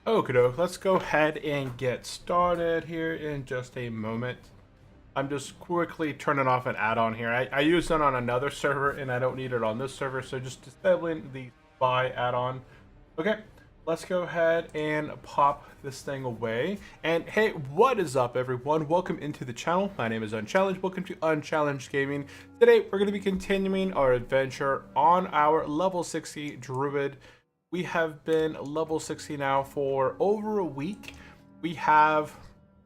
Okay, let's go ahead and get started here in just a moment. I'm just quickly turning off an add-on here. I use it on another server and I don't need it on this server, so just disabling the spy add-on. Okay, let's go ahead and pop this thing away. And hey, what is up everyone? Welcome into the channel. My name is Unchallenged. Welcome to Unchallenged Gaming. Today we're going to be continuing our adventure on our level 60 Druid. We have been level 60 now for over a week. We have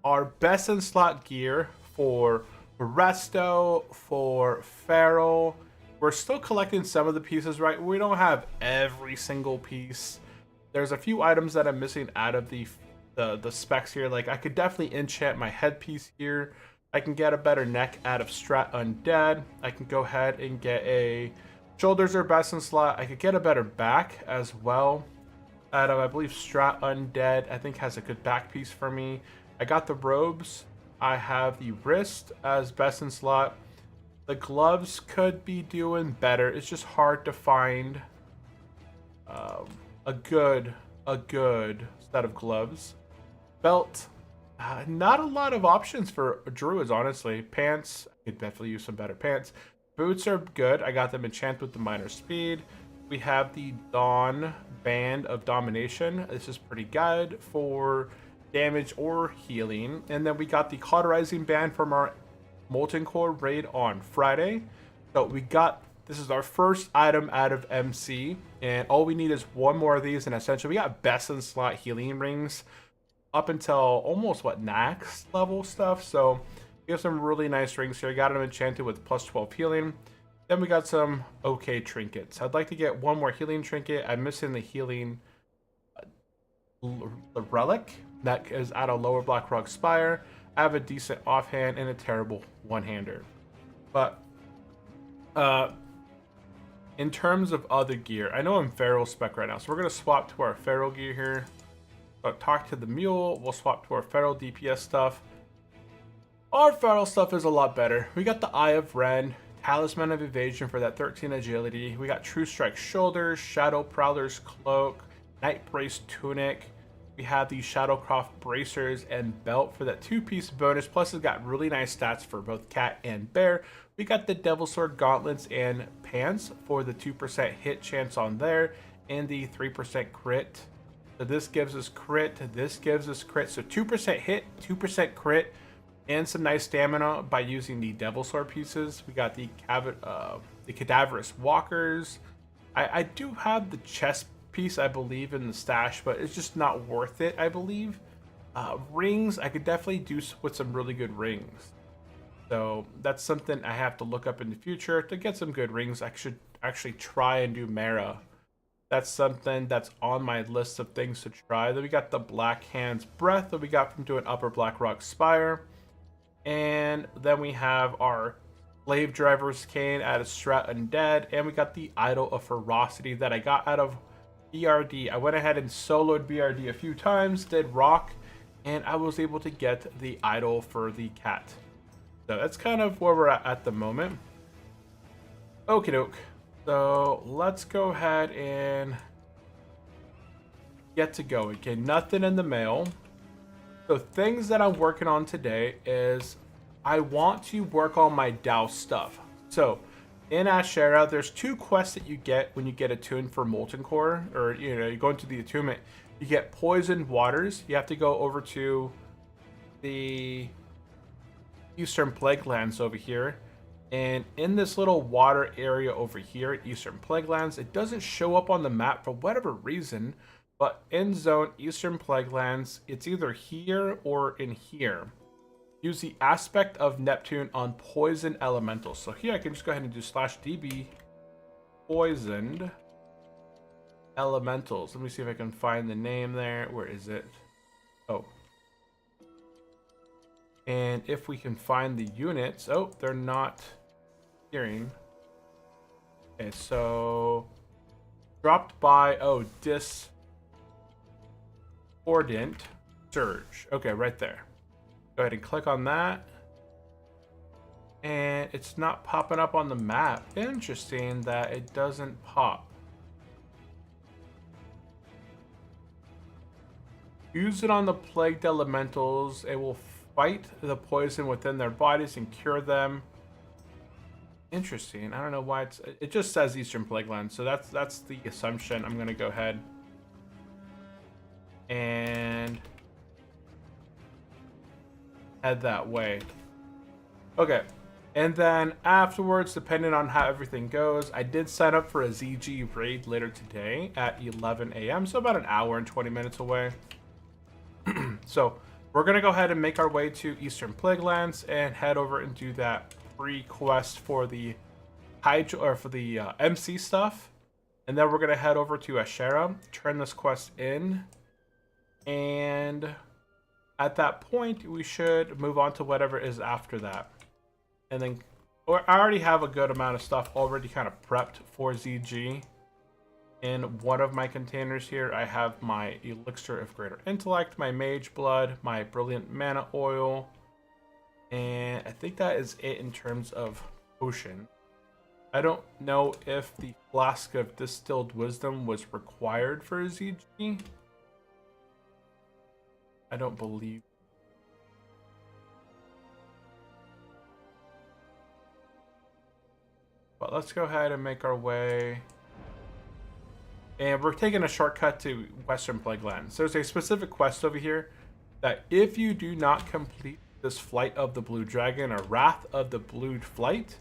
our best in slot gear for Resto, for Feral. We're still collecting some of the pieces, right? We don't have every single piece. There's a few items that I'm missing out of the specs here. Like I could definitely enchant my headpiece here. I can get a better neck out of Strat Undead. I can go ahead and get a shoulders are best in slot. I could get a better back as well out of, I believe, Strat Undead. I think has a good back piece for me. I got the robes. I have the wrist as best in slot. The gloves could be doing better. It's just hard to find a good set of gloves. Belt. Not a lot of options for druids, honestly. Pants. I could definitely use some better pants. Boots are good. I got them enchanted with the minor speed. We have the Dawn Band of Domination. This is pretty good for damage or healing. And then we got the Cauterizing Band from our Molten Core raid on Friday. So we got, this is our first item out of MC. And all we need is one more of these. And essentially we got best in slot healing rings up until almost, what, next level stuff. So we have some really nice rings here. Got them enchanted with plus 12 healing. Then we got some okay trinkets. I'd like to get one more healing trinket. I'm missing the healing the relic that is at a lower Blackrock Spire. I have a decent offhand and a terrible one-hander. But in terms of other gear, I know I'm Feral spec right now, so we're going to swap to our Feral gear here. So talk to the mule. We'll swap to our Feral DPS stuff. Our Feral stuff is a lot better. We got the Eye of Ren, Talisman of Evasion for that 13 agility. We got True Strike Shoulders, Shadow Prowler's Cloak, Night Brace Tunic. We have the Shadowcroft Bracers and Belt for that 2-piece bonus. Plus it's got really nice stats for both Cat and Bear. We got the Devil Sword Gauntlets and Pants for the 2% hit chance on there and the 3% crit. So this gives us crit, this gives us crit. So 2% hit, 2% crit. And some nice stamina by using the Devil Sword pieces. We got the Cadaverous Walkers. I do have the chest piece, I believe, in the stash, but it's just not worth it, I believe. Rings, I could definitely do with some really good rings. So that's something I have to look up in the future. To get some good rings, I should actually try and do Mara. That's something that's on my list of things to try. Then we got the Black Hand's Breath that we got from doing Upper Blackrock Spire. And then we have our Slave Driver's Cane out of Strat Undead. And we got the Idol of Ferocity that I got out of BRD. I went ahead and soloed BRD a few times, did rock, and I was able to get the Idol for the cat. So that's kind of where we're at the moment. Okie doke. So let's go ahead and get to go. Okay, nothing in the mail. So things that I'm working on today is I want to work on my Douse stuff. So in Ashera, there's 2 quests that you get when you get attuned for Molten Core, or you go into the attunement. You get Poisoned Waters. You have to go over to the Eastern Plaguelands over here. And in this little water area over here at Eastern Plaguelands, it doesn't show up on the map for whatever reason. But in zone Eastern Plaguelands, it's either here or in here. Use the aspect of Neptune on poison elementals. So here I can just go ahead and do /db poisoned elementals. Let me see if I can find the name there. Where is it? Oh. And if we can find the units. Oh, they're not hearing. Okay, so dropped by, oh, Discordant Surge. Okay, right there. Go ahead and click on that. And it's not popping up on the map. Interesting that it doesn't pop. Use it on the plagued elementals. It will fight the poison within their bodies and cure them. Interesting. I don't know why it just says Eastern Plagueland, so that's the assumption. I'm gonna go ahead and head that way. Okay. And then afterwards, depending on how everything goes, I did sign up for a ZG raid later today at 11 a.m. So about an hour and 20 minutes away. So we're going to go ahead and make our way to Eastern Plaguelands and head over and do that pre-quest for the MC stuff. And then we're going to head over to Ashera, turn this quest in. And at that point, we should move on to whatever is after that. And then I already have a good amount of stuff already kind of prepped for ZG. In one of my containers here, I have my Elixir of Greater Intellect, my Mage Blood, my Brilliant Mana Oil. And I think that is it in terms of potion. I don't know if the Flask of Distilled Wisdom was required for ZG. I don't believe. But let's go ahead and make our way. And we're taking a shortcut to Western Plaguelands. There's a specific quest over here that if you do not complete this Flight of the Blue Dragon or Wrath of the Blue Flight,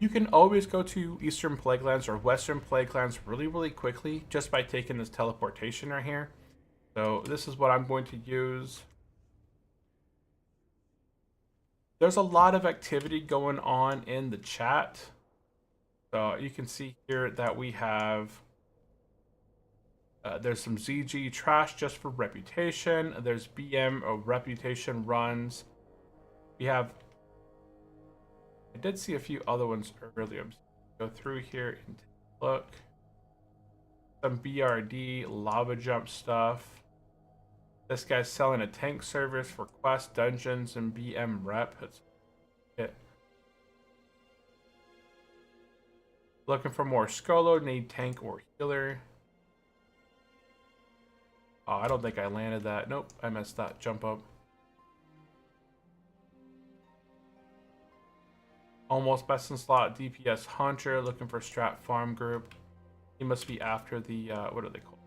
you can always go to Eastern Plaguelands or Western Plaguelands really, really quickly just by taking this teleportation right here. So this is what I'm going to use. There's a lot of activity going on in the chat. So you can see here that we have, there's some ZG trash just for reputation. There's BM or reputation runs. We have, I did see a few other ones earlier. Go through here and take a look. Some BRD, lava jump stuff. This guy's selling a tank service for quest, dungeons, and BM rep. That's it. Looking for more Skolo, need tank or healer. Oh, I don't think I landed that. Nope, I missed that jump up. Almost best in slot DPS Hunter, looking for Strat Farm Group. He must be after the, what are they called?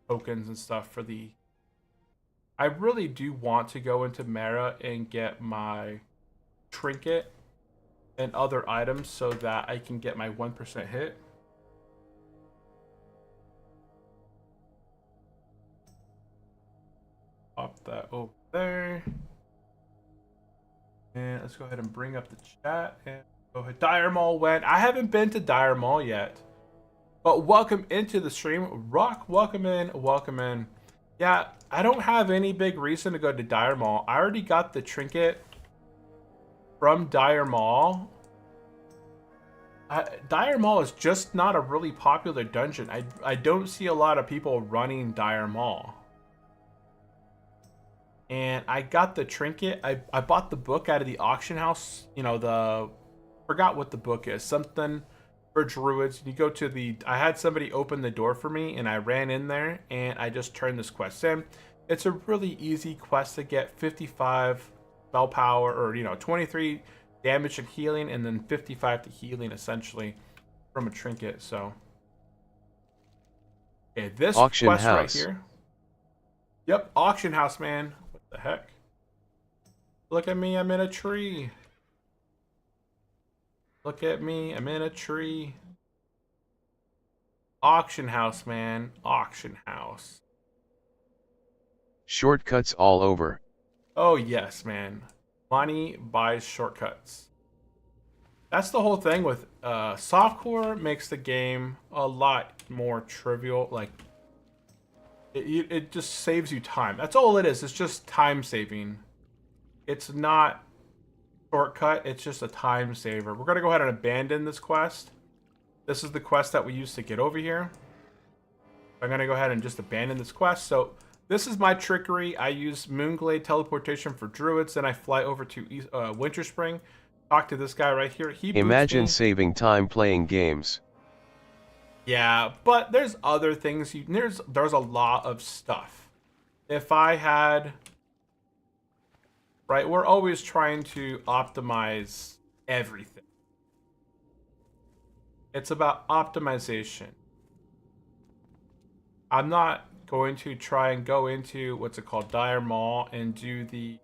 Tokens and stuff for the... I really do want to go into Mara and get my trinket and other items so that I can get my 1% hit. Pop that over there. And let's go ahead and bring up the chat and go ahead. Dire Mall went. I haven't been to Dire Mall yet. But welcome into the stream. Rock, welcome in, welcome in. Yeah, I don't have any big reason to go to Dire Mall. I already got the trinket from Dire Mall. Dire Mall is just not a really popular dungeon. I don't see a lot of people running Dire Mall. And I got the trinket. I bought the book out of the auction house. You know, forgot what the book is. Something for Druids. You go to the... I had somebody open the door for me, and I ran in there, and I just turned this quest in. It's a really easy quest to get 55 spell power, or, you know, 23 damage and healing, and then 55 to healing, essentially, from a trinket, so... Okay, this auction quest house right here... Yep, auction house, man. What the heck? Look at me, I'm in a tree. Look at me, I'm in a tree. Auction house, man. Auction house. Shortcuts all over. Oh, yes, man. Money buys shortcuts. That's the whole thing with softcore makes the game a lot more trivial. Like, it just saves you time. That's all it is. It's just time saving. It's not shortcut. It's just a time saver. We're going to go ahead and abandon this quest. This is the quest that we used to get over here. I'm going to go ahead and just abandon this quest. So this is my trickery. I use Moonglade teleportation for Druids. Then I fly over to Winter Spring. Talk to this guy right here. He Imagine me. saving time playing games. Yeah, but there's other things. There's a lot of stuff. If I had, right, we're always trying to optimize everything. It's about optimization. I'm not going to try and go into what's it called, Dire Maul, and do the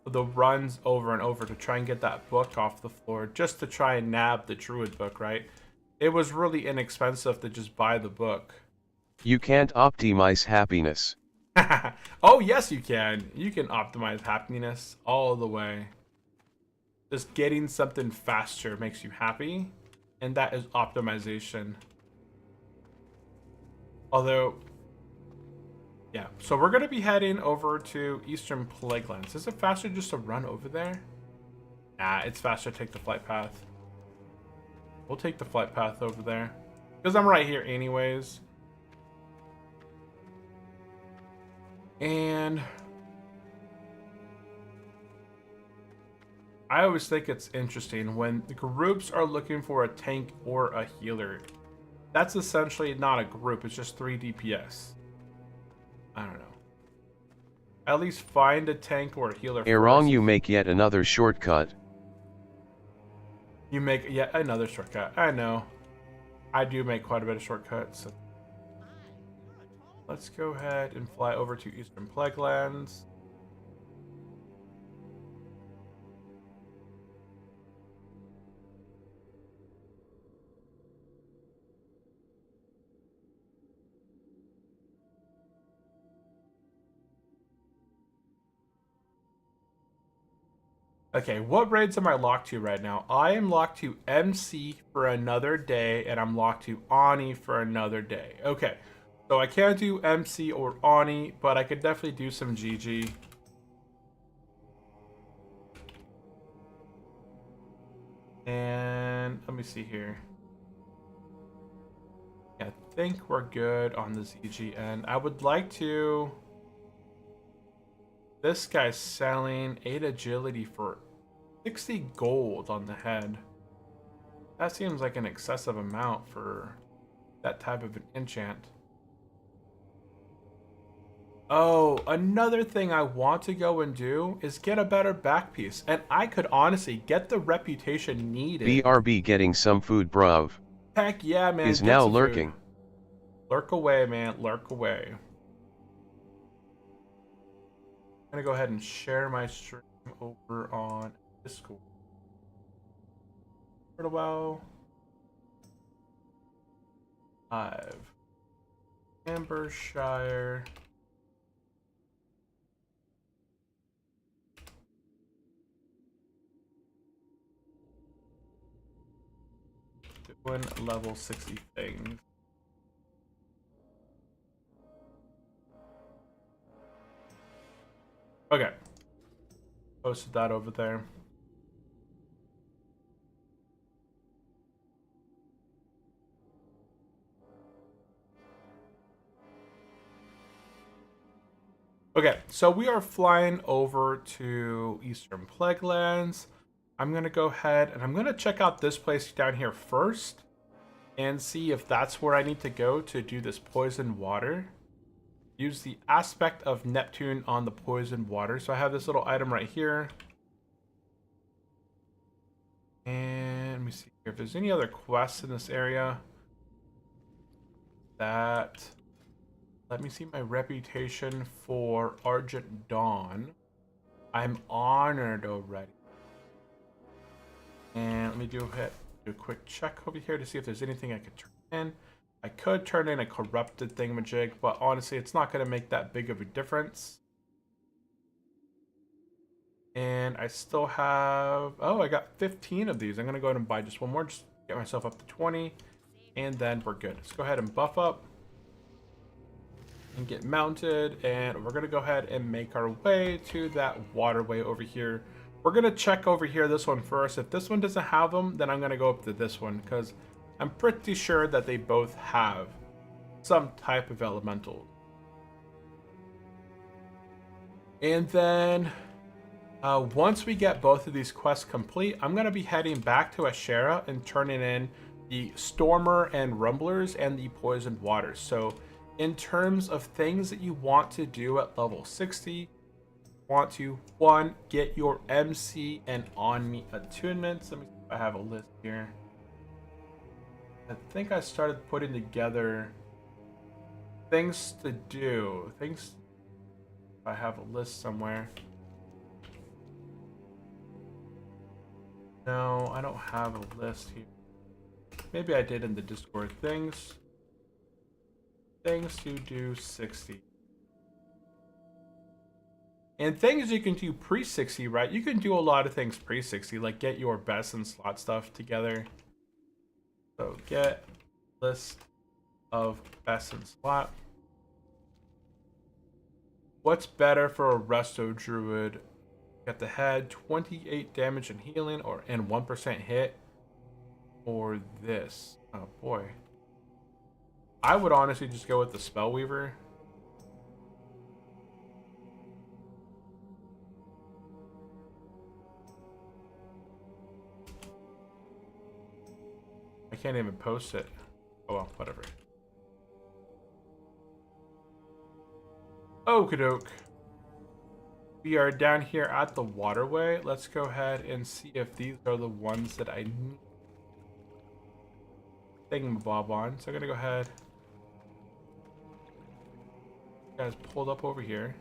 runs over and over to try and get that book off the floor just to try and nab the Druid book, right? It was really inexpensive to just buy the book. You can't optimize happiness. Oh, yes, you can. You can optimize happiness all the way. Just getting something faster makes you happy, and that is optimization. Although, yeah. So we're going to be heading over to Eastern Plaguelands. Is it faster just to run over there? Nah, it's faster to take the flight path. We'll take the flight path over there. Because I'm right here anyways. And I always think it's interesting when the groups are looking for a tank or a healer. That's essentially not a group, it's just 3 DPS. I don't know. At least find a tank or a healer Wrong, first. you make yet another shortcut. You make yet another shortcut. I know. I do make quite a bit of shortcuts. So let's go ahead and fly over to Eastern Plaguelands. Okay, what raids am I locked to right now? I am locked to MC for another day, and I'm locked to Ani for another day. Okay, so I can't do MC or Ani, but I could definitely do some GG. And let me see here. Yeah, I think we're good on the ZGN. I would like to... This guy's selling 8 agility for 60 gold on the head. That seems like an excessive amount for that type of an enchant. Oh, another thing I want to go and do is get a better back piece. And I could honestly get the reputation needed. BRB getting some food, bruv. Heck yeah, man. Is now lurking. Food. Lurk away, man. Lurk away. I'm gonna go ahead and share my stream over on Discord. For a while. Live. Ambershire. Doing level 60 things. Okay. Posted that over there. Okay, so we are flying over to Eastern Plaguelands. I'm going to go ahead and I'm going to check out this place down here first and see if that's where I need to go to do this poison water. Use the aspect of Neptune on the poison water. So I have this little item right here. And let me see if there's any other quests in this area. That... Let me see my reputation for Argent Dawn. I'm honored already. And let me do a quick check over here to see if there's anything I could turn in. I could turn in a corrupted thingamajig, but honestly, it's not going to make that big of a difference. And I still have... Oh, I got 15 of these. I'm going to go ahead and buy just one more. Just get myself up to 20. And then we're good. Let's go ahead and buff up. And get mounted. And we're going to go ahead and make our way to that waterway over here. We're going to check over here this one first. If this one doesn't have them, then I'm going to go up to this one. Because I'm pretty sure that they both have some type of elemental. And then... once we get both of these quests complete, I'm going to be heading back to Ashera and turning in the Stormer and Rumblers, and the Poisoned Waters. So in terms of things that you want to do at level 60, want to, one, get your MC and On Me attunements. Let me see if I have a list here. I think I started putting together things to do. Things, I have a list somewhere. No, I don't have a list here. Maybe I did in the Discord. Things to do 60. And things you can do pre-60, right? You can do a lot of things pre-60, like get your best and slot stuff together. So get list of best and slot. What's better for a Resto Druid? Get the head, 28 damage and healing, and 1% hit. Or this. Oh boy. I would honestly just go with the Spellweaver. I can't even post it. Oh well, whatever. Okie doke. We are down here at the waterway. Let's go ahead and see if these are the ones that I need thingamabob on. So I'm gonna go ahead. You guys pulled up over here.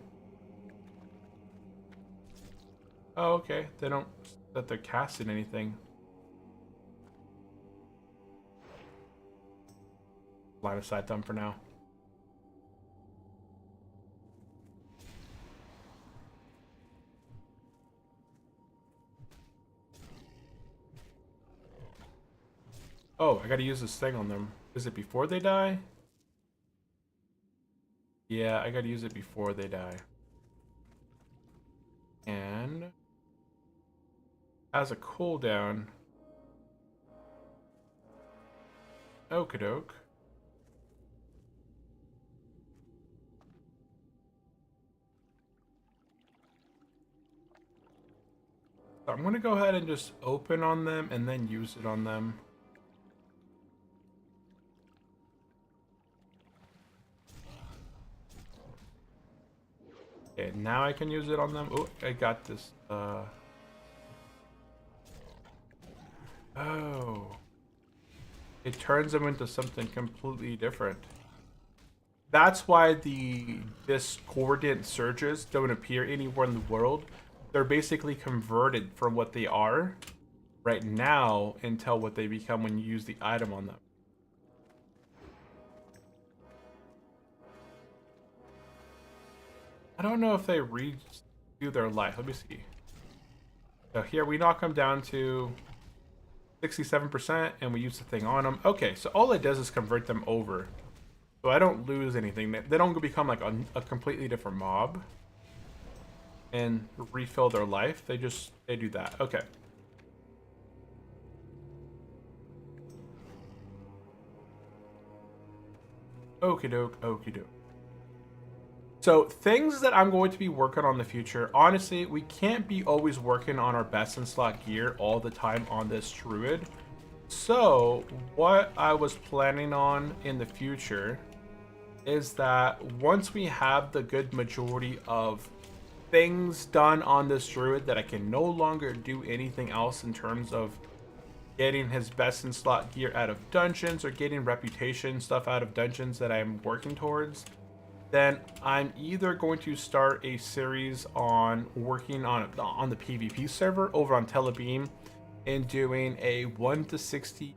Oh, okay. They don't that they're casting anything. Line of sight them for now. Oh, I gotta use this thing on them. Is it before they die? Yeah, I gotta use it before they die. And as a cooldown. Okie doke. So I'm gonna go ahead and just open on them and then use it on them. Okay, now I can use it on them. Oh, I got this. Oh. It turns them into something completely different. That's why the discordant surges don't appear anywhere in the world. They're basically converted from what they are right now until what they become when you use the item on them. I don't know if they redo their life. Let me see. So here we knock them down to 67% and we use the thing on them. Okay, so all it does is convert them over. So I don't lose anything. They don't become like a completely different mob and refill their life. They do that. Okay. Okie doke, okie doke. So things that I'm going to be working on in the future, honestly, we can't be always working on our best in slot gear all the time on this Druid. So what I was planning on in the future is that once we have the good majority of things done on this Druid, that I can no longer do anything else in terms of getting his best in slot gear out of dungeons or getting reputation stuff out of dungeons that I'm working towards, then I'm either going to start a series on working on the PvP server over on Telebeam and doing a 1 to 60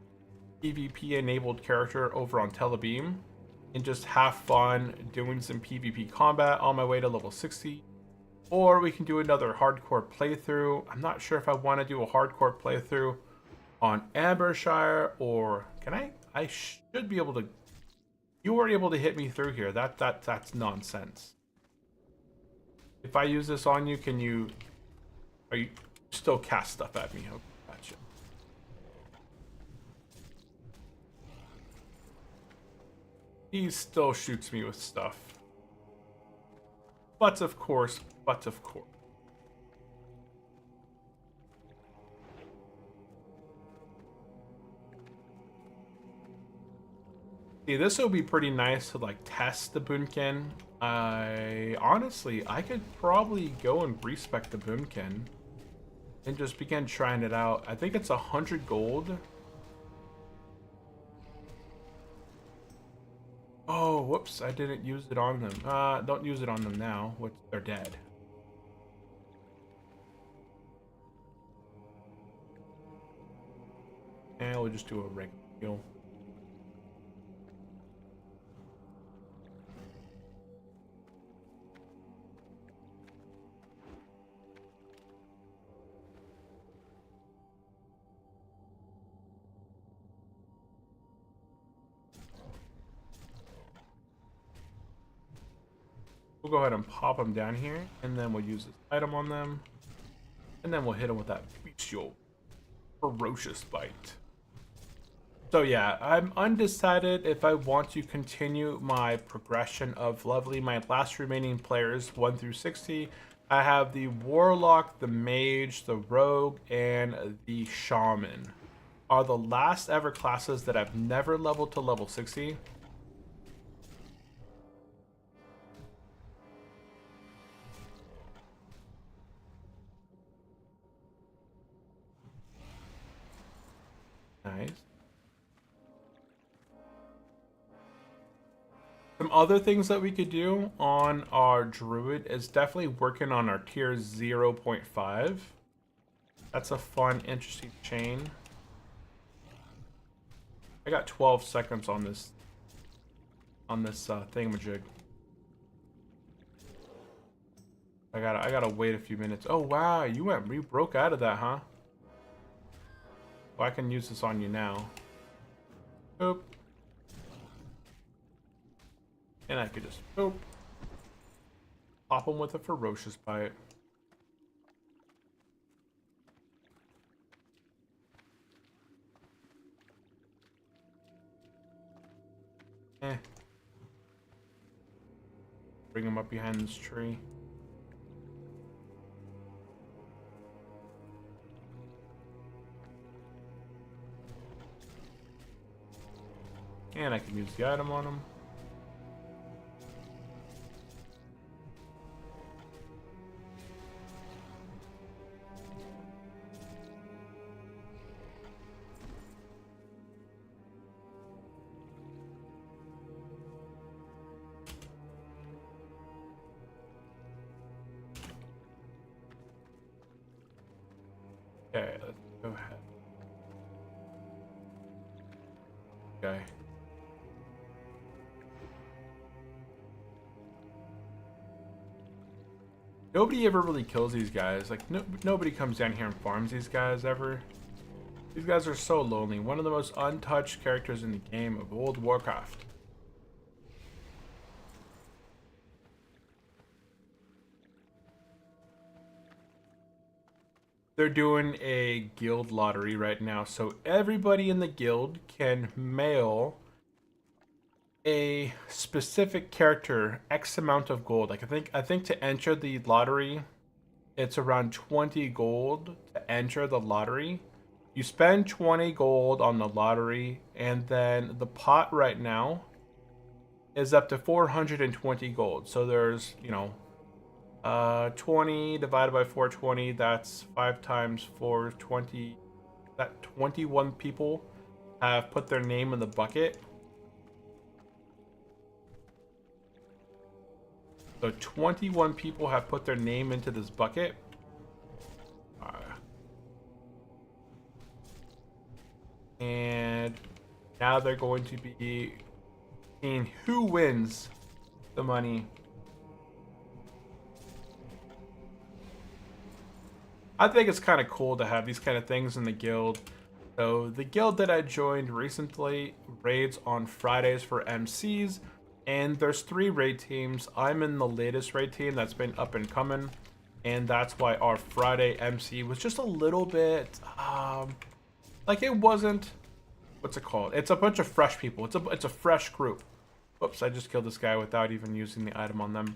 PvP enabled character over on Telebeam and just have fun doing some PvP combat on my way to level 60. Or we can do another hardcore playthrough. I'm not sure if I want to do a hardcore playthrough on Ambershire, or can I? I should be able to. You were able to hit me through here. That's nonsense. If I use this on you, can you? Are you still cast stuff at me? Oh, gotcha. He still shoots me with stuff. But of course. See, this would be pretty nice to like test the boomkin. Honestly, I could probably go and respec the boomkin and just begin trying it out. I think it's 100 gold. Oh, whoops, I didn't use it on them. Don't use it on them now. They're dead. And we'll just do a regular heal. We'll go ahead and pop them down here, and then we'll use this item on them, and then we'll hit them with that bestial, ferocious bite. So yeah, I'm undecided if I want to continue my progression of leveling my last remaining players 1 through 60. I have the Warlock, the Mage, the Rogue, and the Shaman. Are the last ever classes that I've never leveled to level 60. Nice. Some other things that we could do on our Druid is definitely working on our tier 0.5. That's a fun, interesting chain. I got 12 seconds on this thingamajig. I gotta wait a few minutes. Oh wow, you broke out of that, huh? Well, I can use this on you now. Boop. And I could just boop. Pop him with a ferocious bite. Bring him up behind this tree. And I can use the item on him. Okay, let's go ahead. Okay. Nobody ever really kills these guys. Like, nobody comes down here and farms these guys ever. These guys are so lonely. One of the most untouched characters in the game of old Warcraft. They're doing a guild lottery right now, so everybody in the guild can mail a specific character X amount of gold. Like I think to enter the lottery, it's around 20 gold to enter the lottery. You spend 20 gold on the lottery, and then the pot right now is up to 420 gold. So there's, 20 divided by 420, that's 5 times 420. That 21 people have put their name in the bucket. So 21 people have put their name into this bucket. And now they're going to be seeing who wins the money. I think it's kind of cool to have these kind of things in the guild. So the guild that I joined recently raids on Fridays for MCs, and there's 3 raid teams. I'm in the latest raid team that's been up and coming, and that's why our Friday MC was just a little bit like it wasn't, what's it called? It's a bunch of fresh people. It's a fresh group. Oops, I just killed this guy without even using the item on them.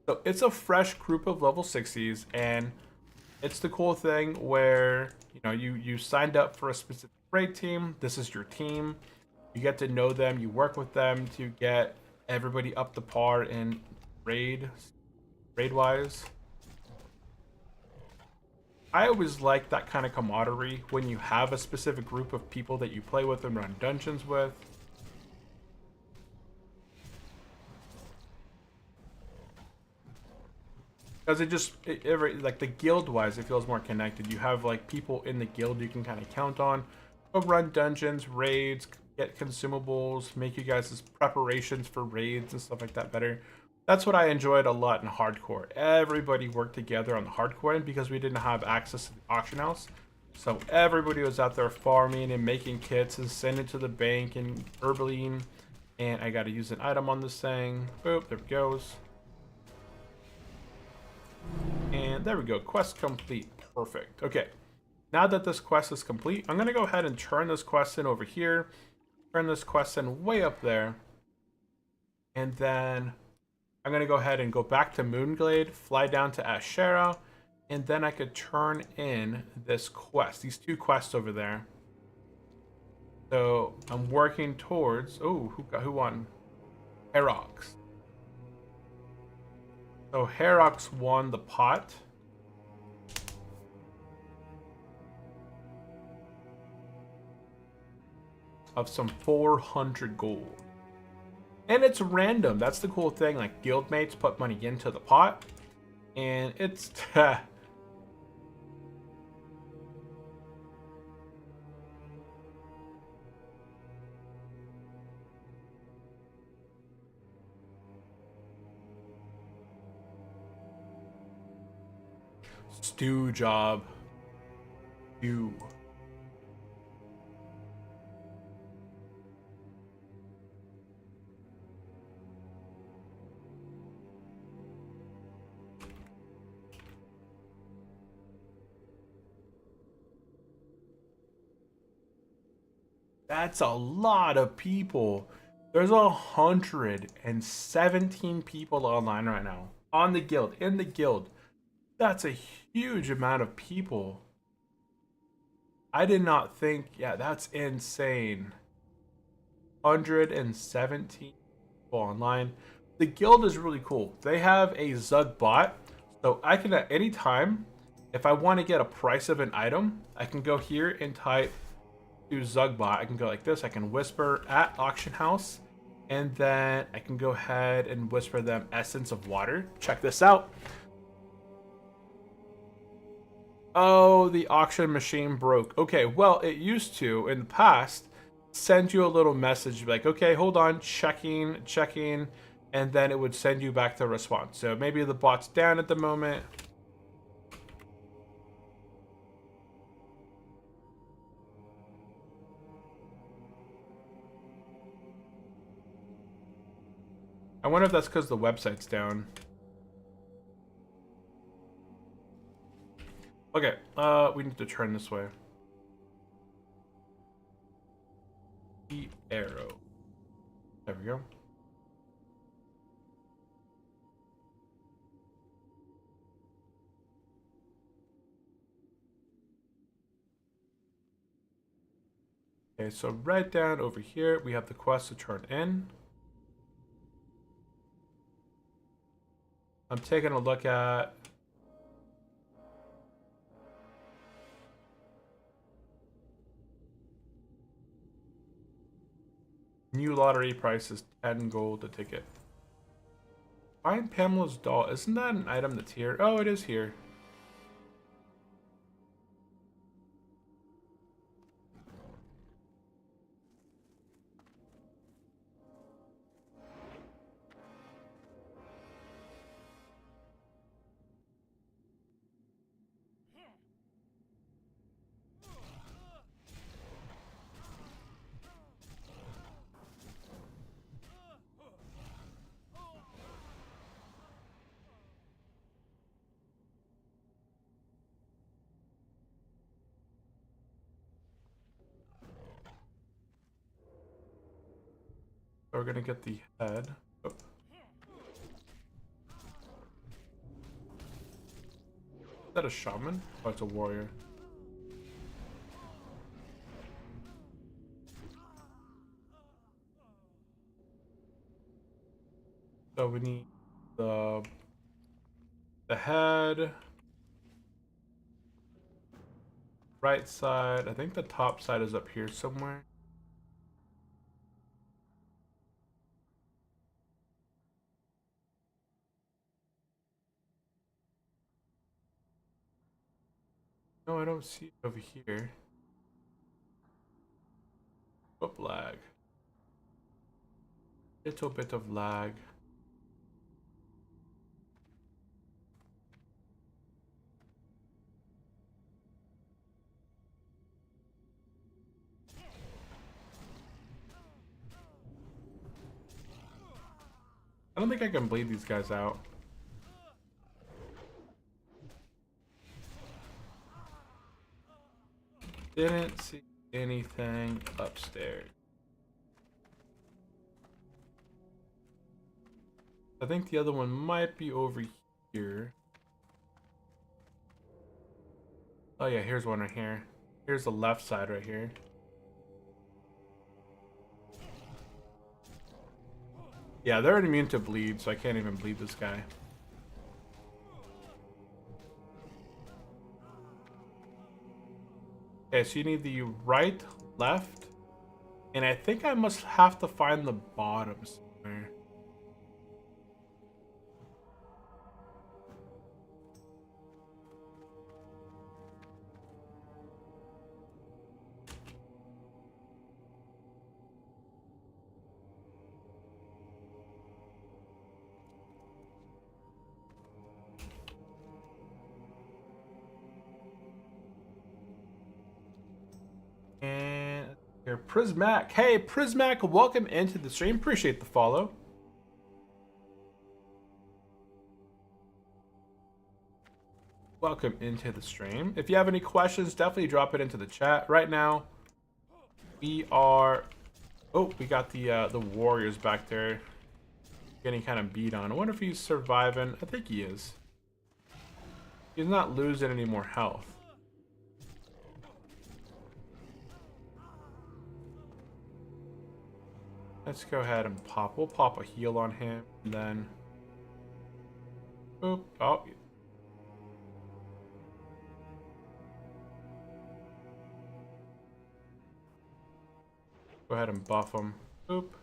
So it's a fresh group of level 60s, and it's the cool thing where, you signed up for a specific raid team. This is your team. You get to know them, you work with them to get everybody up to par in raid wise. I always like that kind of camaraderie when you have a specific group of people that you play with and run dungeons with. Because like the guild wise, it feels more connected. You have like people in the guild you can kind of count on. Go run dungeons, raids, get consumables, make you guys' preparations for raids and stuff like that better. That's what I enjoyed a lot in hardcore. Everybody worked together on the hardcore end because we didn't have access to the auction house. So everybody was out there farming and making kits and sending it to the bank and herbaling. And I got to use an item on this thing. Boop, there it goes. And there we go. Quest complete. Perfect. Okay. Now that this quest is complete, I'm going to go ahead and turn this quest in over here. Turn this quest in way up there. And then I'm going to go ahead and go back to Moonglade, fly down to Ashera, and then I could turn in this quest, these two quests over there. So I'm working towards, oh, who won? Herox. So Herox won the pot. Of some 400 gold. And it's random. That's the cool thing. Like, guildmates put money into the pot. And it's... Stew job. You. That's a lot of people. There's 117 people online right now. On the guild, in the guild. That's a huge amount of people. I did not think, yeah, that's insane. 117 people online. The guild is really cool. They have a Zug bot. So I can at any time, if I want to get a price of an item, I can go here and type to Zugbot. I can go like this. I can whisper at auction house, and then I can go ahead and whisper them essence of water. Check this out. Oh, the auction machine broke. Okay, well, it used to in the past send you a little message like, okay, hold on, checking, and then it would send you back the response. So maybe the bot's down at the moment. I wonder if that's because the website's down. Okay, we need to turn this way. The arrow. There we go. Okay, so right down over here, we have the quest to turn in. I'm taking a look at new lottery price is 10 gold a ticket. Find Pamela's doll. Isn't that an item that's here? Oh, it is here. So we're gonna get the head. Oh. Is that a shaman? Oh, it's a warrior. we need the head, right side. I think the top side is up here somewhere. No, I don't see it over here. Up lag. Little bit of lag. I don't think I can bleed these guys out. Didn't see anything upstairs. I think the other one might be over here. Oh yeah, here's one right here. Here's the left side right here. Yeah, they're immune to bleed, so I can't even bleed this guy. Okay, so you need the right, left, and I think I must have to find the bottom somewhere. And here, Prismac. Hey, Prismac, welcome into the stream. Appreciate the follow. Welcome into the stream. If you have any questions, definitely drop it into the chat. Right now, we are... Oh, we got the warriors back there getting kind of beat on. I wonder if he's surviving. I think he is. He's not losing any more health. Let's go ahead and pop. We'll pop a heal on him, and then... Oop. Oh. Go ahead and buff him. Oop.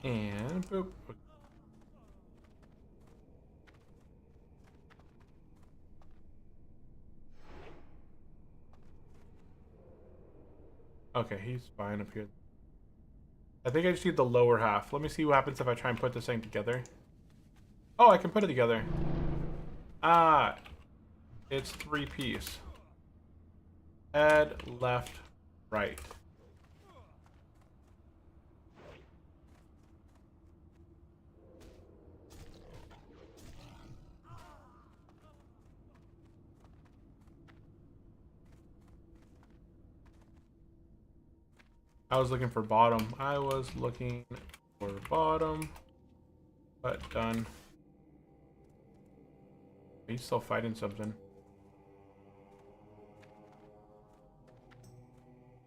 And boop. Okay, he's fine up here. I think I just need the lower half. Let me see what happens if I try and put this thing together. Oh, I can put it together. Ah, it's 3-piece. Head, left, right. I was looking for bottom. I was looking for bottom. But done. He's still fighting something.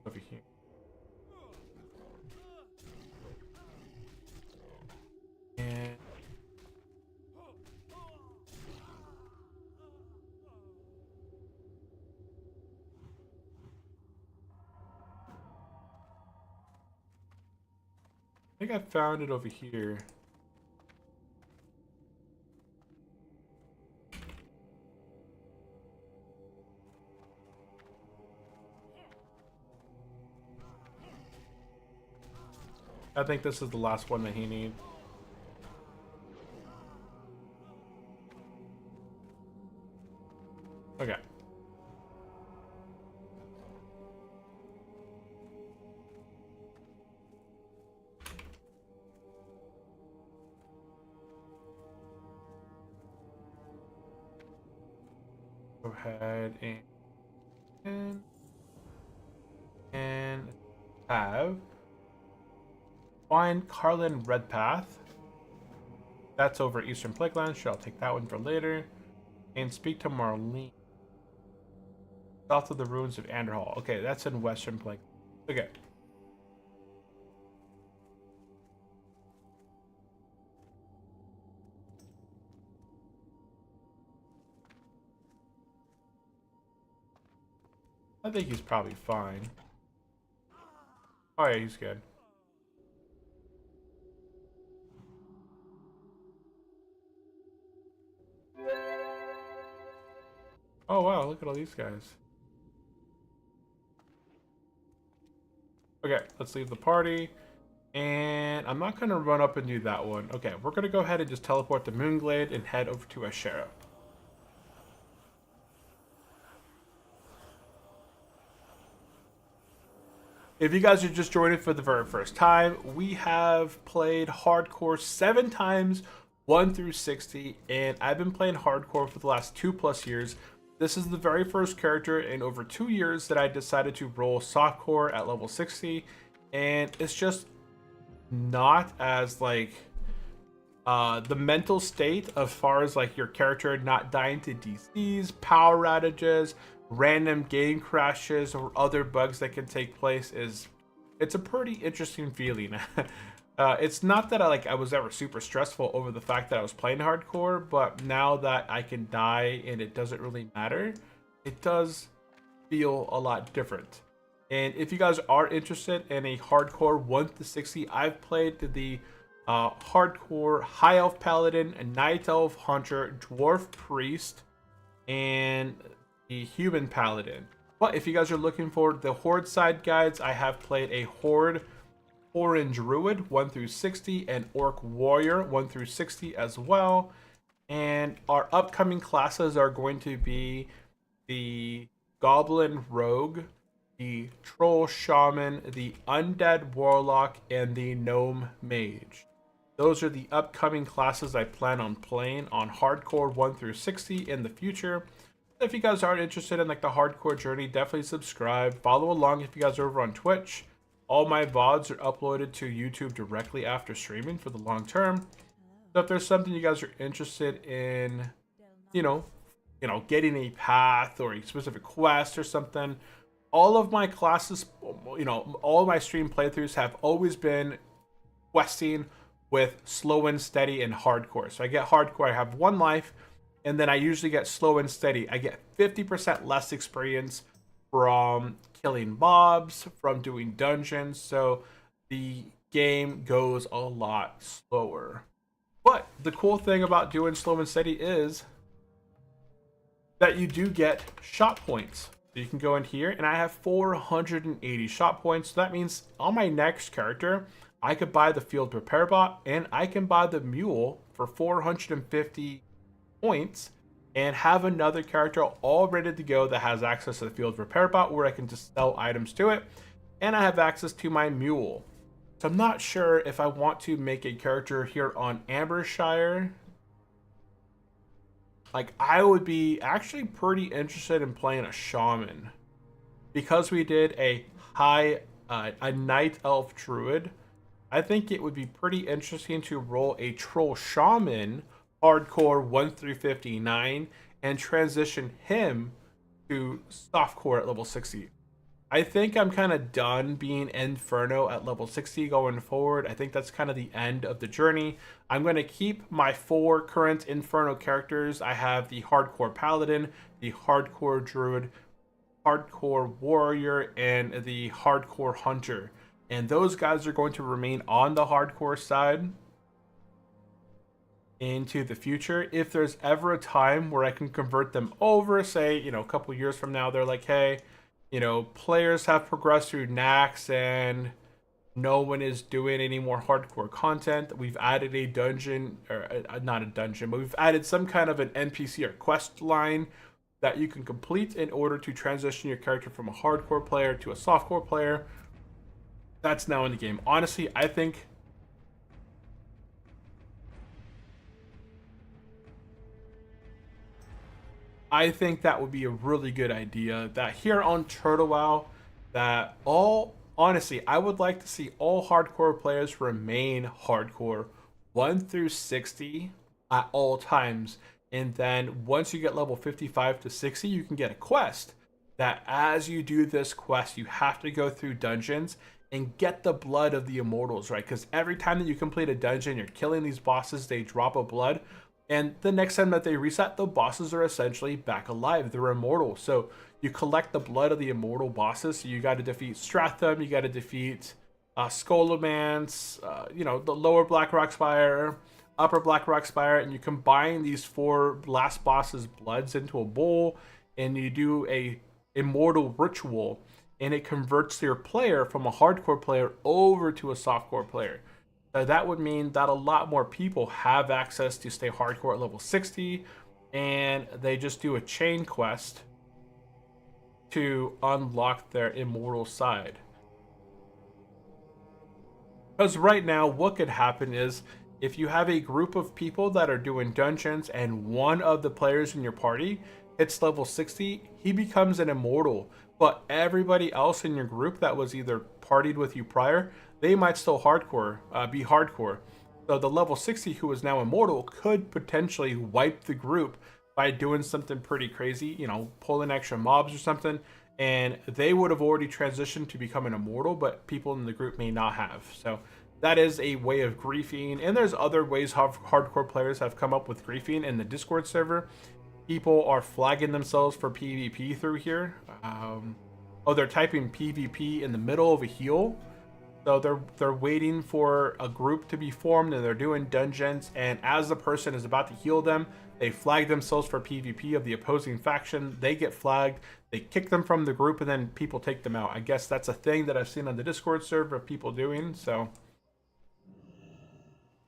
Over here. And I think I found it over here. I think this is the last one that he needs. Okay. Go ahead and have find Carlin Redpath. That's over Eastern Plaguelands. Sure, I'll take that one for later. And speak to Marlene. South of the ruins of Anderhall. Okay, that's in Western Plague. Okay. I think he's probably fine. Oh yeah, he's good. Oh wow, look at all these guys. Okay, let's leave the party. And I'm not going to run up and do that one. Okay, we're going to go ahead and just teleport to Moonglade and head over to Ashera. If you guys are just joining for the very first time, we have played hardcore 7 times, 1 through 60, and I've been playing hardcore for the last 2+ years. This is the very first character in over 2 years that I decided to roll softcore at level 60, and it's just not as like the mental state as far as like your character not dying to DCs, power outages, random game crashes, or other bugs that can take place it's a pretty interesting feeling. It's not that I was ever super stressful over the fact that I was playing hardcore, but now that I can die and it doesn't really matter, it does feel a lot different. And if you guys are interested in a hardcore 1 to 60, I've played the hardcore High Elf Paladin, Night Elf Hunter, Dwarf Priest, and the Human Paladin. But if you guys are looking for the Horde side guides, I have played a Horde Orange Druid 1 through 60 and Orc Warrior 1 through 60 as well. And our upcoming classes are going to be the Goblin Rogue, the Troll Shaman, the Undead Warlock, and the Gnome Mage. Those are the upcoming classes I plan on playing on Hardcore 1 through 60 in the future. If you guys are interested in like the hardcore journey, definitely subscribe. Follow along if you guys are over on Twitch. All my VODs are uploaded to YouTube directly after streaming for the long term. So if there's something you guys are interested in, getting a path or a specific quest or something, all of my classes, all of my stream playthroughs have always been questing with slow and steady and hardcore. So I get hardcore, I have 1 life, and then I usually get slow and steady. I get 50% less experience from killing mobs, from doing dungeons, so the game goes a lot slower. But the cool thing about doing slow and steady is that you do get shot points. So you can go in here, and I have 480 shot points. So that means on my next character, I could buy the field repair bot, and I can buy the mule for 450 points, and have another character all ready to go that has access to the field repair bot, where I can just sell items to it, and I have access to my mule. So I'm not sure if I want to make a character here on Ambershire. Like, I would be actually pretty interested in playing a shaman, because we did a night elf druid. I think it would be pretty interesting to roll a troll shaman hardcore 1 through 59 and transition him to softcore at level 60. I think I'm kind of done being Inferno at level 60 going forward. I think that's kind of the end of the journey. I'm going to keep my 4 current Inferno characters. I have the hardcore Paladin, the hardcore Druid, hardcore Warrior, and the hardcore Hunter. And those guys are going to remain on the hardcore side into the future. If there's ever a time where I can convert them over, say, a couple years from now, they're like, hey, players have progressed through Nax and no one is doing any more hardcore content. We've added a dungeon, or not a dungeon, but we've added some kind of an NPC or quest line that you can complete in order to transition your character from a hardcore player to a softcore player. That's now in the game. Honestly, I think that would be a really good idea. That here on Turtle WoW, honestly, I would like to see all hardcore players remain hardcore 1 through 60 at all times. And then once you get level 55 to 60, you can get a quest that as you do this quest, you have to go through dungeons and get the blood of the immortals, right? Because every time that you complete a dungeon, you're killing these bosses, they drop a blood. And the next time that they reset, the bosses are essentially back alive. They're immortal. So you collect the blood of the immortal bosses. So you got to defeat Stratham, you got to defeat Skolomance, the lower Blackrock Spire, upper Blackrock Spire, and you combine these 4 last bosses' bloods into a bowl, and you do a immortal ritual, and it converts your player from a hardcore player over to a softcore player. So that would mean that a lot more people have access to stay hardcore at level 60, and they just do a chain quest to unlock their immortal side. Because right now, what could happen is if you have a group of people that are doing dungeons and one of the players in your party hits level 60, he becomes an immortal. But everybody else in your group that was either partied with you prior, they might still be hardcore. So the level 60 who is now immortal could potentially wipe the group by doing something pretty crazy, pulling extra mobs or something. And they would have already transitioned to become an immortal, but people in the group may not have. So that is a way of griefing. And there's other ways hardcore players have come up with griefing in the Discord server. People are flagging themselves for PvP through here. They're typing PvP in the middle of a heal. So they're waiting for a group to be formed and they're doing dungeons. And as the person is about to heal them, they flag themselves for PvP of the opposing faction. They get flagged. They kick them from the group and then people take them out. I guess that's a thing that I've seen on the Discord server of people doing. So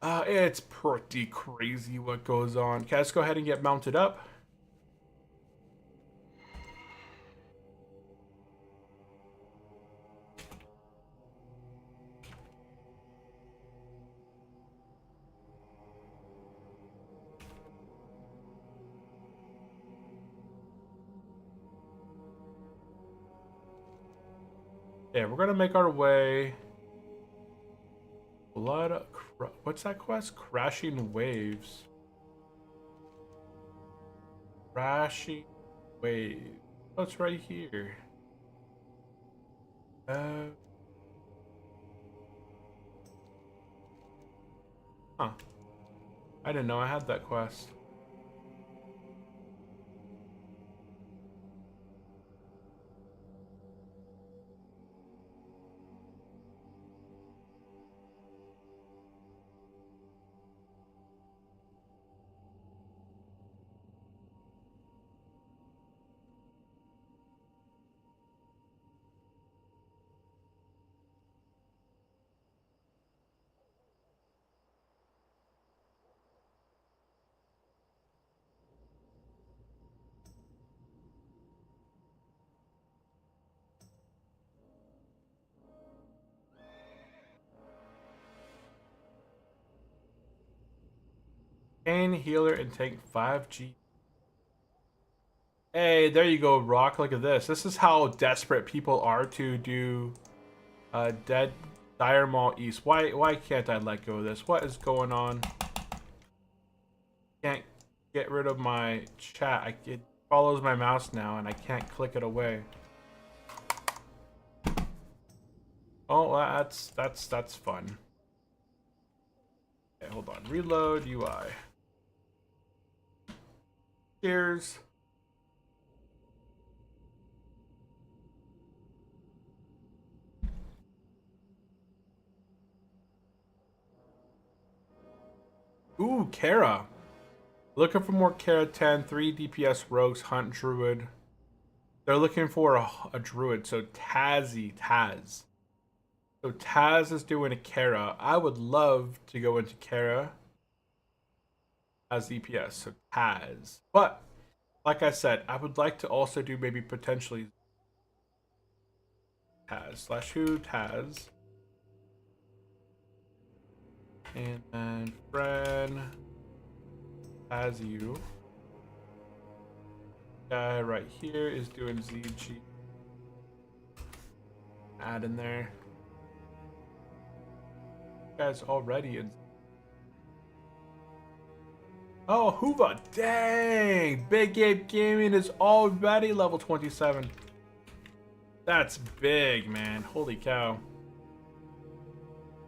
it's pretty crazy what goes on. Okay, let's go ahead and get mounted up. Yeah, we're gonna make our way. What's that quest? Crashing Waves. Crashing Waves. Oh, it's right here. Huh. I didn't know I had that quest. Gain healer and take 5G. Hey, there you go, Rock. Look at this. This is how desperate people are to do Dead Dire Maul East. Why can't I let go of this? What is going on? Can't get rid of my chat. It follows my mouse now and I can't click it away. Oh, that's fun. Okay, hold on. Reload UI. Cheers. Ooh, Kara. Looking for more Kara 10, 3 DPS rogues, hunt Druid. They're looking for a Druid, so Taz. So Taz is doing a Kara. I would love to go into Kara as DPS, so Taz. But, like I said, I would like to also do maybe potentially Taz. /who Taz. And then friend as you. Guy right here is doing ZG. Add in there. Guys already in. Oh, Hoova. Dang. Big Ape Gaming is already level 27. That's big, man. Holy cow.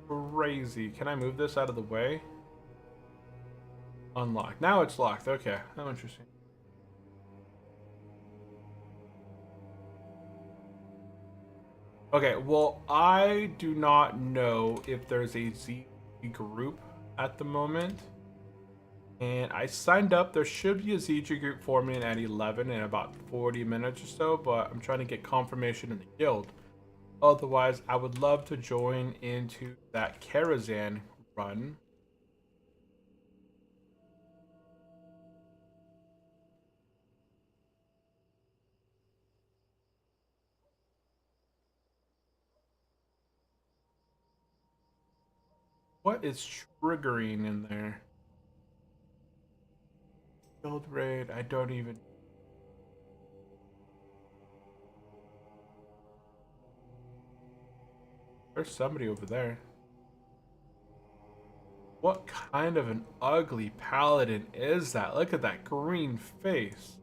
Crazy. Can I move this out of the way? Unlock. Now it's locked. Okay. How interesting. Okay, well, I do not know if there's a Z group at the moment. And I signed up. There should be a ZG group forming at 11 in about 40 minutes or so, but I'm trying to get confirmation in the guild. Otherwise, I would love to join into that Karazhan run. What is triggering in there? Guild raid, I don't even... There's somebody over there. What kind of an ugly paladin is that? Look at that green face.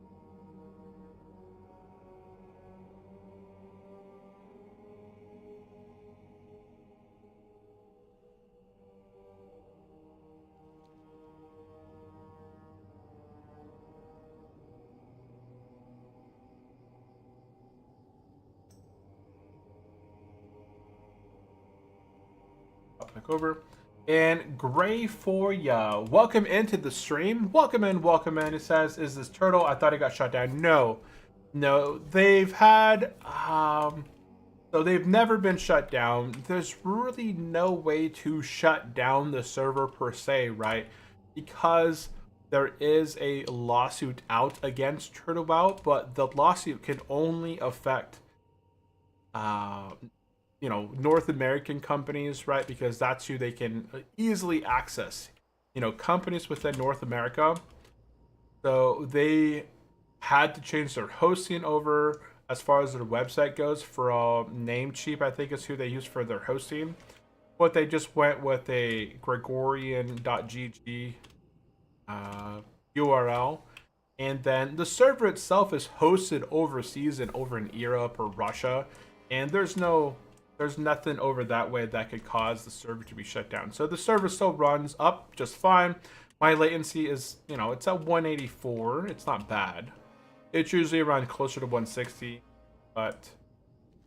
Hop back over. And Gray for ya. Welcome into the stream. Welcome in, welcome in. It says, is this turtle? I thought it got shut down. No. No. They've had so they've never been shut down. There's really no way to shut down the server per se, right? Because there is a lawsuit out against Turtlebout, but the lawsuit can only affect North American companies, right? Because that's who they can easily access. Companies within North America. So they had to change their hosting over as far as their website goes from Namecheap, I think is who they use for their hosting. But they just went with a Gregorian.gg URL. And then the server itself is hosted overseas and over in Europe or Russia. And there's nothing over that way that could cause the server to be shut down. So the server still runs up just fine. My latency is, it's at 184. It's not bad. It's usually around closer to 160, but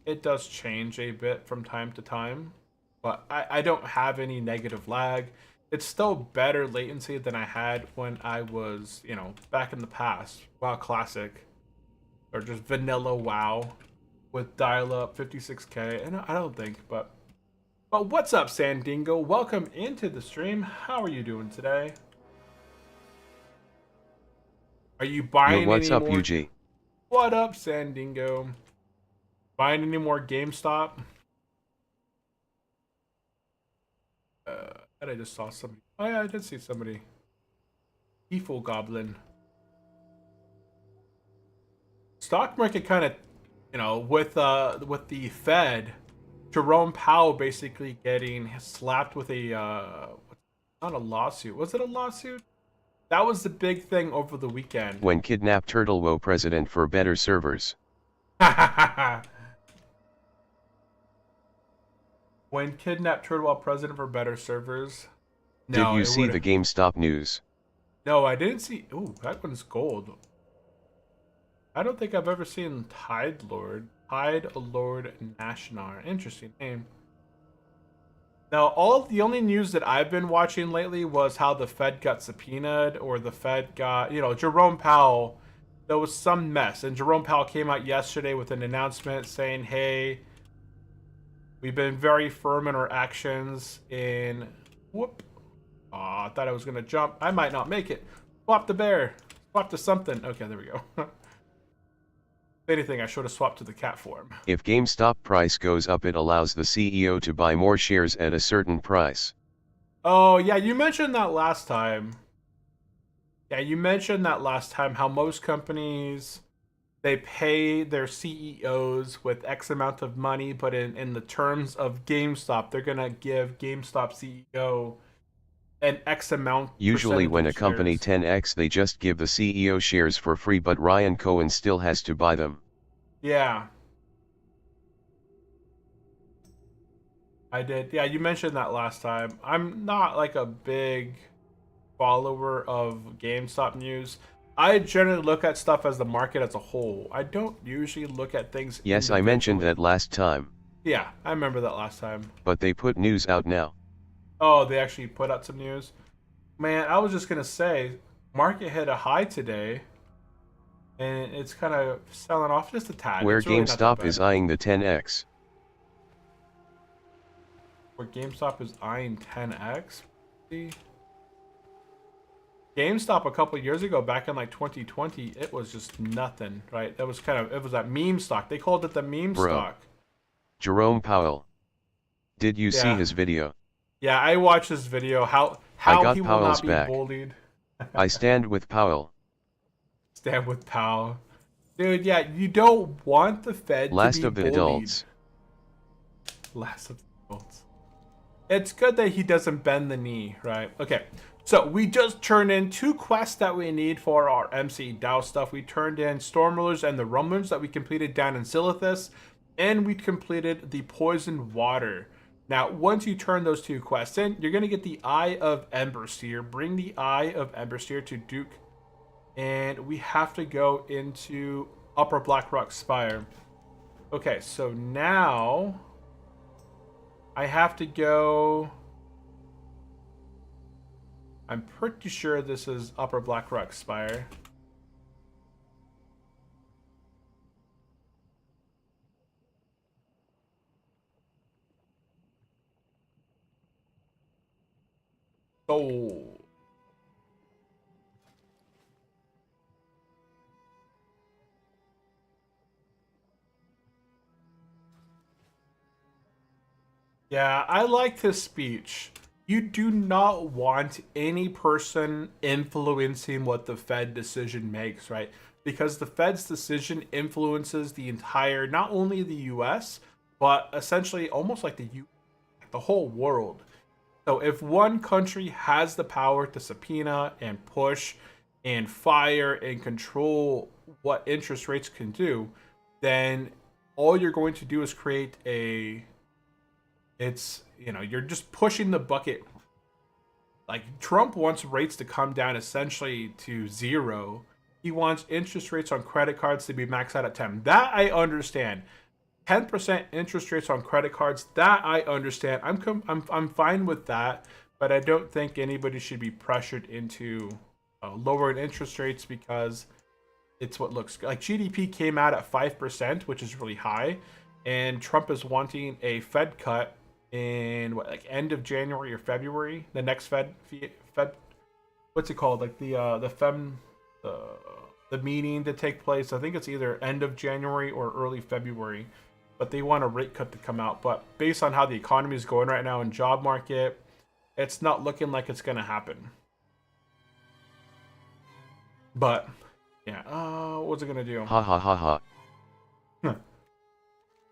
it does change a bit from time to time. But I don't have any negative lag. It's still better latency than I had when I was, back in the past. WoWClassic. Or just vanilla WoW with dial-up 56K. And I don't think, but what's up, Sandingo? Welcome into the stream. How are you doing today? Are you buying What's any up, more? UG? What up, Sandingo? Buying any more GameStop? I just saw somebody. Oh yeah, I did see somebody. Evil Goblin. Stock market kind of, with the Fed, Jerome Powell basically getting slapped with a not a lawsuit. Was it a lawsuit? That was the big thing over the weekend. When kidnapped Turtlewo president for better servers. When kidnapped Turtlewell president for better servers. No, did you see the GameStop news? No, I didn't see. Ooh, that one's gold. I don't think I've ever seen Tide Lord Nashnar. Interesting name. Now, the only news that I've been watching lately was how the Fed got subpoenaed, or the Fed got, Jerome Powell. There was some mess, and Jerome Powell came out yesterday with an announcement saying, "Hey, we've been very firm in our actions in." Whoop! I thought I was gonna jump. I might not make it. Swap the bear. Swap to something. Okay, there we go. If anything, I should have swapped to the cat form. If GameStop price goes up, it allows the CEO to buy more shares at a certain price. Oh, yeah, you mentioned that last time. Yeah, you mentioned that last time, how most companies, they pay their CEOs with X amount of money, but in the terms of GameStop, they're going to give GameStop CEO an X amount. Usually when a percentage company shares. 10x they just give the CEO shares for free, but Ryan Cohen still has to buy them. Yeah. I did. Yeah, you mentioned that last time. I'm not like a big follower of GameStop news. I generally look at stuff as the market as a whole. I don't usually look at things Yes, I mentioned individually. that last time. Yeah, I remember that last time. But they put news out now. Oh, they actually put out some news. Man, I was just gonna say, market hit a high today, and it's kind of selling off just a tad. Where It's really not that GameStop bad. is eyeing the 10x. Where GameStop is eyeing 10x. GameStop a couple years ago, back in like 2020, it was just nothing, right? That was it was that meme stock. They called it the meme Bro. stock. Jerome Powell. Did you see Yeah, his video? yeah. I watched this video. How I how he got will Powell's not be back. bullied. I stand with Powell. Stand with Powell, dude. Yeah, you don't want the Fed to Last be of the bullied. adults. Last of the adults. It's good that he doesn't bend the knee, right? Okay, so we just turned in 2 quests that we need for our MC Douse stuff. We turned in Stormrulers and the Rumblers that we completed down in Silithus, and we completed the Poisoned Water. Now, once you turn those 2 quests in, you're going to get the Eye of Ambershire. Bring the Eye of Ambershire to Duke, and we have to go into Upper Blackrock Spire. Okay, so now I have to go. I'm pretty sure this is Upper Blackrock Spire. Oh. Yeah, I like this speech. You do not want any person influencing what the Fed decision makes, right? Because the Fed's decision influences the entire, not only the US, but essentially almost like the whole world. So if one country has the power to subpoena and push and fire and control what interest rates can do, then all you're going to do is create you're just pushing the bucket. Like, Trump wants rates to come down essentially to 0. He wants interest rates on credit cards to be maxed out at 10. That I understand. 10% interest rates on credit cards, that I understand. I'm fine with that, but I don't think anybody should be pressured into lowering interest rates because it's what looks like. GDP came out at 5%, which is really high, and Trump is wanting a Fed cut in end of January or February. The next Fed, what's it called? Like the meeting to take place. I think it's either end of January or early February. But they want a rate cut to come out. But based on how the economy is going right now in job market, it's not looking like it's gonna happen. But yeah, what's it gonna do? Ha ha ha ha.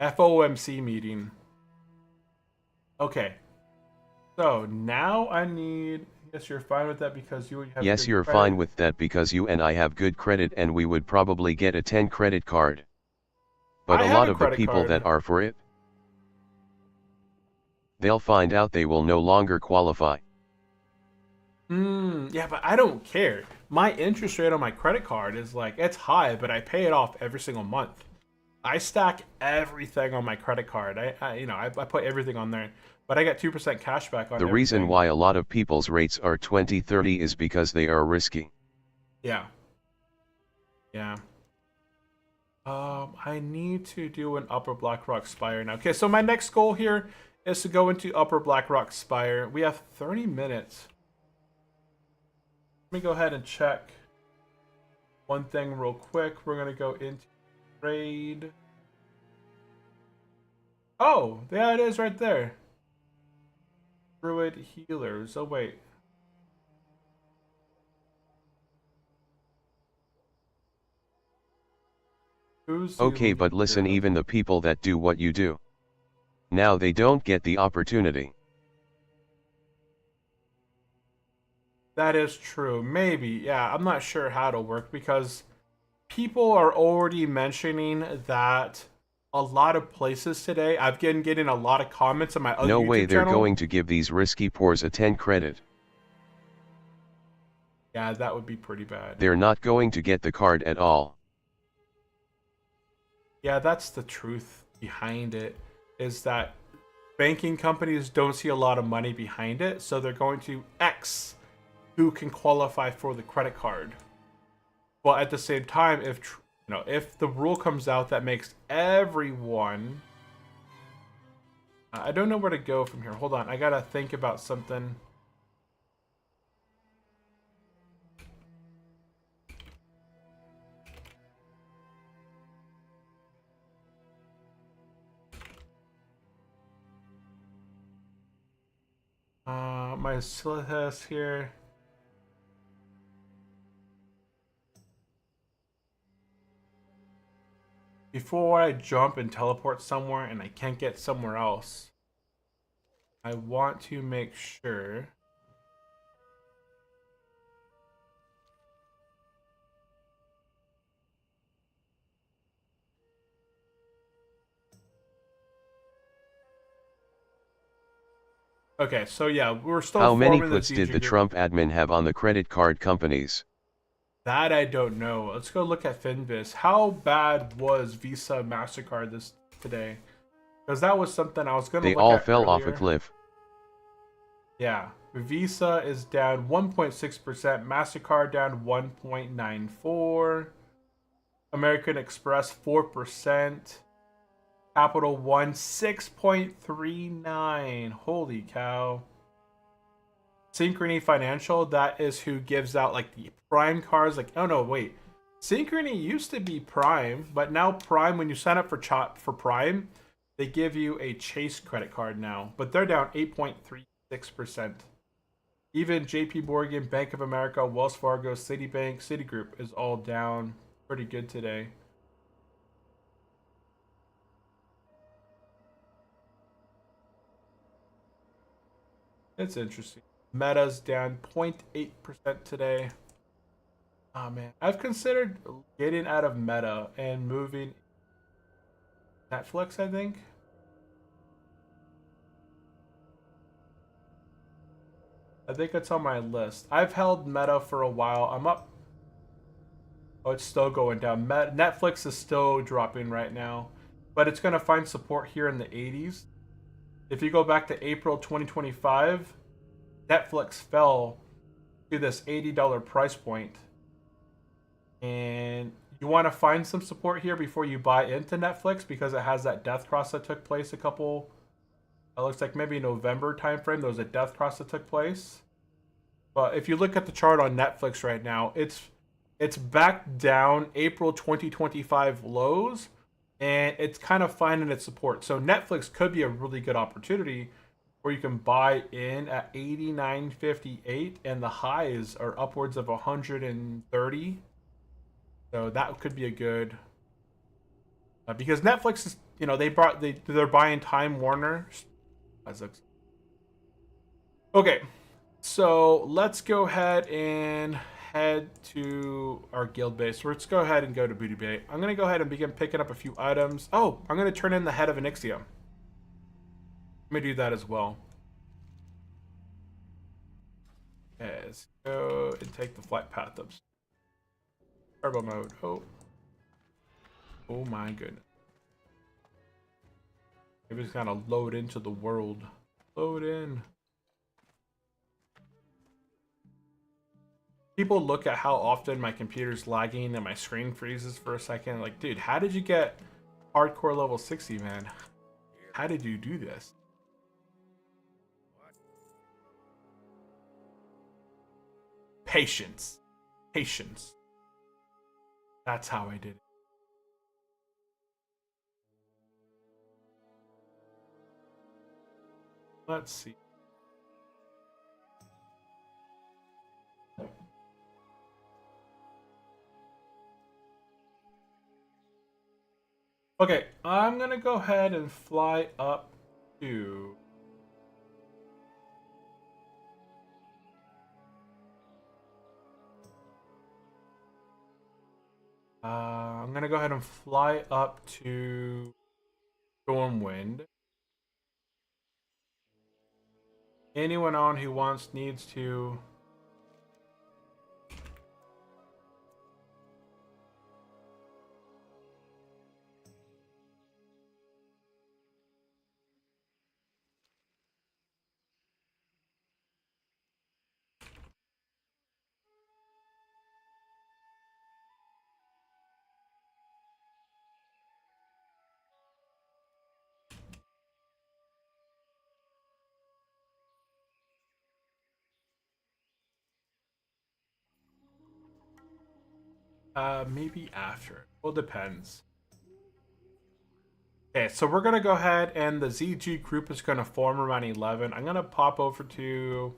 FOMC meeting. Okay. So now I need. Yes, you're fine with that because you have. Yes, you're credit. fine with that because you and I have good credit and we would probably get a 10 credit card. But I a have lot a of the credit people card. that are for it, they'll find out they will no longer qualify. Yeah, but I don't care. My interest rate on my credit card is it's high, but I pay it off every single month. I stack everything on my credit card. I put everything on there, but I get 2% cash back on The reason everything. why a lot of people's rates are 20-30 is because they are risky. Yeah. Yeah. I need to do an Upper Blackrock Spire now. Okay, so my next goal here is to go into Upper Blackrock Spire. We have 30 minutes. Let me go ahead and check one thing real quick. We're going to go into trade. Oh, yeah, it is right there. Druid healers. Oh, wait. Who's Okay, healing but listen, here? even the people that do what you do, now they don't get the opportunity. That is true. Maybe. Yeah, I'm not sure how it'll work because people are already mentioning that a lot of places today. I've been getting a lot of comments on my other No way YouTube they're channel. going to give these risky poors a 10 credit. Yeah, that would be pretty bad. They're not going to get the card at all. Yeah, that's the truth behind it, is that banking companies don't see a lot of money behind it, so they're going to X who can qualify for the credit card. But at the same time, if the rule comes out that makes everyone, I don't know where to go from here. Hold on, I gotta think about something. My Silithus here. Before I jump and teleport somewhere and I can't get somewhere else, I want to make sure. Okay, so yeah, we're still How many forming the puts did DJ the group. Trump admin have on the credit card companies? That I don't know. Let's go look at Finviz. How bad was Visa MasterCard this today? Because that was something I was going to They look all at fell off a earlier. cliff. Yeah, Visa is down 1.6%, MasterCard down 1.94%, American Express 4%, Capital One 6.39%. Holy cow. Synchrony Financial, that is who gives out like the Prime cards. Like, oh no, wait. Synchrony used to be Prime, but now Prime, when you sign up for Prime, they give you a Chase credit card now. But they're down 8.36%. Even JP Morgan, Bank of America, Wells Fargo, Citibank, Citigroup is all down pretty good today. It's interesting. Meta's down 0.8% today. Oh man, I've considered getting out of Meta and moving Netflix, I think. I think it's on my list. I've held Meta for a while. I'm up. Oh, it's still going down. Netflix is still dropping right now, but it's going to find support here in the 80s. If you go back to April 2025, Netflix fell to this $80 price point. And you want to find some support here before you buy into Netflix because it has that death cross that took place it looks like maybe November timeframe. There was a death cross that took place. But if you look at the chart on Netflix right now, it's back down April 2025 lows, and it's kind of finding its support. So Netflix could be a really good opportunity where you can buy in at 89.58, and the highs are upwards of 130. So that could be a good because Netflix is they're buying Time Warner. Okay, so let's go ahead and head to our guild base. Let's go ahead and go to Booty Bay. I'm gonna go ahead and begin picking up a few items. Oh, I'm gonna turn in the head of Onyxia. Let me do that as well. Okay, let's go and take the flight path up. Turbo mode. Oh my goodness. Maybe it's gonna load into the world. Load in. People look at how often my computer's lagging and my screen freezes for a second. Like, dude, how did you get hardcore level 60, man? How did you do this? Patience. Patience. That's how I did it. Let's see. Okay, I'm gonna go ahead and fly up to I'm gonna go ahead and fly up to Stormwind. Anyone on who needs to. Maybe after. Well, depends. Okay, so we're gonna go ahead and the ZG group is gonna form around 11. I'm gonna pop over to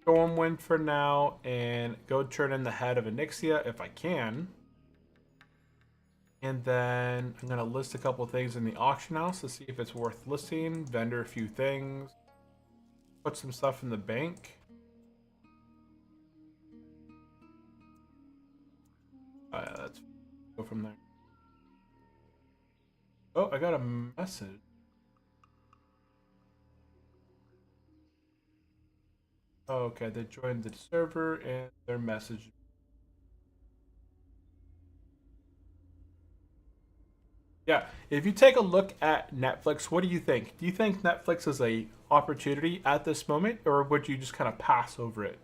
Stormwind for now and go turn in the head of Onyxia if I can. And then I'm gonna list a couple things in the auction house to see if it's worth listing. Vendor a few things. Put some stuff in the bank. Let's go from there. Oh, I got a message. Oh, okay, they joined the server and their message. Yeah, if you take a look at Netflix, what do you think? Do you think Netflix is a opportunity at this moment, or would you just kind of pass over it?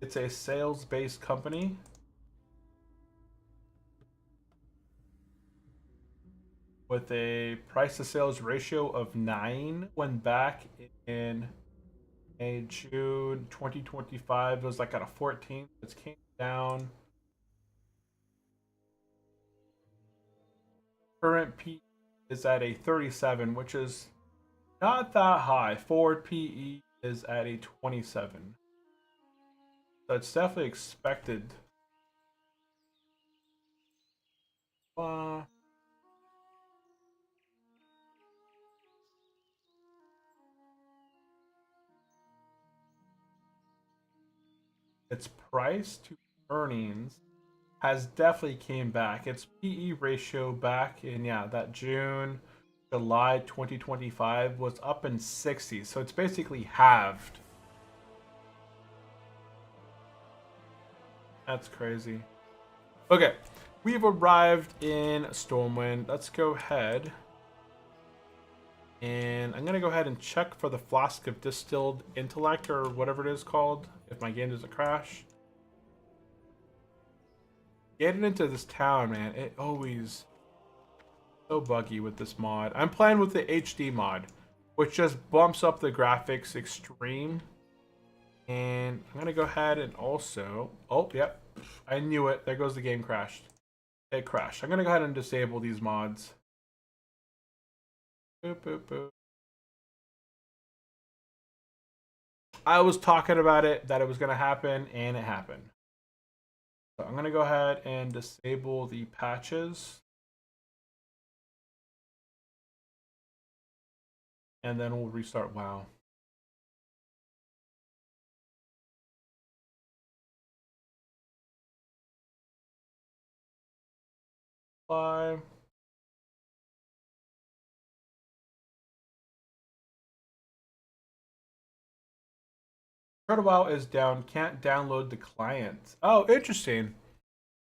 It's a sales-based company. With a price to sales ratio of 9 when back in June 2025. It was like at a 14. It came down. Current P is at a 37, which is not that high. Forward PE is at a 27. So it's definitely expected. Uh, its price to earnings has definitely came back. Its PE ratio back in that July 2025 was up in 60s. So it's basically halved. That's crazy. Okay, we've arrived in Stormwind. Let's go ahead. And I'm going to go ahead and check for the Flask of Distilled Intellect or whatever it is called, if my game doesn't crash. Getting into this town, man, it always so buggy with this mod. I'm playing with the HD mod, which just bumps up the graphics extreme. And I'm going to go ahead and also... Oh, yep. I knew it. There goes the game crashed. It crashed. I'm going to go ahead and disable these mods. Boop, boop, boop. I was talking about it, that it was going to happen, and it happened. So I'm going to go ahead and disable the patches. And then we'll restart WoW. Fly. Turtle WoW is down. Can't download the client. Oh, interesting.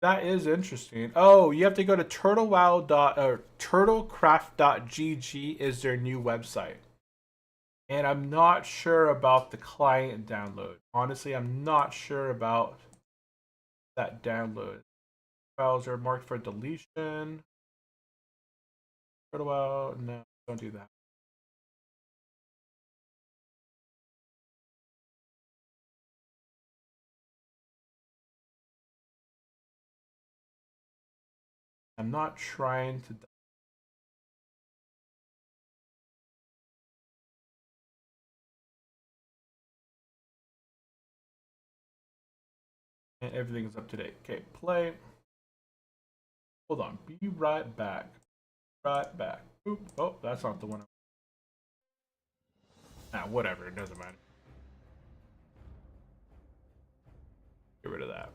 That is interesting. Oh, you have to go to turtlecraft.gg is their new website. And I'm not sure about the client download. Honestly, I'm not sure about that download. Files are marked for deletion. Turtle WoW, no, don't do that. I'm not trying to. And everything is up to date. Okay, play. Hold on. Be right back. Right back. Oop. Oh, that's not the one. Whatever. It doesn't matter. rid of that.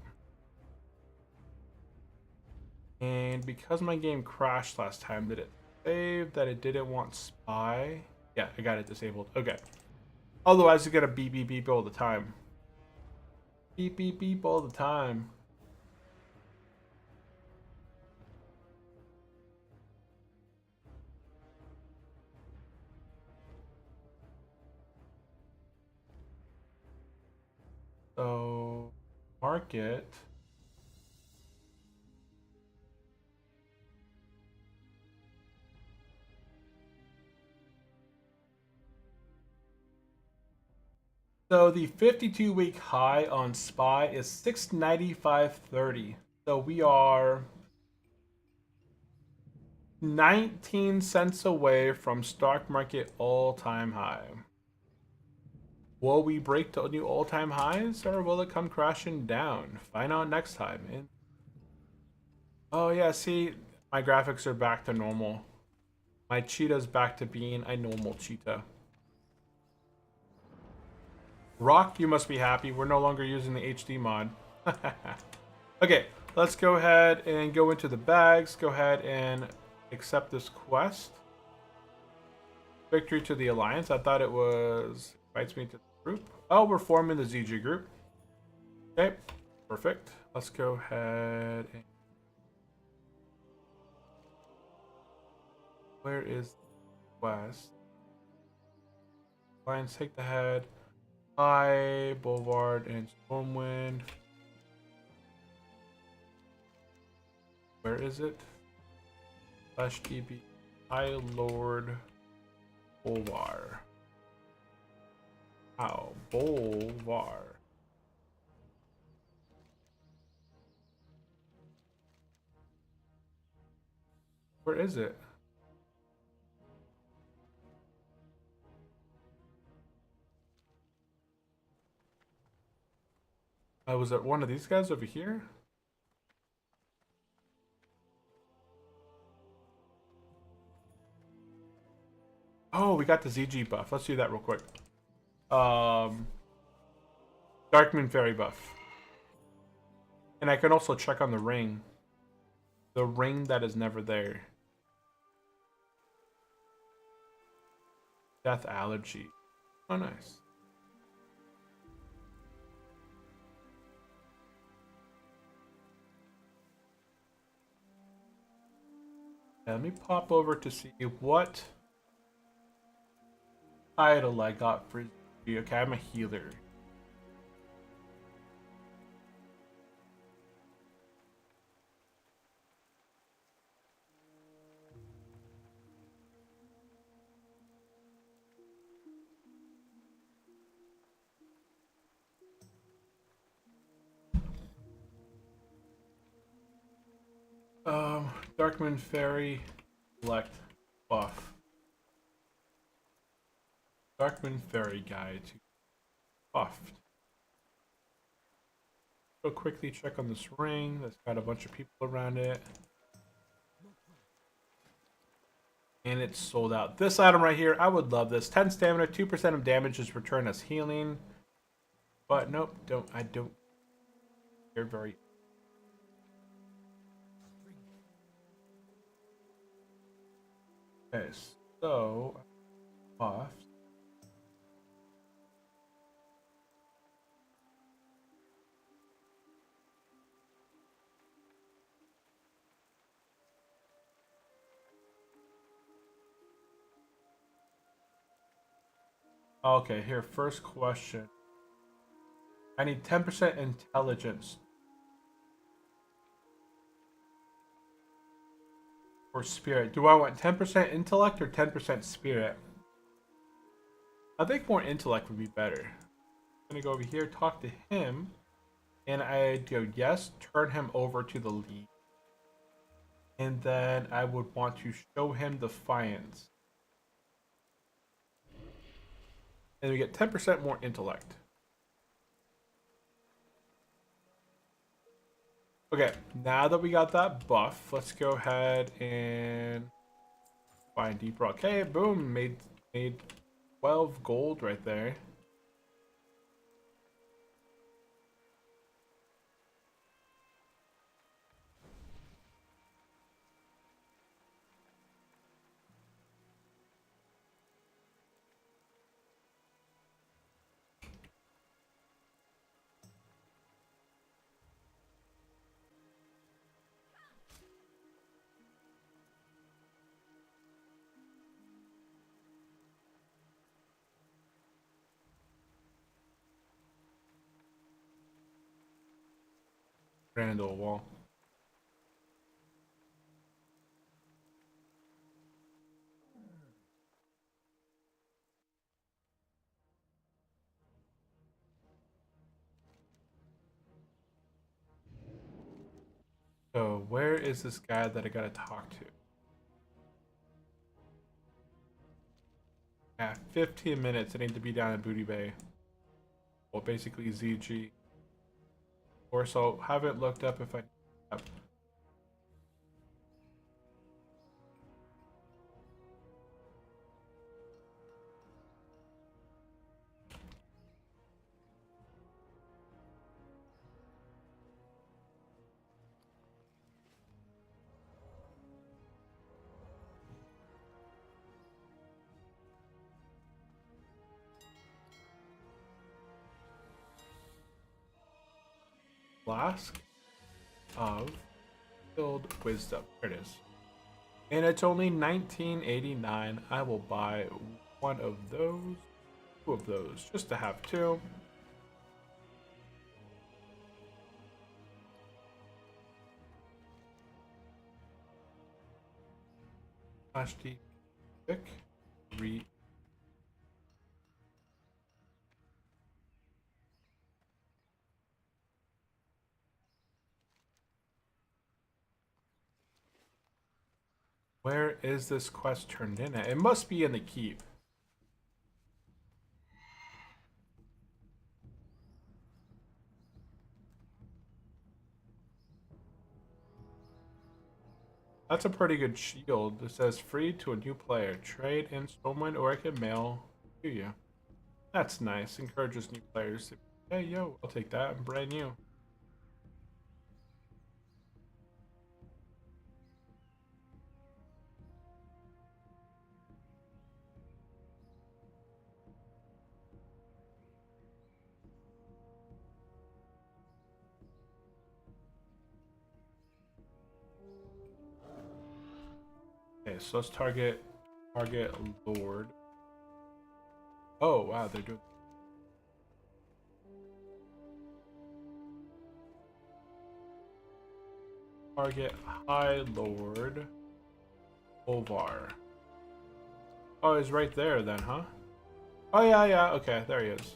And because my game crashed last time, did it save that it didn't want spy? Yeah, I got it disabled. Okay. Otherwise, it's gonna beep beep beep all the time. Beep beep beep all the time. So, market. So the 52-week high on SPY is 695.30. So we are 19 cents away from stock market all-time high. Will we break to new all-time highs, or will it come crashing down? Find out next time. Oh yeah, see, my graphics are back to normal. My cheetah's back to being a normal cheetah. Rock, you must be happy. We're no longer using the HD mod. Okay, let's go ahead and go into the bags. Go ahead and accept this quest. Victory to the Alliance. I thought it was... Invites me to the group. Oh, we're forming the ZG group. Okay, perfect. Let's go ahead and... Where is the quest? Alliance, take the head. Hi, Boulevard and Stormwind. Where is it? /db. Hi, Lord Bolvar. Wow, Bolvar. Where is it? Was it one of these guys over here? Oh, we got the ZG buff. Let's do that real quick. Darkmoon Fairy buff. And I can also check on the ring. The ring that is never there. Death allergy. Oh, nice. Let me pop over to see what title I got for you. Okay, I'm a healer. Darkmoon Fairy select buff. Darkmoon Fairy guide to buffed. Go quickly check on this ring that's got a bunch of people around it. And it's sold out. This item right here, I would love this. 10 stamina, 2% of damage is returned as healing. But nope, I don't. They're very... Okay, so... Buffed. Okay, here, first question. I need 10% intelligence. Or spirit. Do I want 10% intellect or 10% spirit? I think more intellect would be better. I'm gonna go over here, talk to him, and I go yes, turn him over to the lead. And then I would want to show him Defiance. And we get 10% more intellect. Okay, now that we got that buff, let's go ahead and find deep rock. Okay, boom, made 12 gold right there. Ran into a wall. So where is this guy that I gotta talk to? Yeah, 15 minutes. I need to be down in Booty Bay. Well, basically ZG. Or so haven't looked up if I. Flask of Filled Wisdom. There it is. And it's only 1989. I will buy one of those, two of those, just to have two. Slash D pick. Read. Where is this quest turned in at? It must be in the keep. That's a pretty good shield. It says free to a new player. Trade in Stormwind or I can mail to you. That's nice. Encourages new players to, hey, yo, I'll take that. I'm brand new. Okay, so let's target Lord. Oh, wow, they're doing. Target High Lord Olvar. Oh, he's right there then, huh? Oh, yeah, okay, there he is.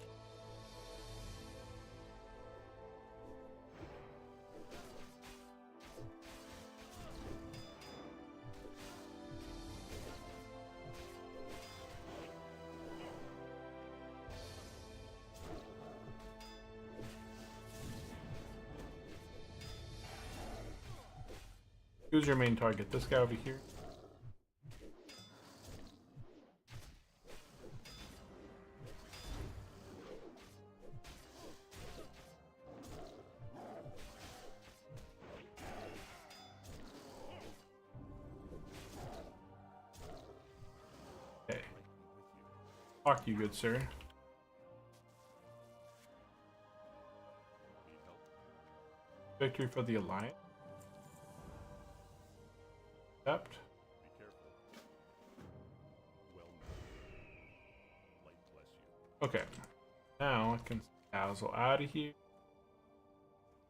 Who's your main target? This guy over here? Okay. Talk to you, good sir. Victory for the Alliance. Accept. Okay. Now I can dazzle out of here.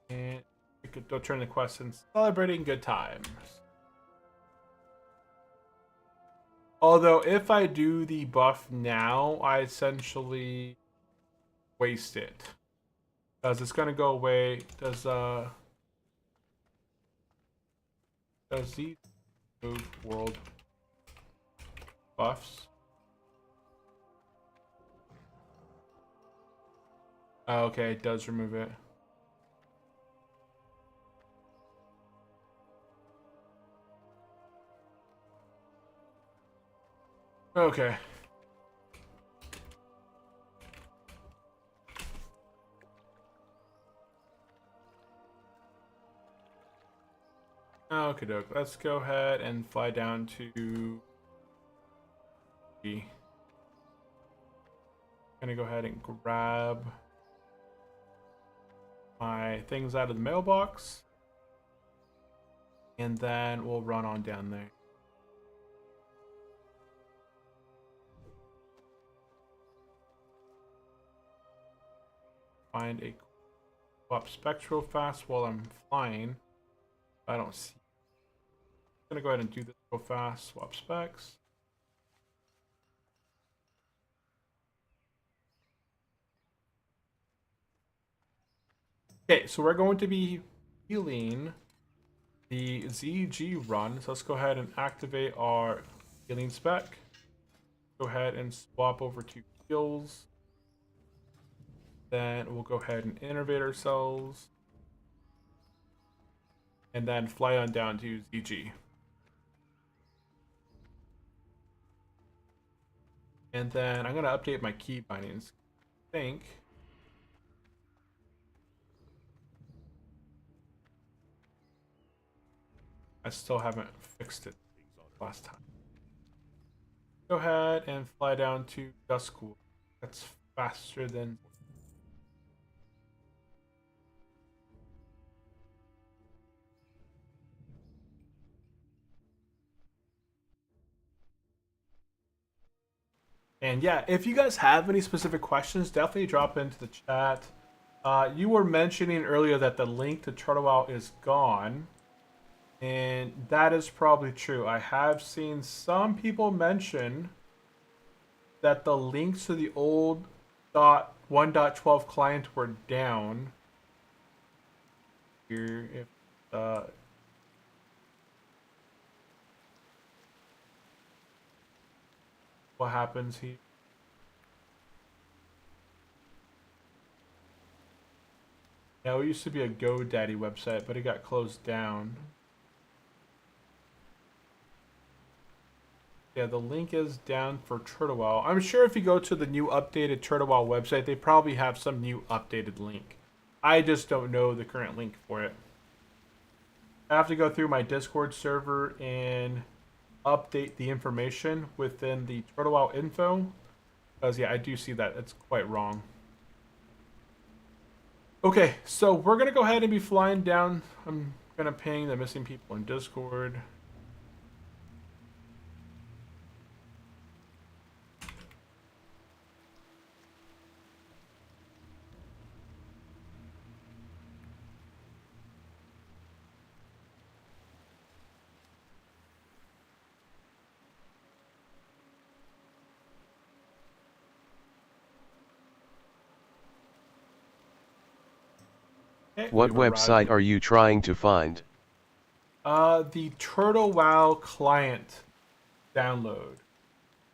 And we could go turn the quest in celebrating good times. Although if I do the buff now, I essentially waste it. Because it's gonna go away. Does these move world buffs? Oh, okay, it does remove it. Okay. Okay, doke. Let's go ahead and fly down to gonna go ahead and grab my things out of the mailbox. And then we'll run on down there. Find a swap specs real fast while I'm flying. I don't see. I'm gonna go ahead and do this real fast. Swap specs. Okay, so we're going to be healing the ZG run. So let's go ahead and activate our healing spec. Go ahead and swap over to heals. Then we'll go ahead and innervate ourselves. And then fly on down to ZG. And then I'm going to update my key bindings. I think. I still haven't fixed it last time. Go ahead and fly down to Dusk. That's faster than... And yeah, if you guys have any specific questions, definitely drop into the chat. You were mentioning earlier that the link to Turtle Wow is gone. And that is probably true. I have seen some people mention that the links to the old 1.12 client were down. Here, if what happens here? Yeah, it used to be a GoDaddy website, but it got closed down. Yeah, the link is down for Turtle Wow. I'm sure if you go to the new updated Turtle Wow website, they probably have some new updated link. I just don't know the current link for it. I have to go through my Discord server and update the information within the Turtle Wow info. Because, yeah, I do see that. It's quite wrong. Okay, so we're going to go ahead and be flying down. I'm going to ping the missing people in Discord. What website are you trying to find? The Turtle Wow client download.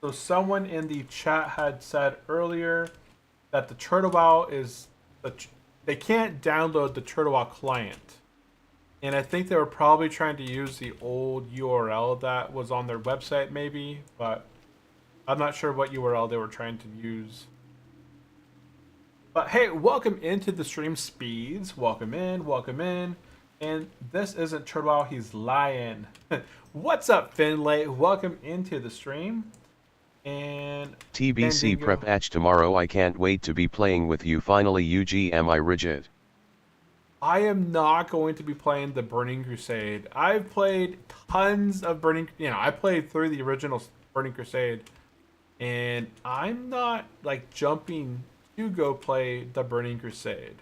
So someone in the chat had said earlier that the Turtle Wow is they can't download the Turtle Wow client. And I think they were probably trying to use the old URL that was on their website maybe, but I'm not sure what URL they were trying to use. But hey, welcome into the stream, Speeds. Welcome in, welcome in. And this isn't Turtle Wow, he's lying. What's up, Finlay? Welcome into the stream. And TBC prep hatch tomorrow. I can't wait to be playing with you finally. UG, am I rigid? I am not going to be playing the Burning Crusade. I've played tons of I played through the original Burning Crusade. And I'm not like jumping to go play the Burning Crusade.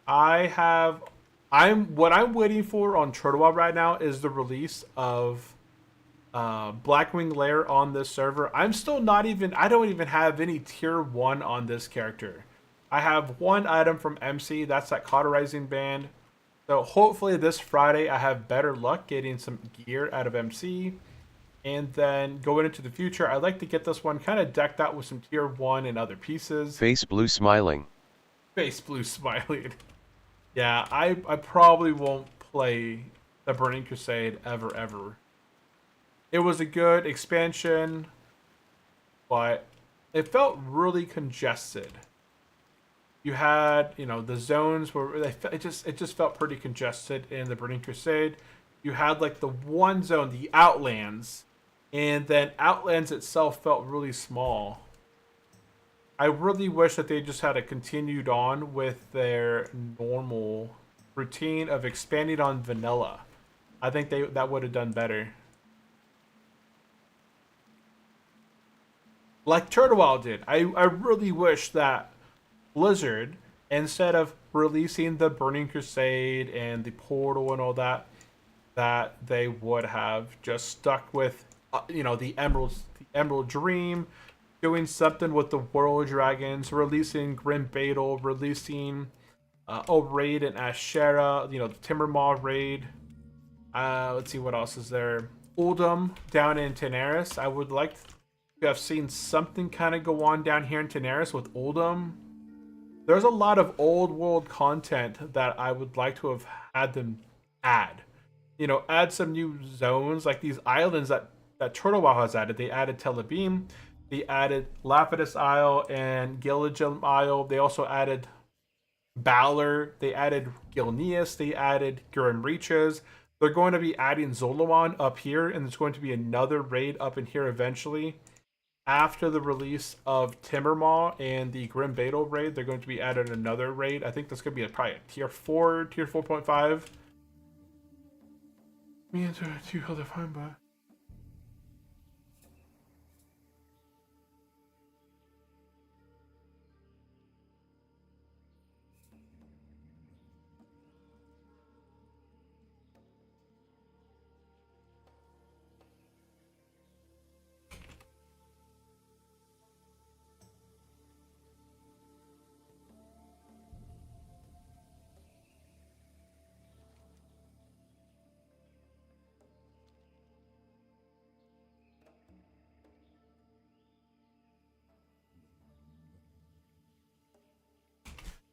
What I'm waiting for on Turtle Wow right now is the release of Blackwing Lair on this server. I don't even have any tier 1 on this character. I have one item from MC, that's that cauterizing band. So hopefully this Friday I have better luck getting some gear out of MC. And then going into the future, I'd like to get this one kind of decked out with some tier 1 and other pieces. Face blue smiling. Face blue smiling. Yeah, I probably won't play the Burning Crusade ever. It was a good expansion, but it felt really congested. You had, the zones where it just felt pretty congested in the Burning Crusade. You had like the one zone, the Outlands, and then Outlands itself felt really small. I really wish that they just had continued on with their normal routine of expanding on vanilla. I think that would have done better. Like Turtle Wow did. I really wish that Blizzard instead of releasing the Burning Crusade and the Portal and all that, that they would have just stuck with, the Emerald Dream, doing something with the World Dragons, releasing Grim Beetle, releasing a raid in Ashera, the Timbermaw raid. Let's see what else is there. Uldum down in Tenaris. I would like to have seen something kind of go on down here in Tenaris with Uldum. There's a lot of old world content that I would like to have had them add. Add some new zones like these islands that Turtle Wow has added. They added Telebim, they added Lapidus Isle and Gilligim Isle. They also added Balor, they added Gilneas, they added Gurren Reaches. They're going to be adding Zolowan up here, and there's going to be another raid up in here eventually. After the release of Timbermaw and the Grim Beetle raid, they're going to be adding another raid. I think that's going to be probably a tier 4, tier 4.5. Me and two other fine, but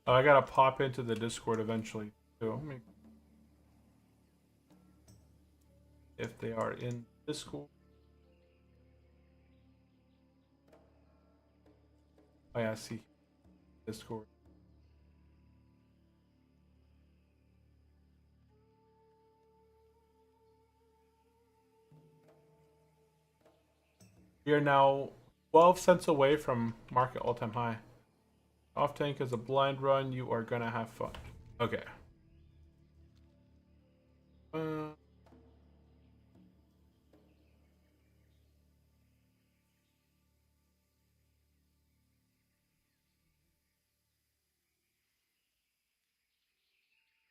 I gotta pop into the Discord eventually too. If they are in Discord. Oh yeah, I see Discord. We are now 12 cents away from market all-time high. Off tank is a blind run. You are gonna have fun. Okay.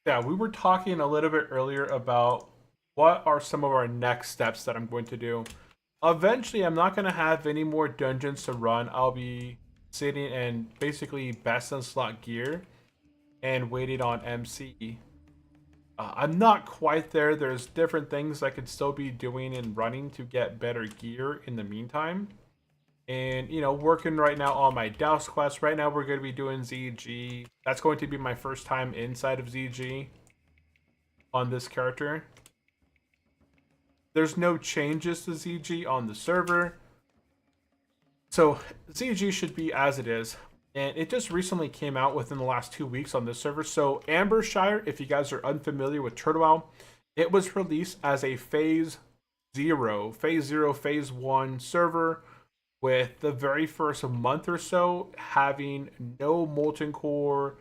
Yeah, we were talking a little bit earlier about what are some of our next steps that I'm going to do. Eventually, I'm not going to have any more dungeons to run. I'll be sitting in basically best in slot gear and waiting on MC. I'm not quite there. There's different things I could still be doing and running to get better gear in the meantime. And, working right now on my Douse quest. Right now, we're going to be doing ZG. That's going to be my first time inside of ZG on this character. There's no changes to ZG on the server. So, ZG should be as it is. And it just recently came out within the last 2 weeks on this server. So, Ambershire, if you guys are unfamiliar with Turtle Wow, it was released as a Phase 0, Phase 1 server, with the very first month or so having no molten core,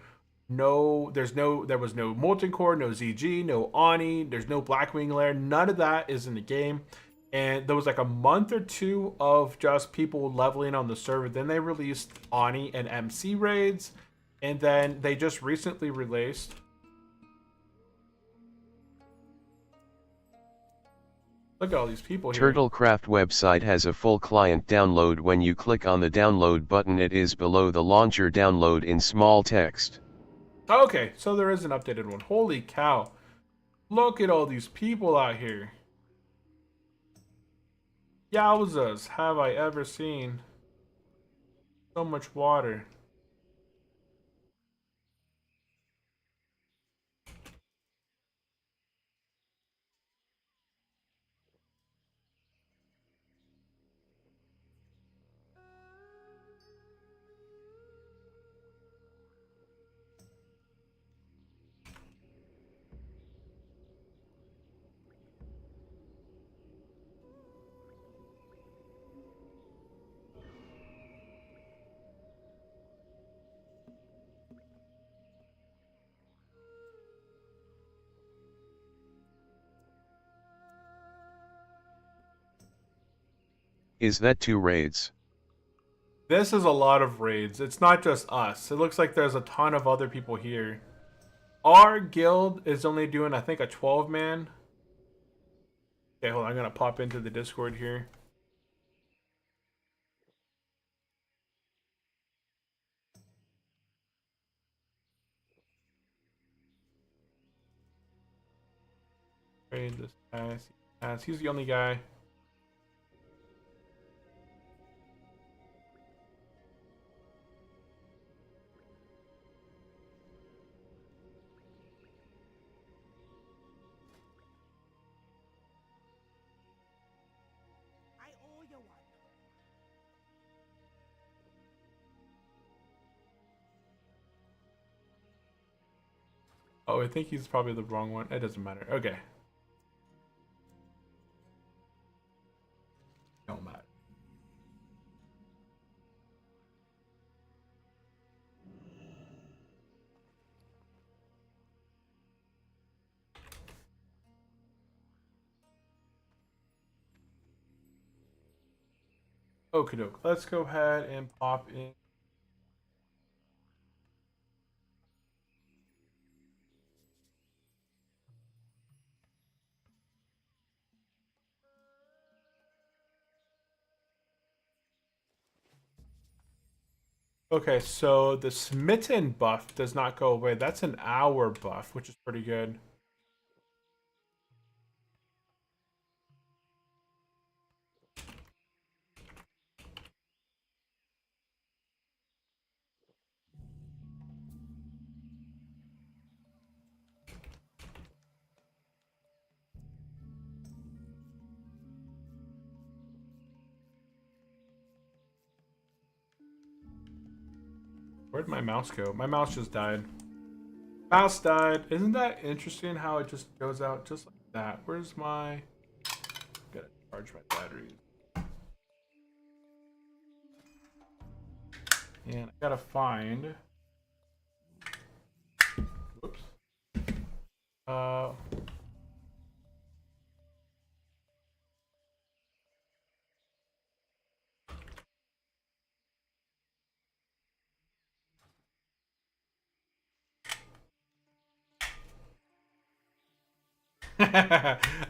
there was no molten core, no ZG, no Ani, there's no Blackwing Lair, none of that is in the game. And there was like a month or two of just people leveling on the server. Then they released Ani and MC raids, and then they just recently released look at all these people here. Turtlecraft website has a full client download. When you click on the download button, it is below the launcher. Download in small text. Okay, so there is an updated one. Holy cow. Look at all these people out here. Yowzas, have I ever seen so much water. Is that 2 raids? This is a lot of raids. It's not just us. It looks like there's a ton of other people here. Our guild is only doing, I think, a 12-man. Okay, hold on. I'm going to pop into the Discord here. Raid this guy. He's the only guy. Oh, I think he's probably the wrong one. It doesn't matter. Okay. Don't matter. Okie doke. Let's go ahead and pop in. Okay, so the smitten buff does not go away. That's an hour buff, which is pretty good. Where'd my mouse go? My mouse just died. Mouse died. Isn't that interesting how it just goes out just like that? Where's my... Gotta charge my batteries. And I gotta find... Whoops.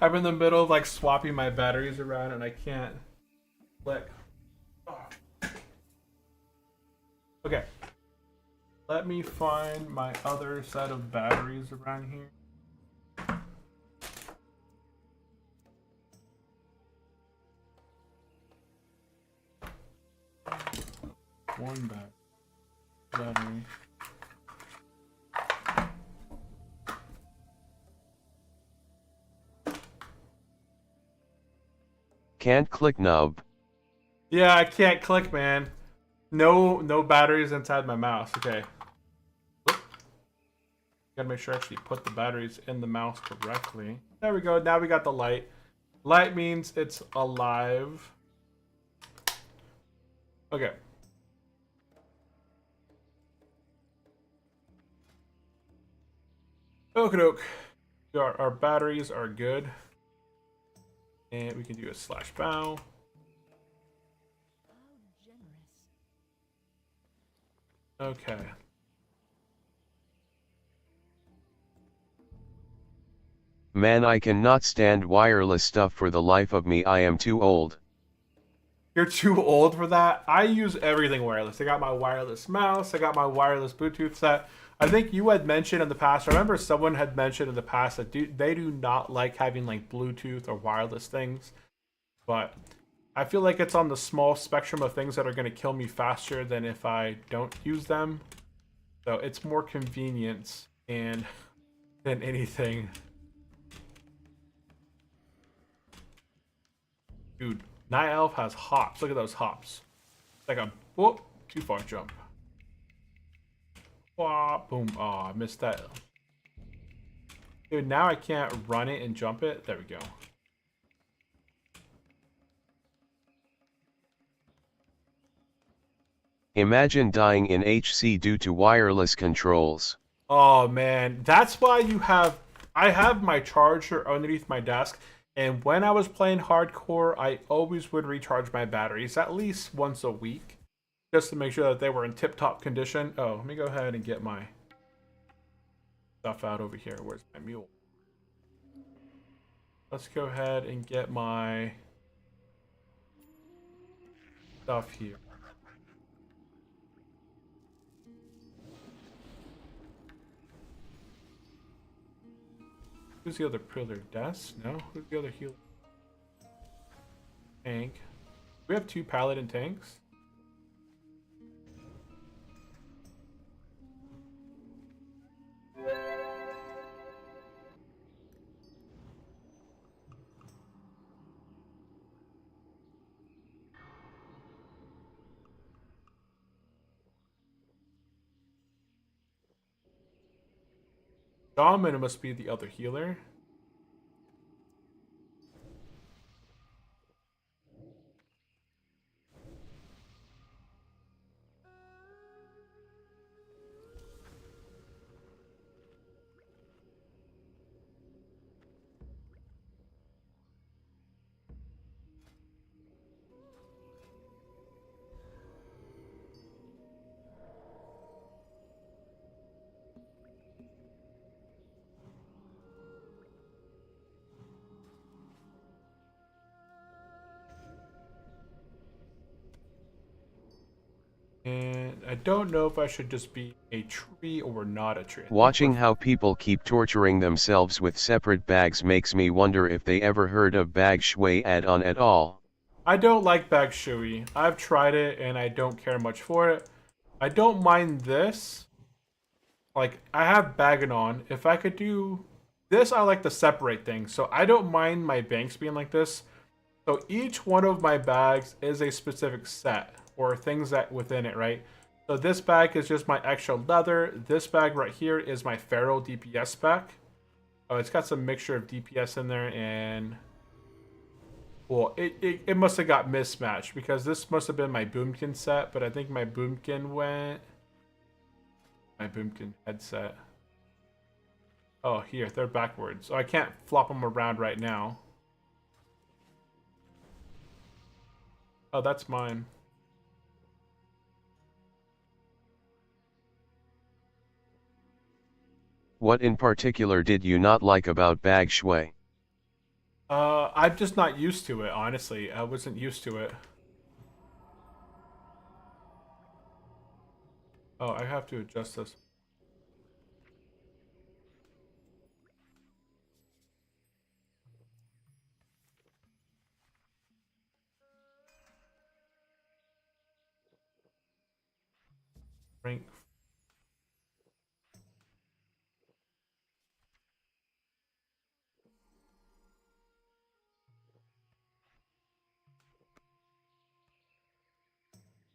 I'm in the middle of like swapping my batteries around and I can't click. Oh. Okay. Let me find my other set of batteries around here. One battery. Can't click nub. Yeah, I click, man. No batteries inside my mouse. Okay. Oop. Gotta make sure I actually put the batteries in the mouse correctly. There we go. Now we got the light. Light means it's alive. Okay. Okie doke. Our batteries are good. And we can do a slash bow. Okay. Man, I cannot stand wireless stuff for the life of me. I am too old. You're too old for that? I use everything wireless. I got my wireless mouse. I got my wireless Bluetooth set. I think you had mentioned in the past, I remember someone had mentioned in the past that they do not like having like Bluetooth or wireless things. But I feel like it's on the small spectrum of things that are going to kill me faster than if I don't use them. So it's more convenience and than anything. Dude, Night Elf has hops. Look at those hops. Like a whoop, too far jump. Wah, boom. Oh, I missed that. Dude, now I can't run it and jump it. There we go. Imagine dying in HC due to wireless controls. Oh man, that's why I have my charger underneath my desk, and when I was playing hardcore, I always would recharge my batteries at least once a week. just to make sure that they were in tip-top condition. Oh, let me go ahead and get my stuff out over here. Where's my mule? Let's go ahead and get my stuff here. Who's the other pillar? Douse? No? Who's the other healer? Tank. We have 2 paladin tanks. Shaman must be the other healer. And I don't know if I should just be a tree or not a tree. Watching how people keep torturing themselves with separate bags makes me wonder if they ever heard of bag shui add-on at all. I don't like bag shui. I've tried it and I don't care much for it. I don't mind this. Like, I have bagging on. If I could do this, I like to separate things. So I don't mind my banks being like this. So each one of my bags is a specific set or things that within it, right? So this bag is just my extra leather. This bag right here is my feral DPS pack. Oh, it's got some mixture of DPS in there, and well, it must have got mismatched because this must have been my boomkin set, but I think my boomkin headset. Oh, here, they're backwards. So I can't flop them around right now. Oh, that's mine. What in particular did you not like about bag shui? I'm just not used to it, honestly. I wasn't used to it. Oh, I have to adjust this. Rank.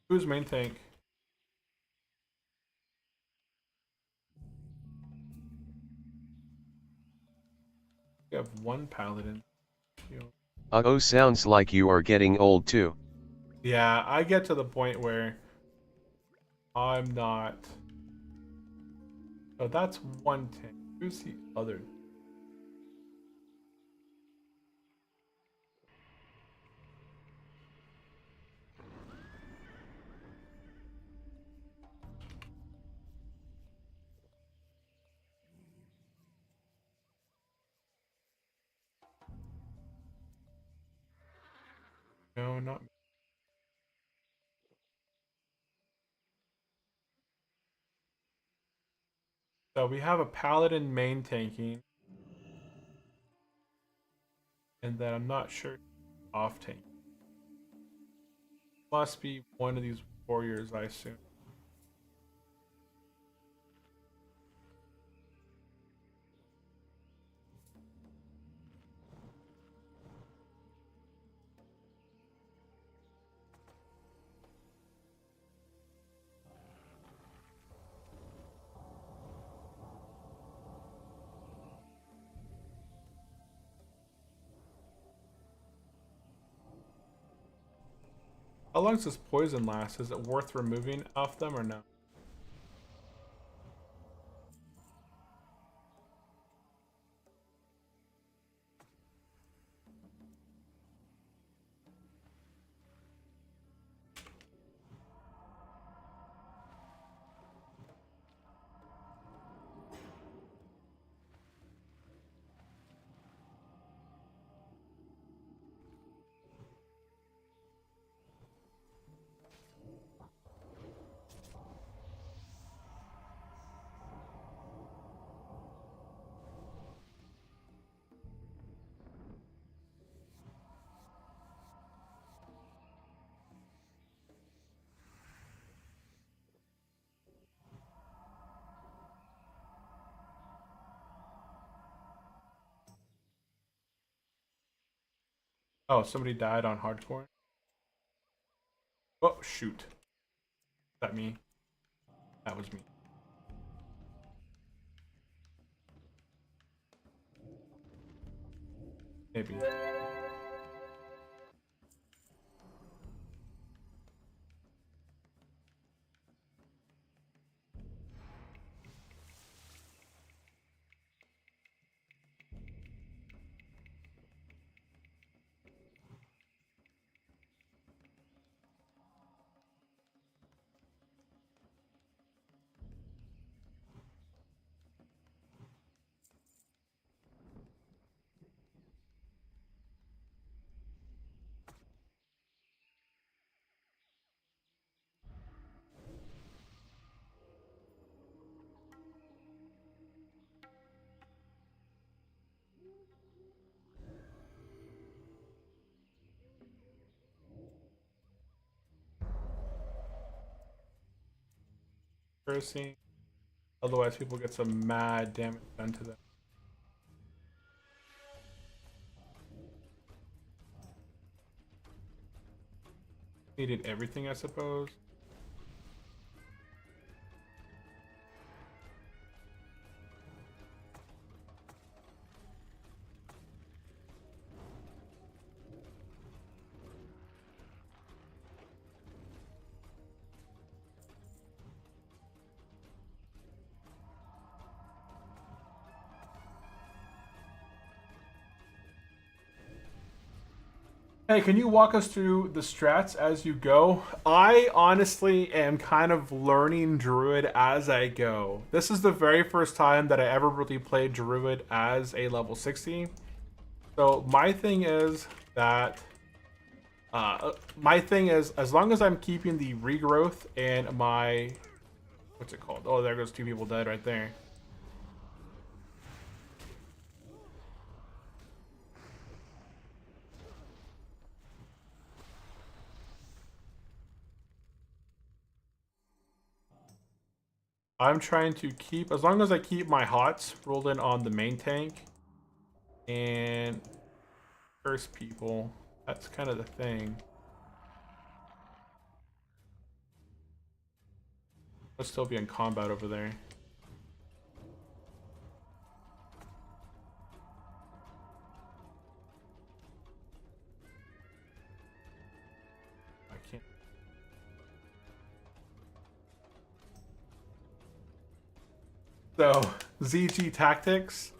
Who's main tank? We have 1 paladin. Oh, sounds like you are getting old too. Yeah, I get to the point where I'm not. Oh, that's 1 tank. Who's the other? No, not me. So we have a paladin main tanking, and then I'm not sure off tank. Must be one of these warriors, I assume. How long does this poison last? Is it worth removing off them or no? Oh, somebody died on hardcore. Oh, shoot. Is that me? That was me. Maybe. Cursing. Otherwise, people get some mad damage done to them. Needed everything, I suppose. Hey, can you walk us through the strats as you go? I honestly am kind of learning Druid as I go. This is the very first time that I ever really played Druid as a level 60. So my thing is that as long as I'm keeping the regrowth and my what's it called? Oh, there goes two people dead right there. I'm trying to keep, as long as I keep my hots rolled in on the main tank and curse people. That's kind of the thing. Let's still be in combat over there. I can't. So, ZG tactics.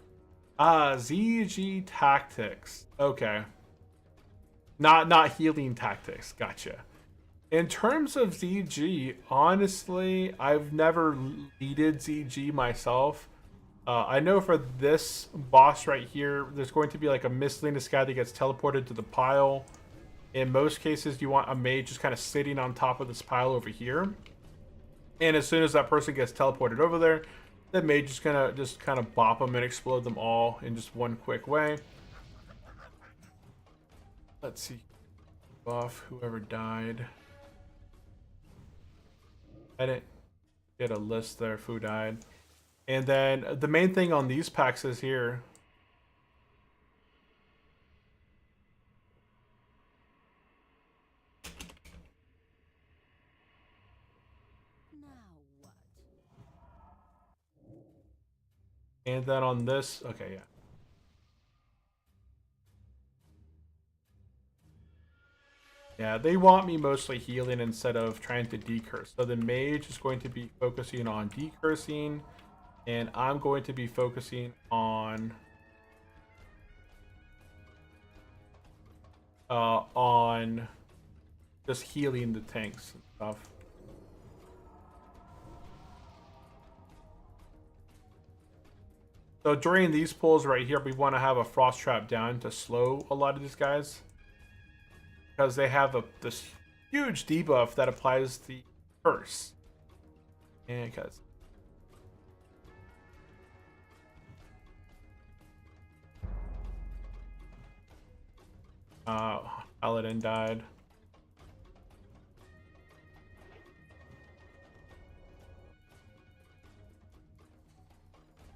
ZG tactics. Okay. Not healing tactics. Gotcha. In terms of ZG, honestly, I've never needed ZG myself. I know for this boss right here, there's going to be like a miscellaneous guy that gets teleported to the pile. In most cases, you want a mage just kind of sitting on top of this pile over here. And as soon as that person gets teleported over there, the mage is gonna just kind of bop them and explode them all in just one quick way. Let's see. Buff whoever died. I didn't get a list there of who died. And then the main thing on these packs is here. And then on this, okay, yeah. Yeah, they want me mostly healing instead of trying to decurse. So the mage is going to be focusing on decursing, and I'm going to be focusing on just healing the tanks and stuff. So during these pulls right here, we want to have a frost trap down to slow a lot of these guys, because they have this huge debuff that applies the curse. And because Paladin died.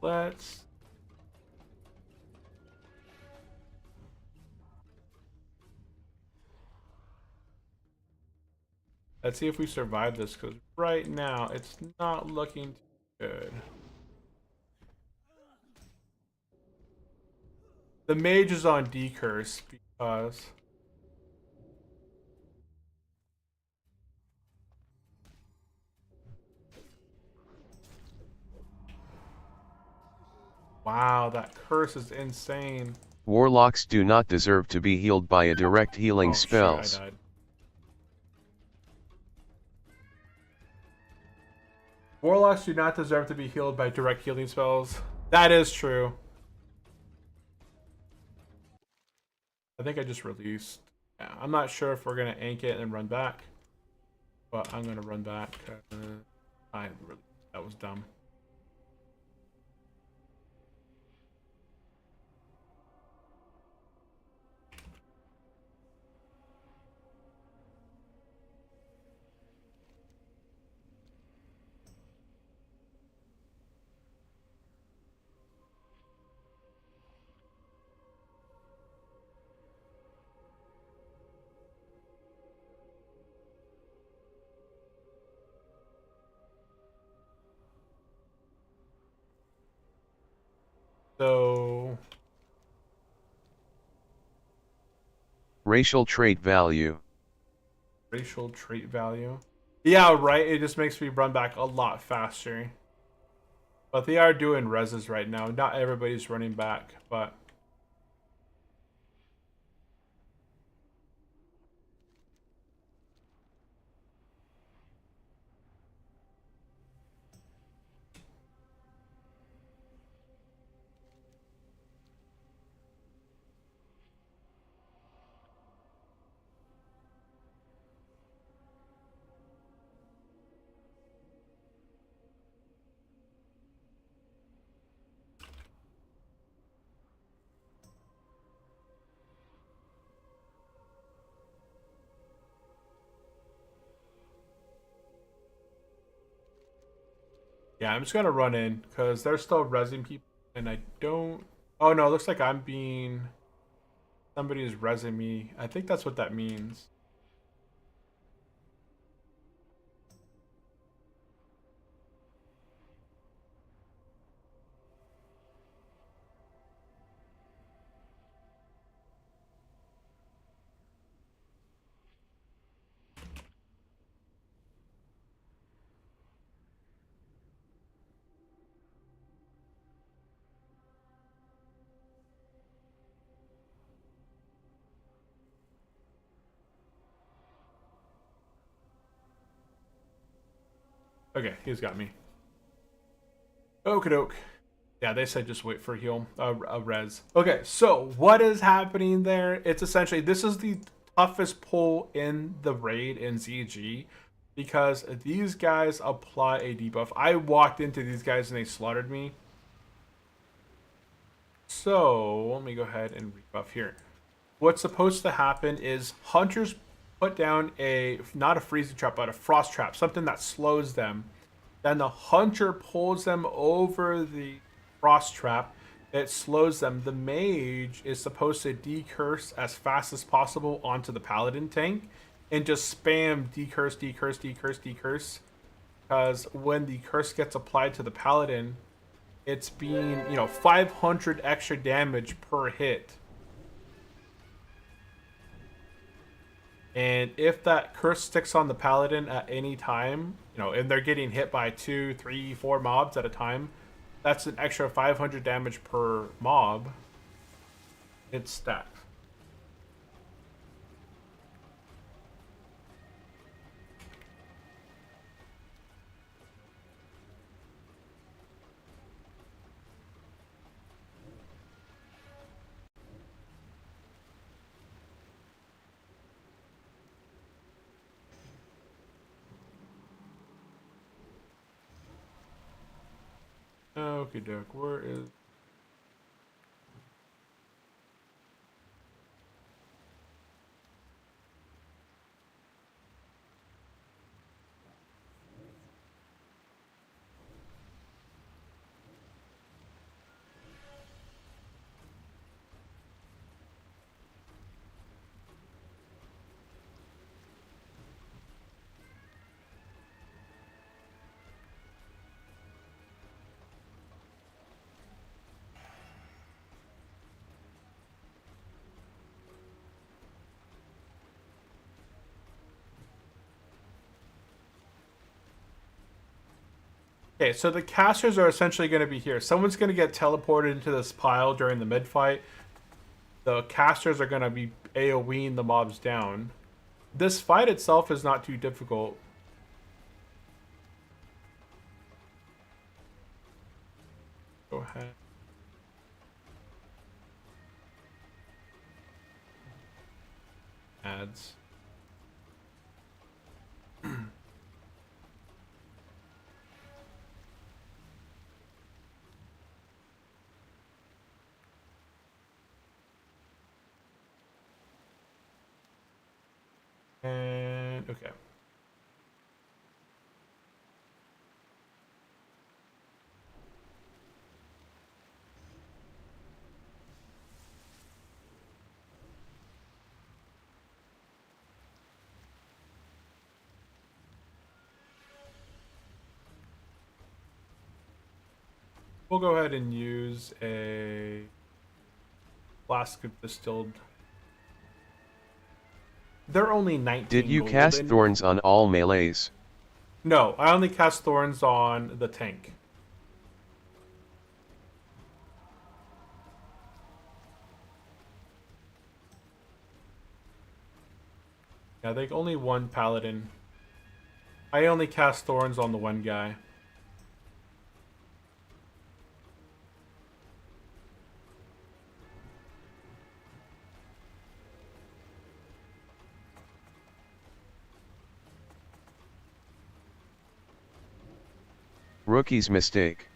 Let's Let's see if we survive this, because right now it's not looking too good. The mage is on decurse because wow, that curse is insane. Warlocks do not deserve to be healed by a direct healing Oh shoot, I spells. died. Warlocks do not deserve to be healed by direct healing spells. That is true. I think I just released. Yeah, I'm not sure if we're gonna ank it and run back, but I'm gonna run back. That was dumb. So Racial trait value. racial trait value. Yeah, right. It just makes me run back a lot faster. But they are doing reses right now. Not everybody's running back, but yeah, I'm just gonna run in because they're still resing people, and I don't. Oh no, it looks like I'm being. Somebody is resing me. I think that's what that means. Okay, he's got me. Okie doke. Yeah, they said just wait for heal, a res. Okay, so what is happening there? It's essentially, this is the toughest pull in the raid in ZG because these guys apply a debuff. I walked into these guys and they slaughtered me. So let me go ahead and rebuff here. What's supposed to happen is hunters put down not a freezing trap, but a frost trap, something that slows them. Then the hunter pulls them over the frost trap. It slows them. The mage is supposed to decurse as fast as possible onto the paladin tank and just spam decurse, decurse, decurse, decurse. Because when the curse gets applied to the paladin, it's being, 500 extra damage per hit. And if that curse sticks on the paladin at any time, and they're getting hit by 2, 3, 4 mobs at a time, that's an extra 500 damage per mob. It's stacked. Okay, doke. Where is? Okay, so the casters are essentially going to be here. Someone's going to get teleported into this pile during the mid fight. The casters are going to be AoEing the mobs down. This fight itself is not too difficult. Go ahead. Ads. And okay. We'll go ahead and use a flask of distilled. They're only 19 Did you golden. cast thorns on all melees? No, I only cast thorns on the tank. Yeah, they only one paladin. I only cast thorns on the one guy. Rookie's mistake.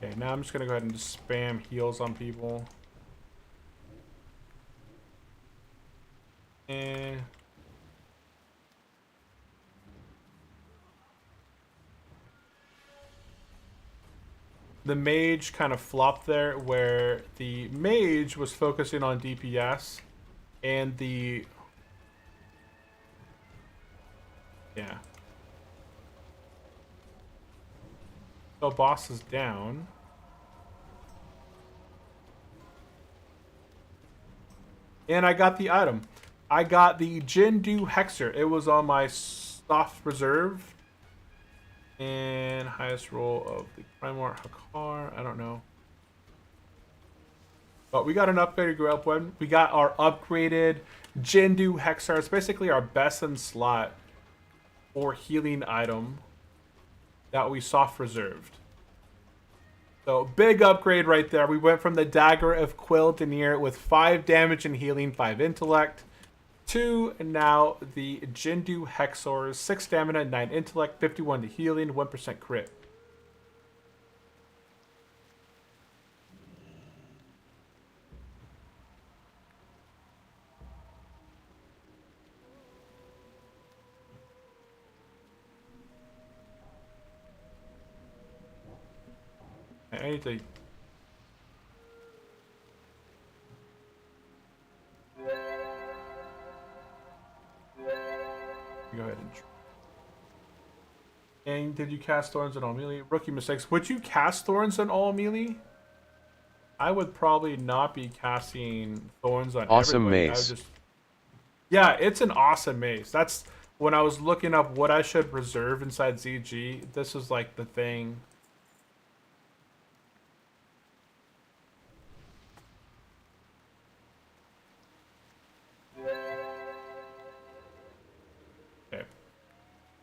Okay, now I'm just gonna go ahead and just spam heals on people. And the mage kind of flopped there, where the mage was focusing on DPS, and the so boss is down. And I got the item. I got the Jindu Hexer. It was on my soft reserve. And highest roll of the Primor Hakar. I don't know. But we got an upgraded Grail weapon. We got our upgraded Jindu Hexer. It's basically our best in slot or healing item that we soft reserved. So big upgrade right there. We went from the Dagger of Quill Denier with 5 damage and healing, 5 intellect, to now the Jindu Hexor, 6 stamina, 9 intellect, 51 to healing, 1% crit. I need to... Go ahead and... And did you cast Thorns on all melee? Rookie mistakes. Would you cast Thorns on all melee? I would probably not be casting Thorns on Awesome everybody. mace. I would just... Yeah, it's an awesome mace. That's... When I was looking up what I should reserve inside ZG, this was like the thing.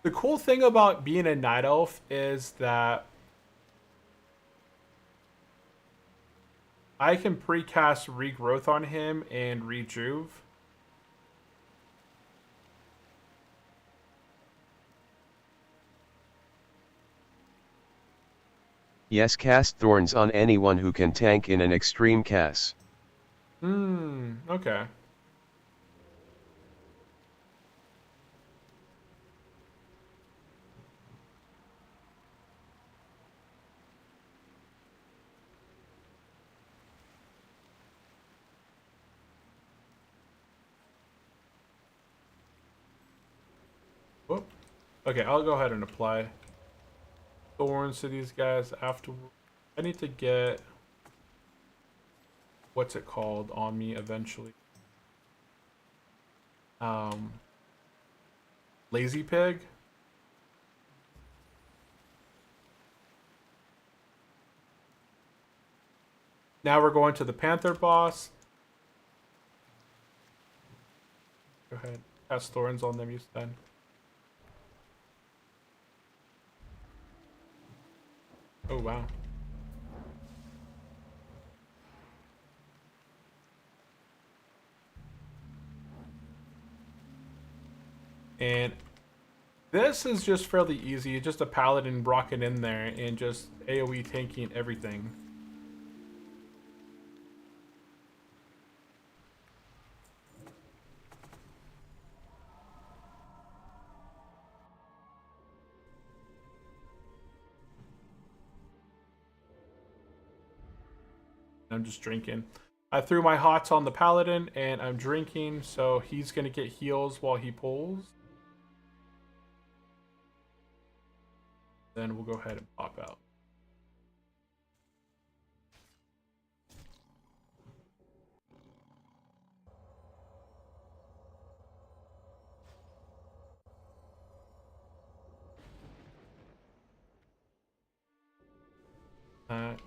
The cool thing about being a night elf is that I can precast regrowth on him and rejuve. Yes, cast thorns on anyone who can tank in an extreme cast. Okay. Whoop. Okay, I'll go ahead and apply thorns to these guys after. I need to get what's it called on me eventually. Lazy pig. Now we're going to the panther boss. Go ahead, cast thorns on them. You said. Oh wow. And this is just fairly easy. Just a paladin rocking in there and just AoE tanking everything. I'm just drinking. I threw my hots on the paladin and I'm drinking, so he's gonna get heals while he pulls. Then we'll go ahead and pop out. That.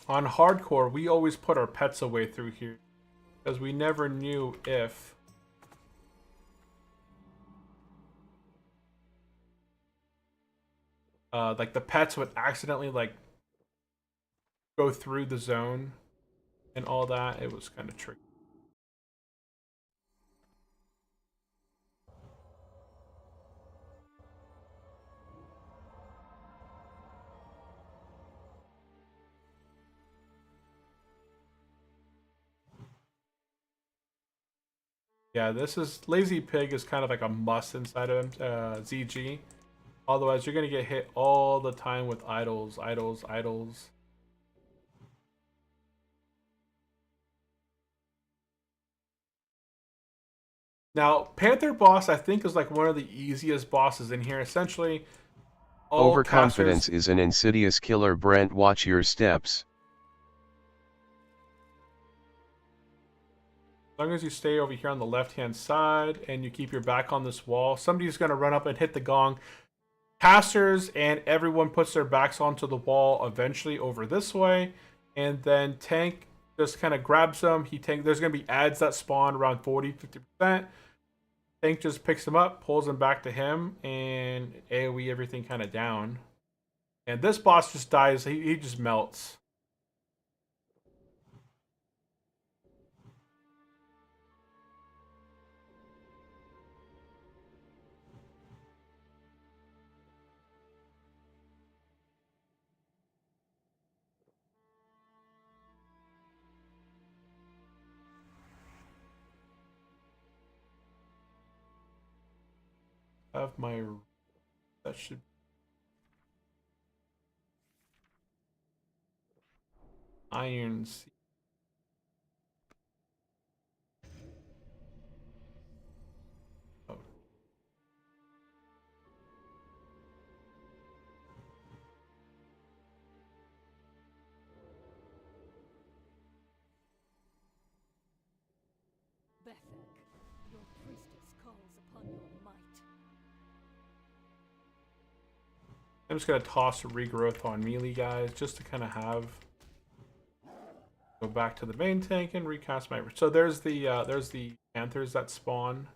On hardcore, we always put our pets away through here because we never knew if like the pets would accidentally like go through the zone and all that. It was kind of tricky. Yeah, this is Lazy Pig is kind of like a must inside of ZG. Otherwise, you're gonna get hit all the time with idols, idols, idols. Now, Panther boss, I think, is like one of the easiest bosses in here. Essentially, all overconfidence casters... is an insidious killer. Brent, watch your steps. As long as you stay over here on the left-hand side and you keep your back on this wall, somebody's going to run up and hit the gong. Casters and everyone puts their backs onto the wall eventually over this way. And then tank just kind of grabs them. There's going to be ads that spawn around 40-50%. Tank just picks them up, pulls them back to him, and AoE everything kind of down. And this boss just dies. He just melts. Have my... That should... Iron Sea. Oh. Your priestess calls upon your might. I'm just gonna toss a regrowth on melee guys just to kind of have go back to the main tank and recast my. So there's the panthers that spawn.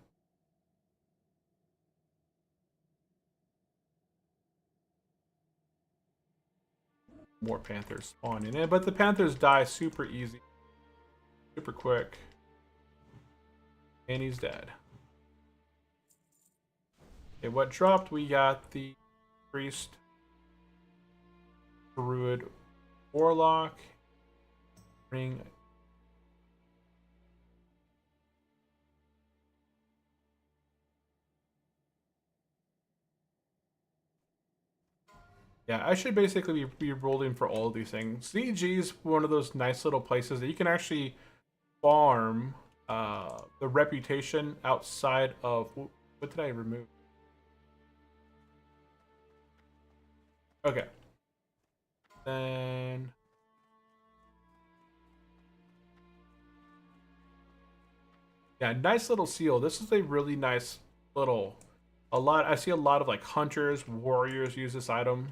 More panthers spawning in, but the panthers die super easy, super quick, and he's dead. Okay, what dropped? We got the priest, druid, warlock, ring. Yeah, I should basically be rolling for all of these things. CG is one of those nice little places that you can actually farm the reputation outside of... What did I remove? Okay. Then... Yeah, nice little seal. This is a really nice little... I see a lot of like hunters, warriors use this item.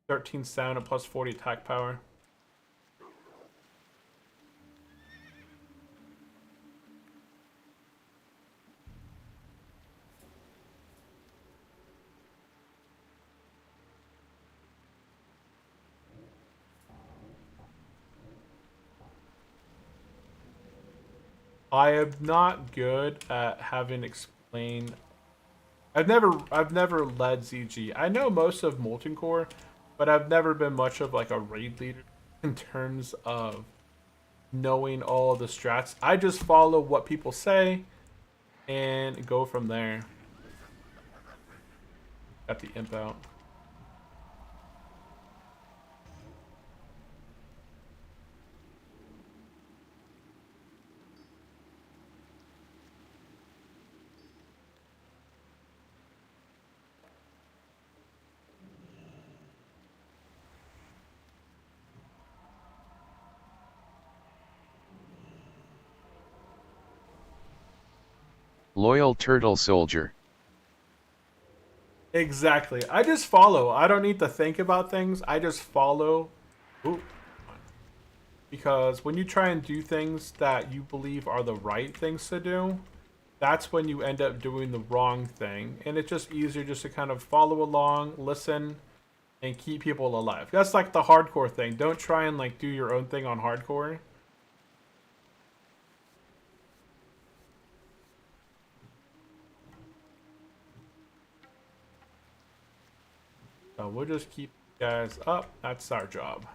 13 stamina plus 40 attack power. I am not good at having explained. I've never led ZG. I know most of Molten Core, but I've never been much of like a raid leader in terms of knowing all the strats. I just follow what people say and go from there. Got the imp out. Loyal turtle soldier. Exactly. I just follow. I don't need to think about things. I just follow. Ooh. Because when you try and do things that you believe are the right things to do, that's when you end up doing the wrong thing. And it's just easier just to kind of follow along, listen, and keep people alive. That's like the hardcore thing. Don't try and like do your own thing on hardcore. So we'll just keep you guys up. That's our job.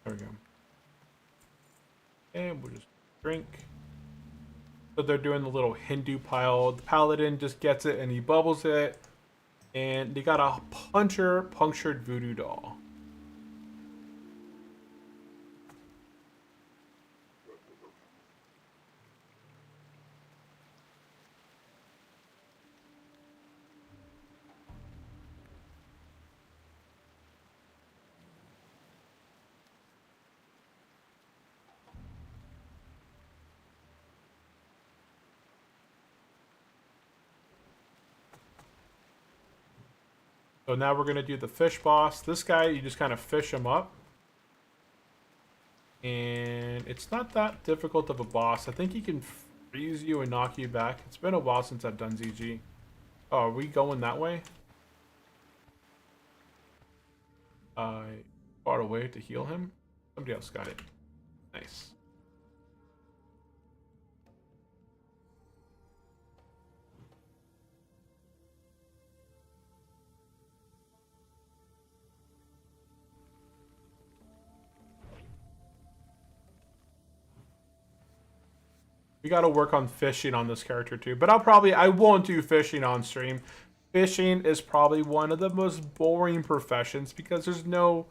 There we go. And we'll just drink. So they're doing the little Hindu pile. The paladin just gets it and he bubbles it. And they got a punctured voodoo doll. So now we're going to do the fish boss. This guy, you just kind of fish him up. And it's not that difficult of a boss. I think he can freeze you and knock you back. It's been a while since I've done ZG. Oh, are we going that way? I far away to heal him. Somebody else got it. Nice. We gotta work on fishing on this character too. But I won't do fishing on stream. Fishing is probably one of the most boring professions because there's no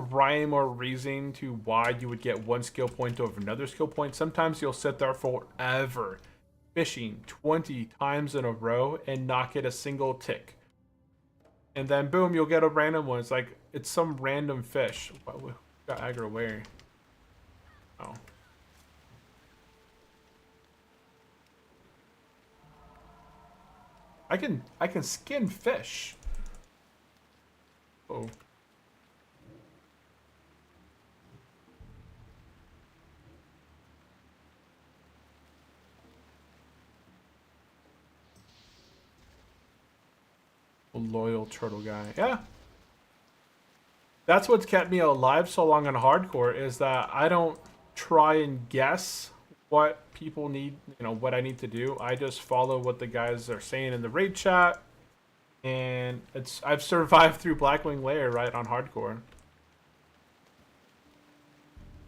rhyme or reason to why you would get one skill point over another skill point. Sometimes you'll sit there forever fishing 20 times in a row and not get a single tick. And then boom, you'll get a random one. It's like it's some random fish. What got aggro where? Oh. I can skin fish. Oh. Loyal turtle guy. Yeah. That's what's kept me alive so long on hardcore is that I don't try and guess what people need, what I need to do. I just follow what the guys are saying in the raid chat, and I've survived through Blackwing Lair right on hardcore.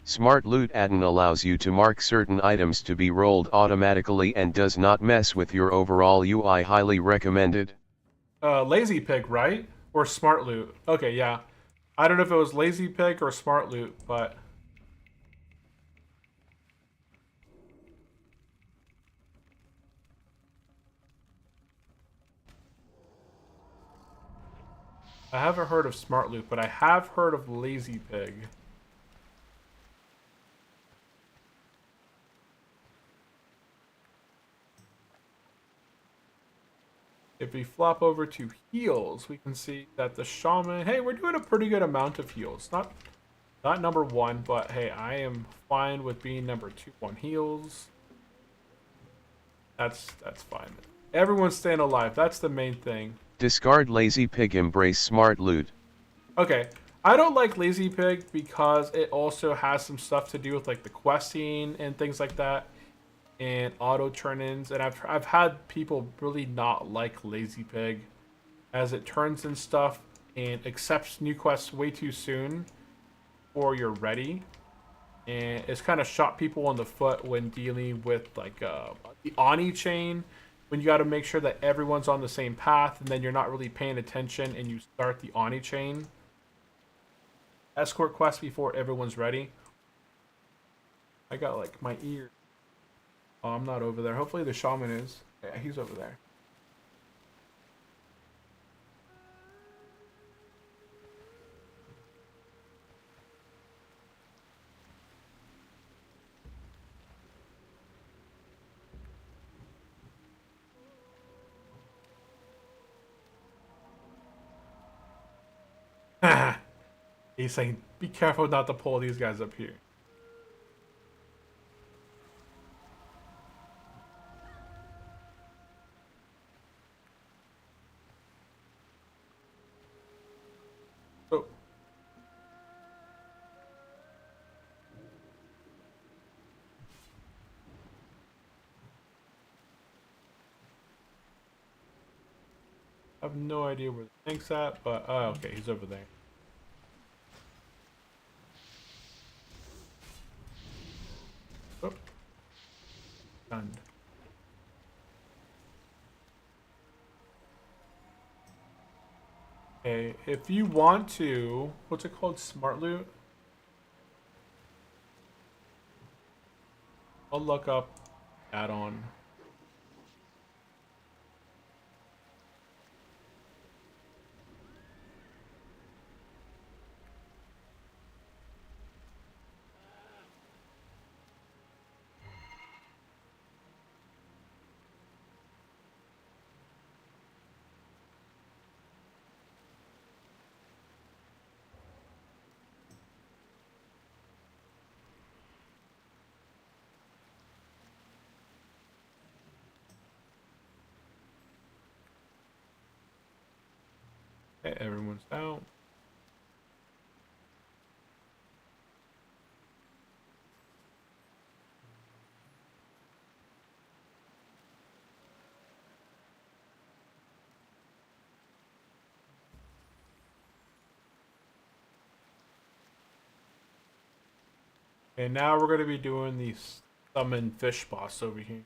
Smart Loot add-on allows you to mark certain items to be rolled automatically and does not mess with your overall UI. Highly recommended. Lazy Pig, right? Or Smart Loot. Okay, yeah. I don't know if it was Lazy Pig or Smart Loot, but I haven't heard of Smart Loot, but I have heard of Lazy Pig. If we flop over to heals, we can see that the shaman, hey, we're doing a pretty good amount of heals. Not number one, but hey, I am fine with being number 2 on heals. That's fine. Everyone's staying alive. That's the main thing. Discard Lazy Pig, embrace Smart Loot. Okay, I don't like Lazy Pig because it also has some stuff to do with like the questing and things like that, and auto turn-ins. And I've had people really not like Lazy Pig, as it turns in stuff and accepts new quests way too soon before you're ready, and it's kind of shot people in the foot when dealing with like the Ani chain, when you got to make sure that everyone's on the same path, and then you're not really paying attention and you start the Ani chain escort quest before everyone's ready. I got like my ear. Oh, I'm not over there. Hopefully the shaman is. Yeah, he's over there. He's saying, be careful not to pull these guys up here. Oh. I have no idea where the tank's at, but okay, he's over there. Oh. Done. Okay, if you want to, what's it called? Smart Loot? I'll look up add-on. Okay, everyone's out. And now we're going to be doing the summon fish boss over here.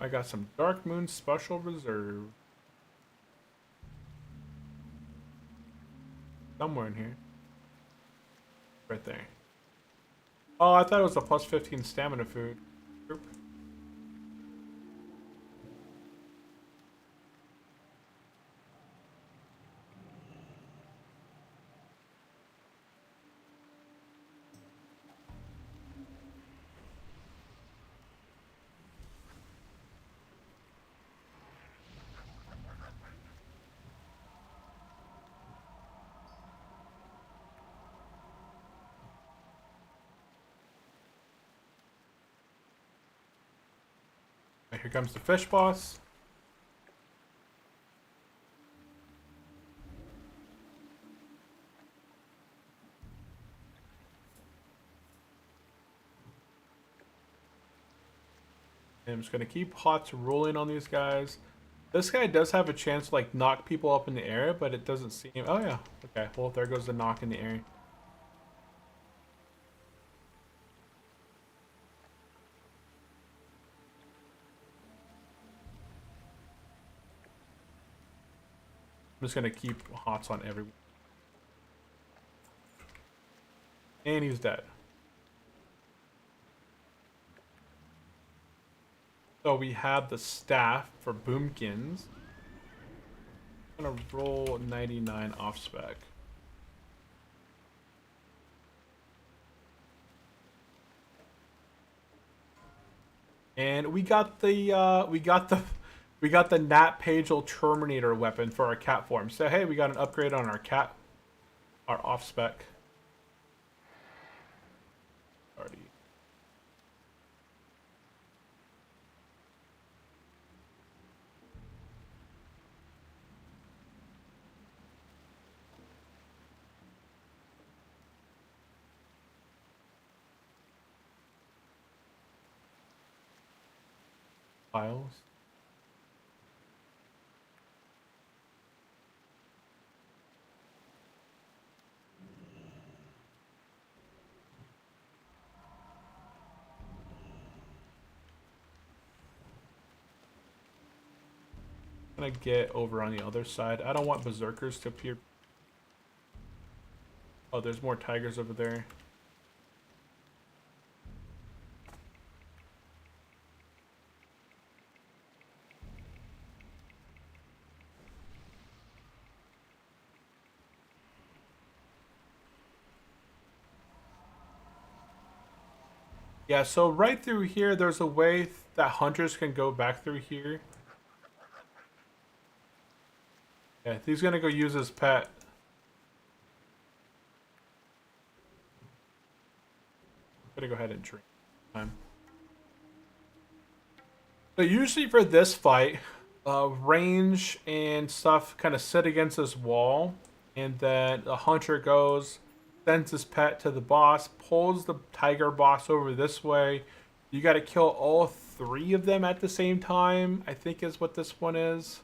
I got some Dark Moon Special Reserve. Somewhere in here. Right there. Oh, I thought it was a plus 15 stamina food. Oop. Here comes the fish boss. And I'm just gonna keep HOTS rolling on these guys. This guy does have a chance to like knock people up in the air, but it doesn't seem. Oh yeah. Okay. Well, there goes the knock in the air. I'm just gonna keep HOTS on everyone. And he's dead. So we have the staff for Boomkins. I'm gonna roll 99 off spec. And we got the Nat Pagel Terminator weapon for our cat form. So hey, we got an upgrade on our cat, our off spec. Already. Files. I'm gonna get over on the other side. I don't want berserkers to appear. Oh, there's more tigers over there. Yeah, so right through here, there's a way that hunters can go back through here. Yeah, he's gonna go use his pet. I'm gonna go ahead and drink. So usually for this fight, range and stuff kind of sit against this wall, and then the hunter goes, sends his pet to the boss, pulls the tiger boss over this way. You got to kill all three of them at the same time, I think is what this one is.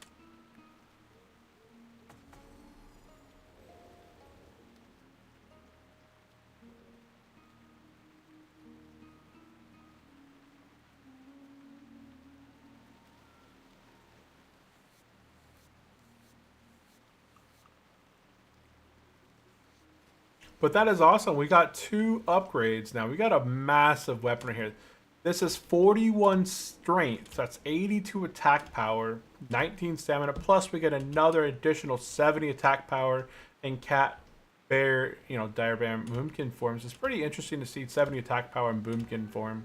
But that is awesome. We got 2 upgrades now. We got a massive weapon here. This is 41 strength. That's 82 attack power, 19 stamina. Plus, we get another additional 70 attack power in cat, bear, dire bear, boomkin forms. It's pretty interesting to see 70 attack power in boomkin form.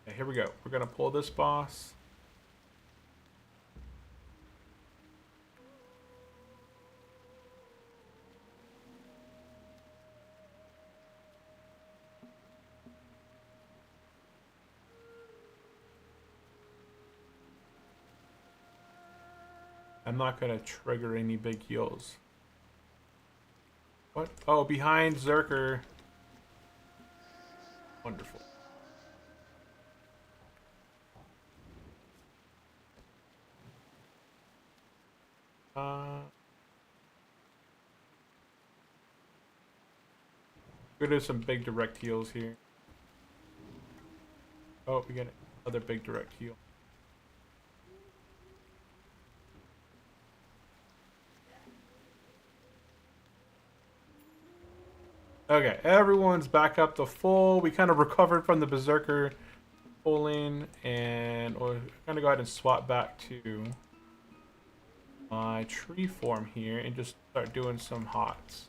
Okay, here we go. We're going to pull this boss. I'm not going to trigger any big heals. What? Oh, behind Zerker. Wonderful. We're gonna do some big direct heals here. Oh, we got another big direct heal. Okay, everyone's back up to full. We kind of recovered from the Berserker pulling, and we're gonna go ahead and swap back to my tree form here and just start doing some hots.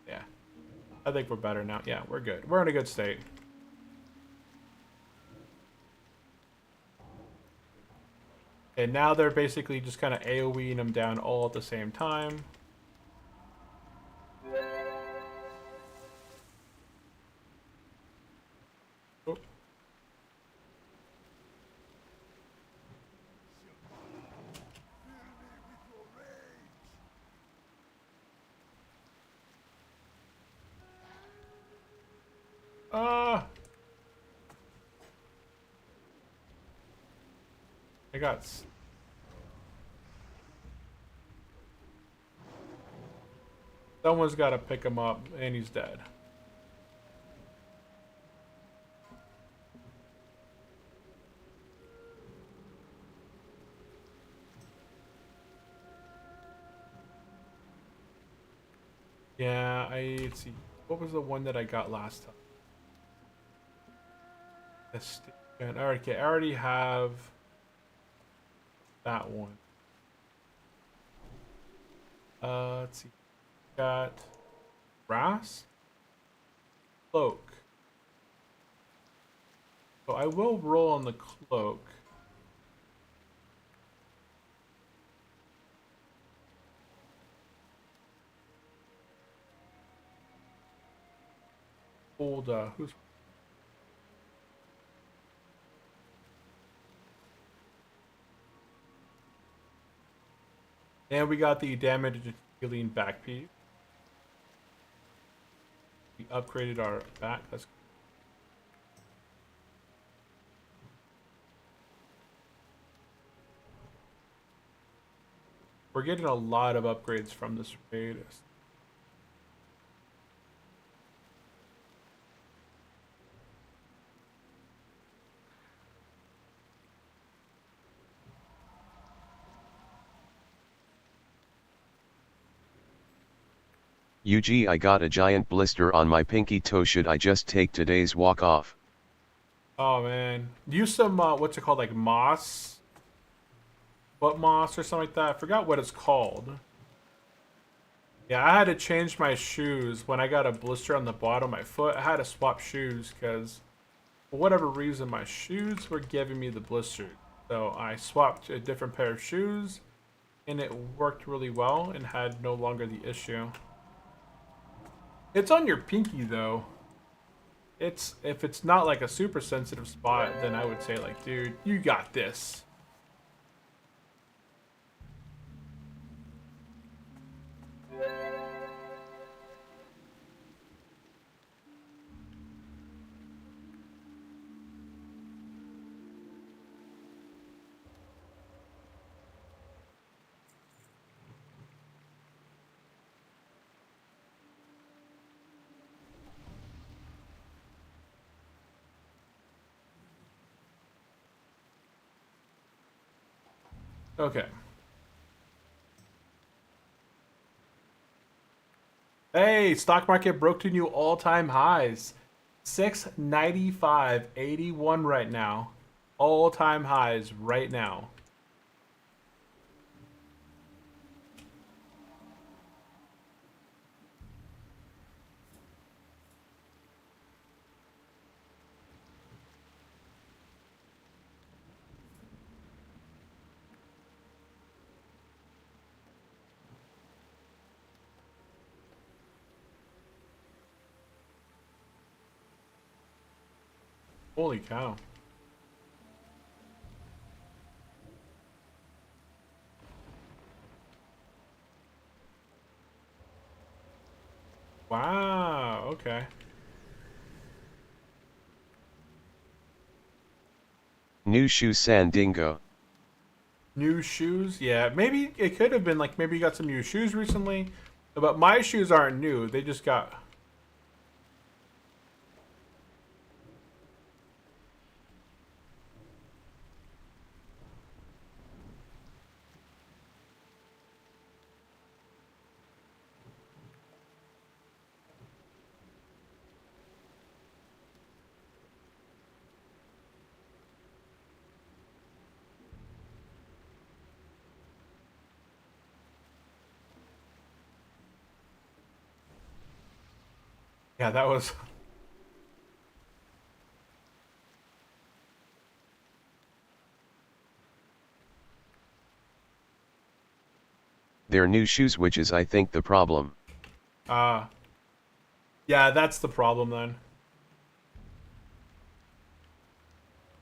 Yeah, I think we're better now. Yeah, we're good. We're in a good state. And now they're basically just kind of AoEing them down all at the same time. Ah! I got... Someone's got to pick him up, and he's dead. Yeah, let's see. What was the one that I got last time? Okay, I already have that one. Let's see. Got brass, cloak. So I will roll on the cloak. Hold, who's... And we got the damage and healing back piece. We upgraded our back. That's... We're getting a lot of upgrades from this raid. UG, I got a giant blister on my pinky toe. Should I just take today's walk off? Oh man, use some what's it called, like moss, butt moss or something like that. I forgot what it's called. Yeah, I had to change my shoes when I got a blister on the bottom of my foot. I had to swap shoes because for whatever reason my shoes were giving me the blister. So I swapped a different pair of shoes and it worked really well and had no longer the issue. It's on your pinky though. If it's not like a super sensitive spot, then I would say like, dude, you got this. Okay. Hey, stock market broke to new all-time highs. 695.81 right now. All-time highs right now. Holy cow. Wow, okay. New shoe Sandingo. New shoes? Yeah, maybe it could have been like maybe you got some new shoes recently. But my shoes aren't new. They just got... Yeah, that was... They're new shoes, which is I think the problem. Yeah, that's the problem then.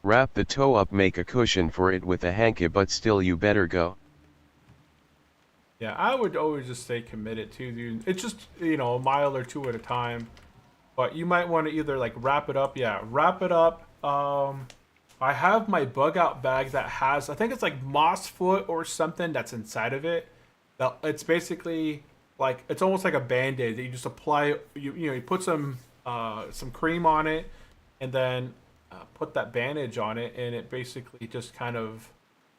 Wrap the toe up, make a cushion for it with a hanky, but still you better go. Yeah, I would always just stay committed to, dude. It's just, you know, a mile or two at a time. But you might want to either like wrap it up. Yeah, wrap it up. I have my bug out bag that has, I think it's like moss foot or something that's inside of it. It's basically like, it's almost like a band-aid that you just apply. You put some cream on it, and then put that bandage on it, and it basically just kind of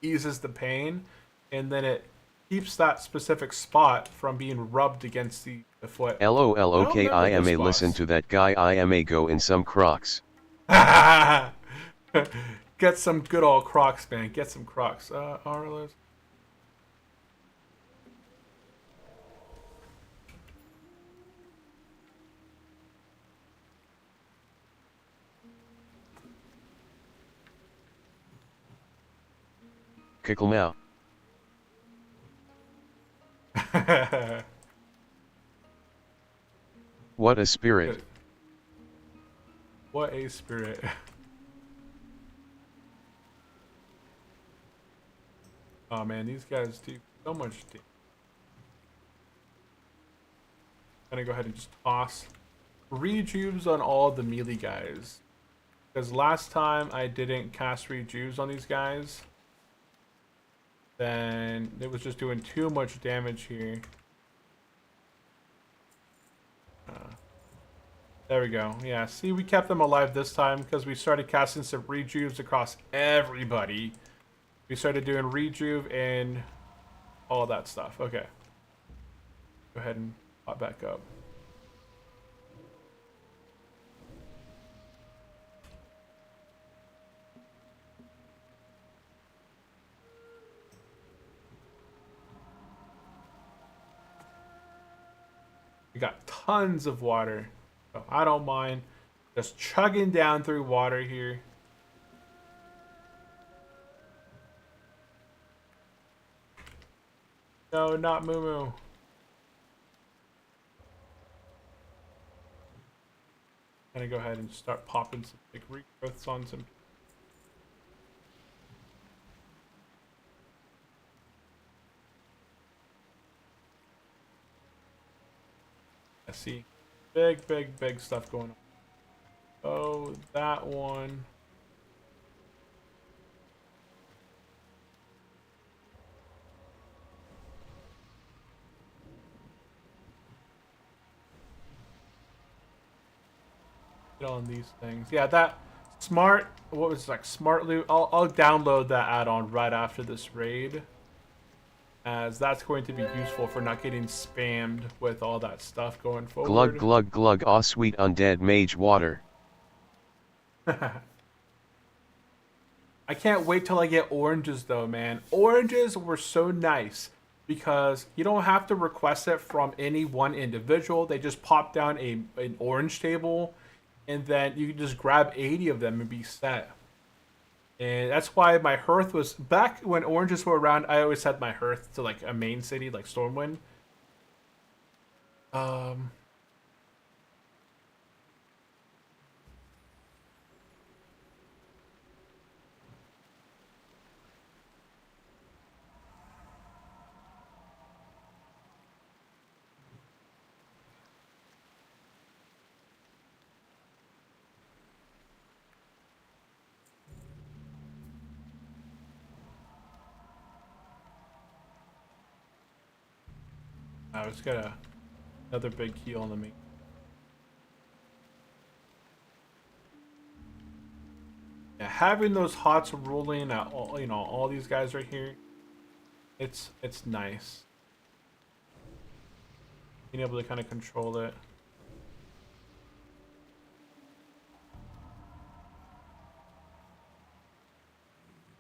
eases the pain, and then it keeps that specific spot from being rubbed against the foot. LOL I don't okay remember I am this a listen boss. to that guy I am a go in some Crocs. Get some good old Crocs, man. Get some Crocs. Arliss. Kicklemau. What a spirit. What a spirit. Oh man, these guys do so much damage. I'm gonna go ahead and just toss rejuves on all the melee guys. Because last time I didn't cast rejuves on these guys. Then it was just doing too much damage here. There we go. Yeah, see, we kept them alive this time because we started casting some rejuves across everybody. We started doing rejuve and all that stuff. Okay. Go ahead and pop back up. We got tons of water. So I don't mind just chugging down through water here. No, not Moo. Gonna go ahead and start popping some big regrowths on some. I see big stuff going on. Oh, that one. Get on these things. Yeah, that smart. What was it, like smart loot? I'll download that add-on right after this raid, as that's going to be useful for not getting spammed with all that stuff going Glug forward. glug glug aw sweet undead mage water. I can't wait till I get oranges though, man. Oranges were so nice because you don't have to request it from any one individual. They just pop down an orange table, and then you can just grab 80 of them and be set. And that's why my hearth was back when oranges were around. I always had my hearth to like a main city like Stormwind. I just got another big heal on the main. Yeah, having those hots rolling at all, all these guys right here, it's nice. Being able to kind of control it.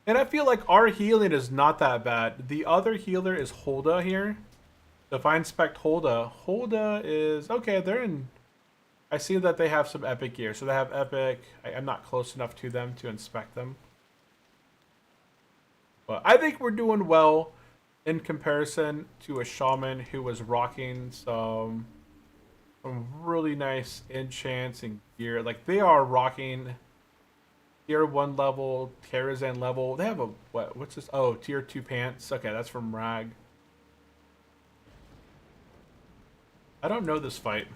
And I feel like our healing is not that bad. The other healer is Holda here. So if I inspect Holda is okay. They're in. I see that they have some epic gear, so they have epic. I'm not close enough to them to inspect them, but I think we're doing well in comparison to a shaman who was rocking some really nice enchants and gear. Like they are rocking tier 1 level, Terrazan level. They have a what's this? Oh, tier 2 pants. Okay, that's from Rag. I don't know this fight.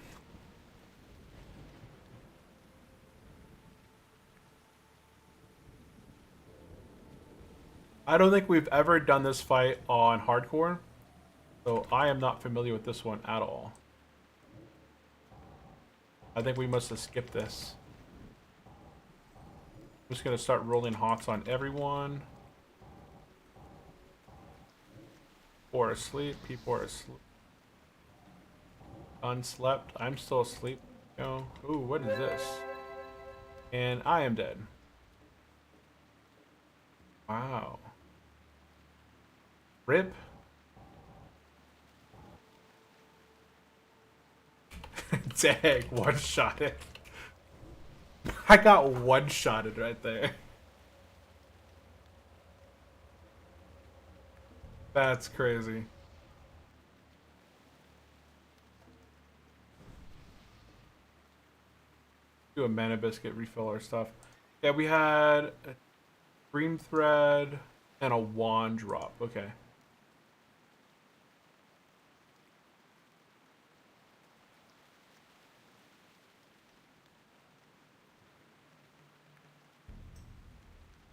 I don't think we've ever done this fight on hardcore, so I am not familiar with this one at all. I think we must have skipped this. I'm just gonna start rolling hots on everyone. People are asleep. People are asleep. Unslept. I'm still asleep. Oh, ooh, what is this? And I am dead. Wow. Rip. Dang, one-shotted. I got one-shotted right there. That's crazy. Do a mana biscuit, refill our stuff. Yeah, we had a green thread and a wand drop. Okay.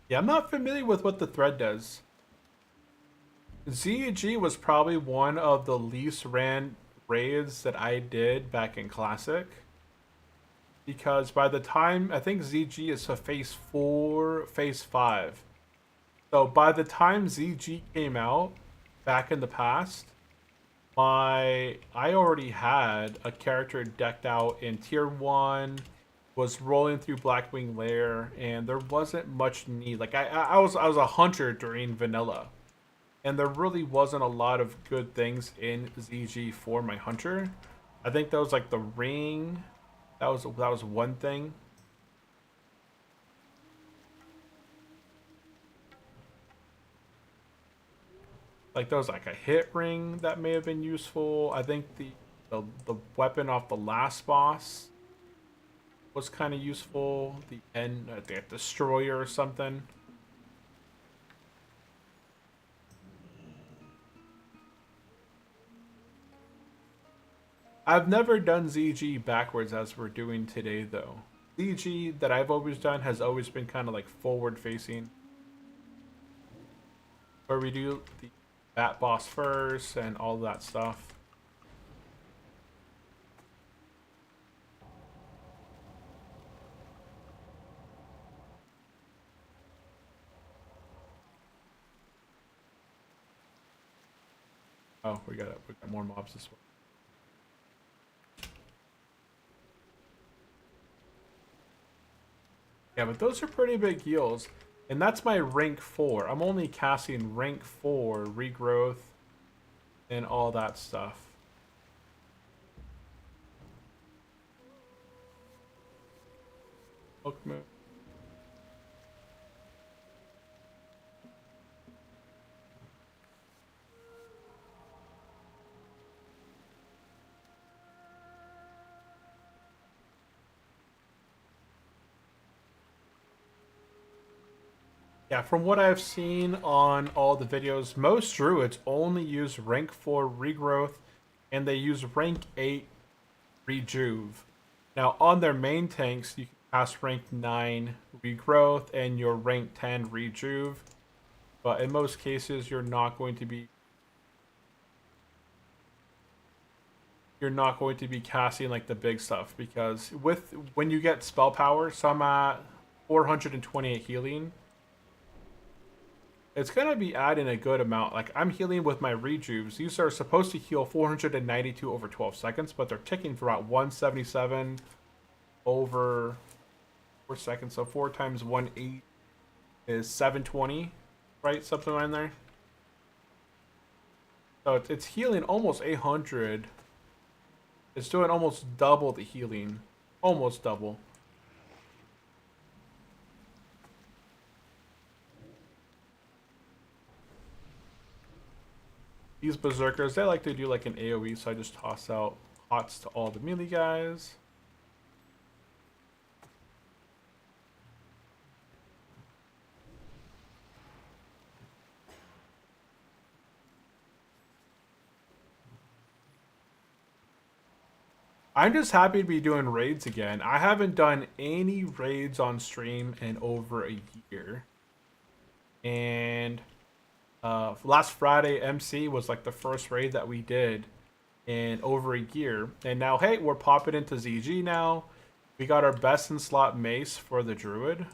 Yeah, I'm not familiar with what the thread does. ZG was probably one of the least ran raids that I did back in Classic. Because by the time, I think ZG is a phase 4, phase 5. So by the time ZG came out, back in the past, I already had a character decked out in tier 1, was rolling through Blackwing Lair, and there wasn't much need. Like I was a hunter during vanilla, and there really wasn't a lot of good things in ZG for my hunter. I think that was like the ring. That was one thing. Like there was like a hit ring that may have been useful. I think the weapon off the last boss was kind of useful. The end, the destroyer or something. I've never done ZG backwards as we're doing today, though. ZG that I've always done has always been kind of like forward facing, where we do the bat boss first and all that stuff. Oh, we got more mobs this way. Yeah, but those are pretty big heals. And that's my rank 4. I'm only casting rank 4 regrowth and all that stuff. Hook move. Yeah, from what I've seen on all the videos, most druids only use rank 4 regrowth and they use rank 8 rejuve. Now on their main tanks, you can cast rank 9 regrowth and your rank 10 rejuve. But in most cases, you're not going to be casting like the big stuff, because when you get spell power, so I'm at 428 healing. It's going to be adding a good amount. Like, I'm healing with my rejuves. These are supposed to heal 492 over 12 seconds, but they're ticking for about 177 over 4 seconds. So 4 times 1.8 is 720, right? Something around there. So it's healing almost 800. It's doing almost double the healing. Almost double. These berserkers, they like to do like an AoE, so I just toss out hots to all the melee guys. I'm just happy to be doing raids again. I haven't done any raids on stream in over a year. And Last Friday MC was like the first raid that we did in over a year. And now, hey, we're popping into ZG now. We got our best in slot mace for the Druid.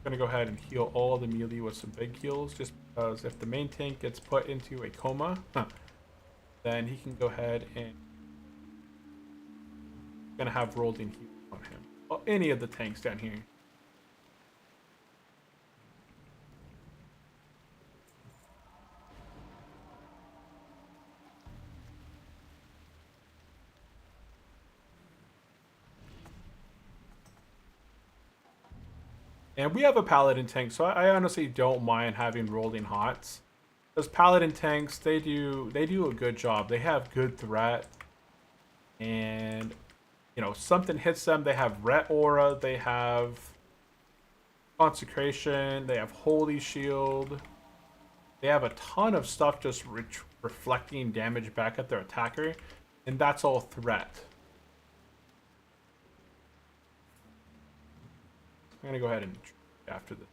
Gonna go ahead and heal all the melee with some big heals, just because if the main tank gets put into a coma, then he can go ahead and gonna have rolled in heal on him. Well, any of the tanks down here. And we have a paladin tank, so I honestly don't mind having rolling hots. Those paladin tanks, they do a good job. They have good threat, and you know, something hits them. They have ret aura. They have consecration. They have holy shield. They have a ton of stuff just reflecting damage back at their attacker, and that's all threat. I'm gonna go ahead and after this.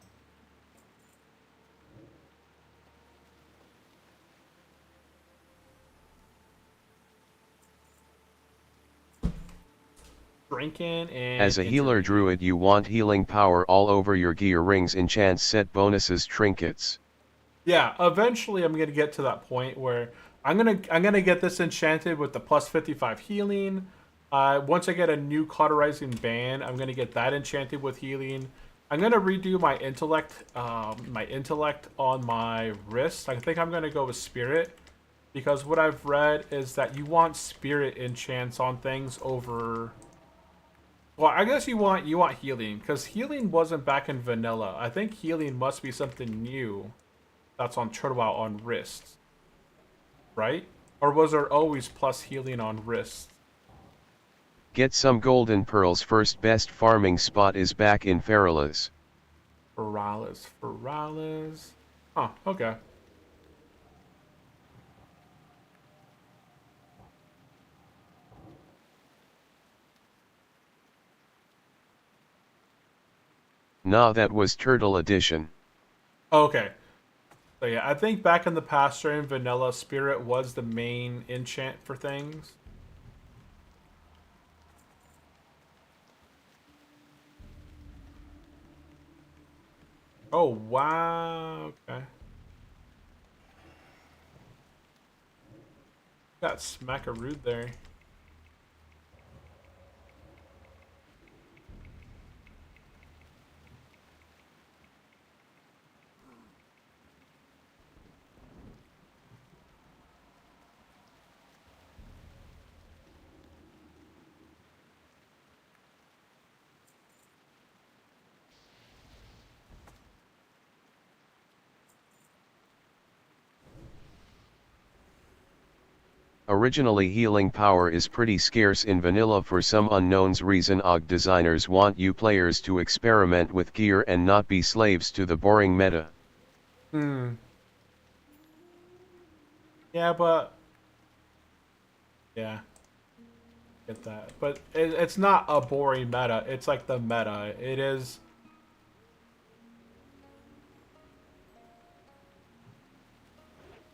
Drinking and as a healer druid, you want healing power all over your gear, rings, enchants, set bonuses, trinkets. Yeah, eventually I'm gonna get to that point where I'm gonna get this enchanted with the plus 55 healing. Once I get a new cauterizing band, I'm gonna get that enchanted with healing. I'm gonna redo my intellect on my wrist. I think I'm gonna go with spirit, because what I've read is that you want spirit enchants on things over. Well, I guess you want healing, because healing wasn't back in vanilla. I think healing must be something new that's on Turtle on wrists, right? Or was there always plus healing on wrists? Get some golden pearls. First best farming spot is back in Feralas. Feralas. Huh, okay. Nah, that was Turtle Edition. Okay. So yeah, I think back in the past during vanilla, spirit was the main enchant for things. Oh, wow. Okay. Got smackarood there. Originally, healing power is pretty scarce in vanilla for some unknowns reason. OG designers want you players to experiment with gear and not be slaves to the boring meta. Yeah, but yeah, get that. But it's not a boring meta. It's like the meta. It is.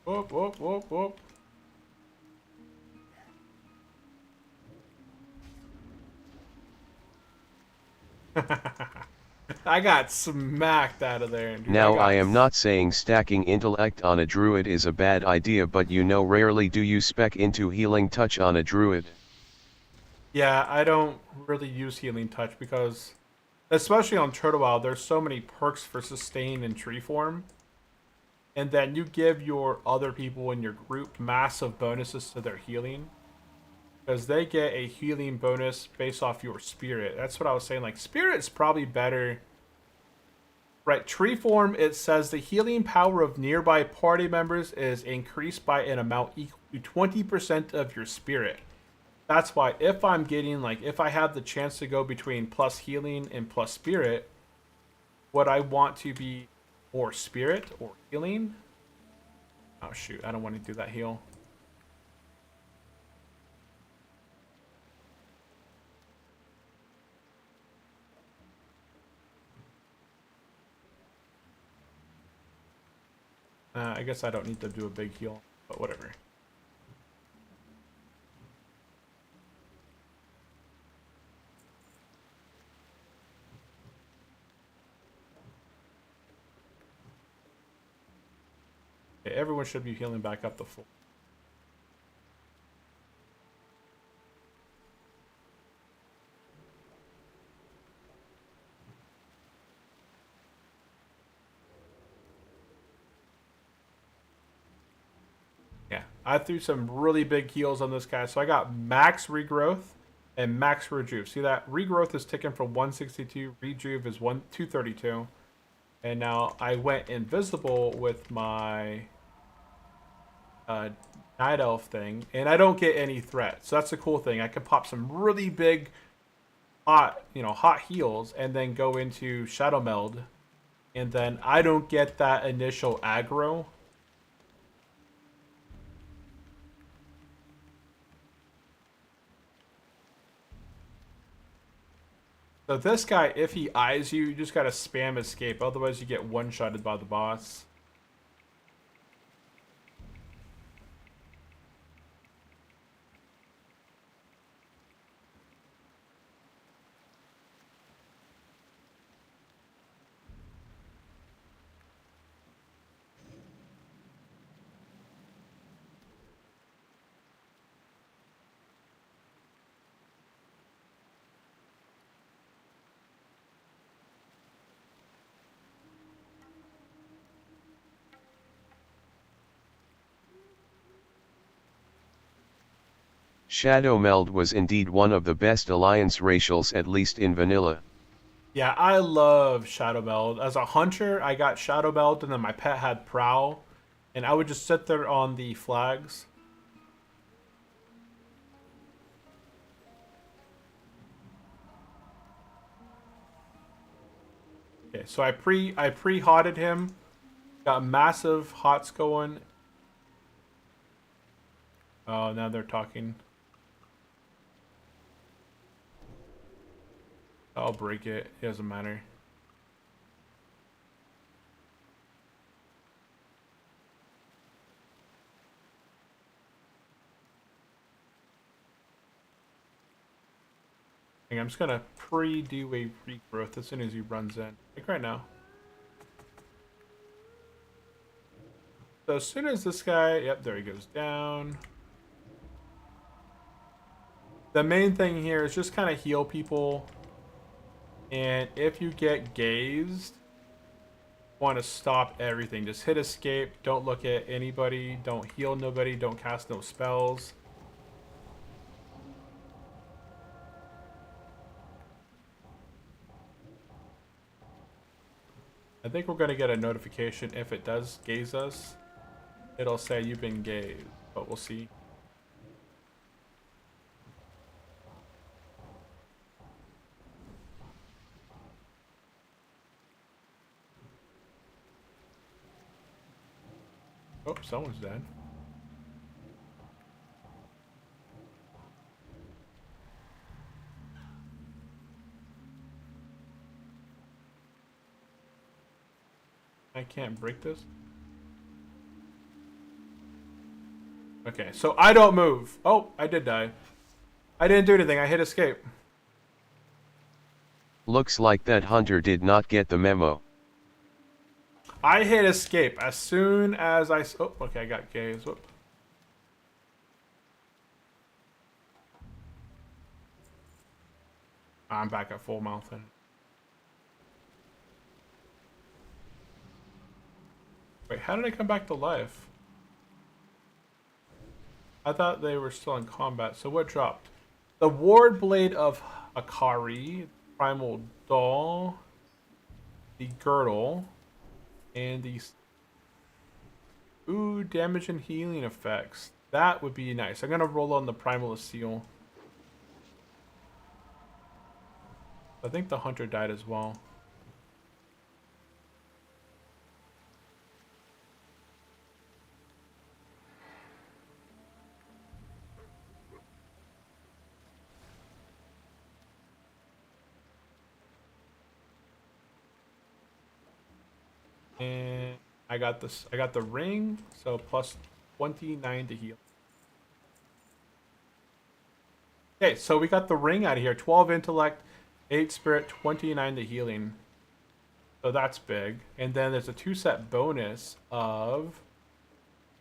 Whoop, whoop, whoop, whoop. I got smacked out of there. Dude. Now, I am not saying stacking intellect on a druid is a bad idea, but you know, rarely do you spec into healing touch on a druid. Yeah, I don't really use healing touch because, especially on Turtle Wild, there's so many perks for sustain and tree form. And then you give your other people in your group massive bonuses to their healing, because they get a healing bonus based off your spirit. That's what I was saying. Like, spirit's probably better. Right, tree form, it says the healing power of nearby party members is increased by an amount equal to 20% of your spirit. That's why if I'm getting, like, if I have the chance to go between plus healing and plus spirit, would I want to be more spirit or healing? Oh, shoot, I don't want to do that heal. I guess I don't need to do a big heal, but whatever. Okay, everyone should be healing back up to full. Yeah, I threw some really big heals on this guy. So I got max regrowth and max rejuve. See that? Regrowth is ticking from 162. Rejuve is 232. And now I went invisible with my Night Elf thing. And I don't get any threat. So that's the cool thing. I can pop some really big hot heals and then go into Shadow Meld. And then I don't get that initial aggro. So this guy, if he eyes you, you just gotta spam escape. Otherwise, you get one-shotted by the boss. Shadow Meld was indeed one of the best alliance racials, at least in vanilla. Yeah, I love Shadow Meld. As a hunter, I got Shadow Meld, and then my pet had Prowl. And I would just sit there on the flags. Okay, so I pre-hotted him. Got massive hots going. Oh, now they're talking. I'll break it. It doesn't matter. I'm just gonna pre-do a regrowth as soon as he runs in. Like right now. So as soon as this guy, yep, there he goes down. The main thing here is just kind of heal people. And if you get gazed, want to stop everything. Just hit escape. Don't look at anybody. Don't heal nobody. Don't cast no spells. I think we're going to get a notification if it does gaze us. It'll say you've been gazed, but we'll see. Oh, someone's dead. I can't break this. Okay, so I don't move. Oh, I did die. I didn't do anything. I hit escape. Looks like that hunter did not get the memo. I hit escape as soon as I... Oh, okay, I got gaze. Whoop. I'm back at full mouth. Wait, how did I come back to life? I thought they were still in combat. So what dropped? The Ward Blade of Akari, Primal Doll, the Girdle, and the... Ooh, damage and healing effects. That would be nice. I'm going to roll on the Primal Seal. I think the Hunter died as well. And I got this. I got the ring, so plus 29 to heal. Okay, so we got the ring out of here. 12 intellect, 8 spirit, 29 to healing. So that's big. And then there's a 2-set bonus of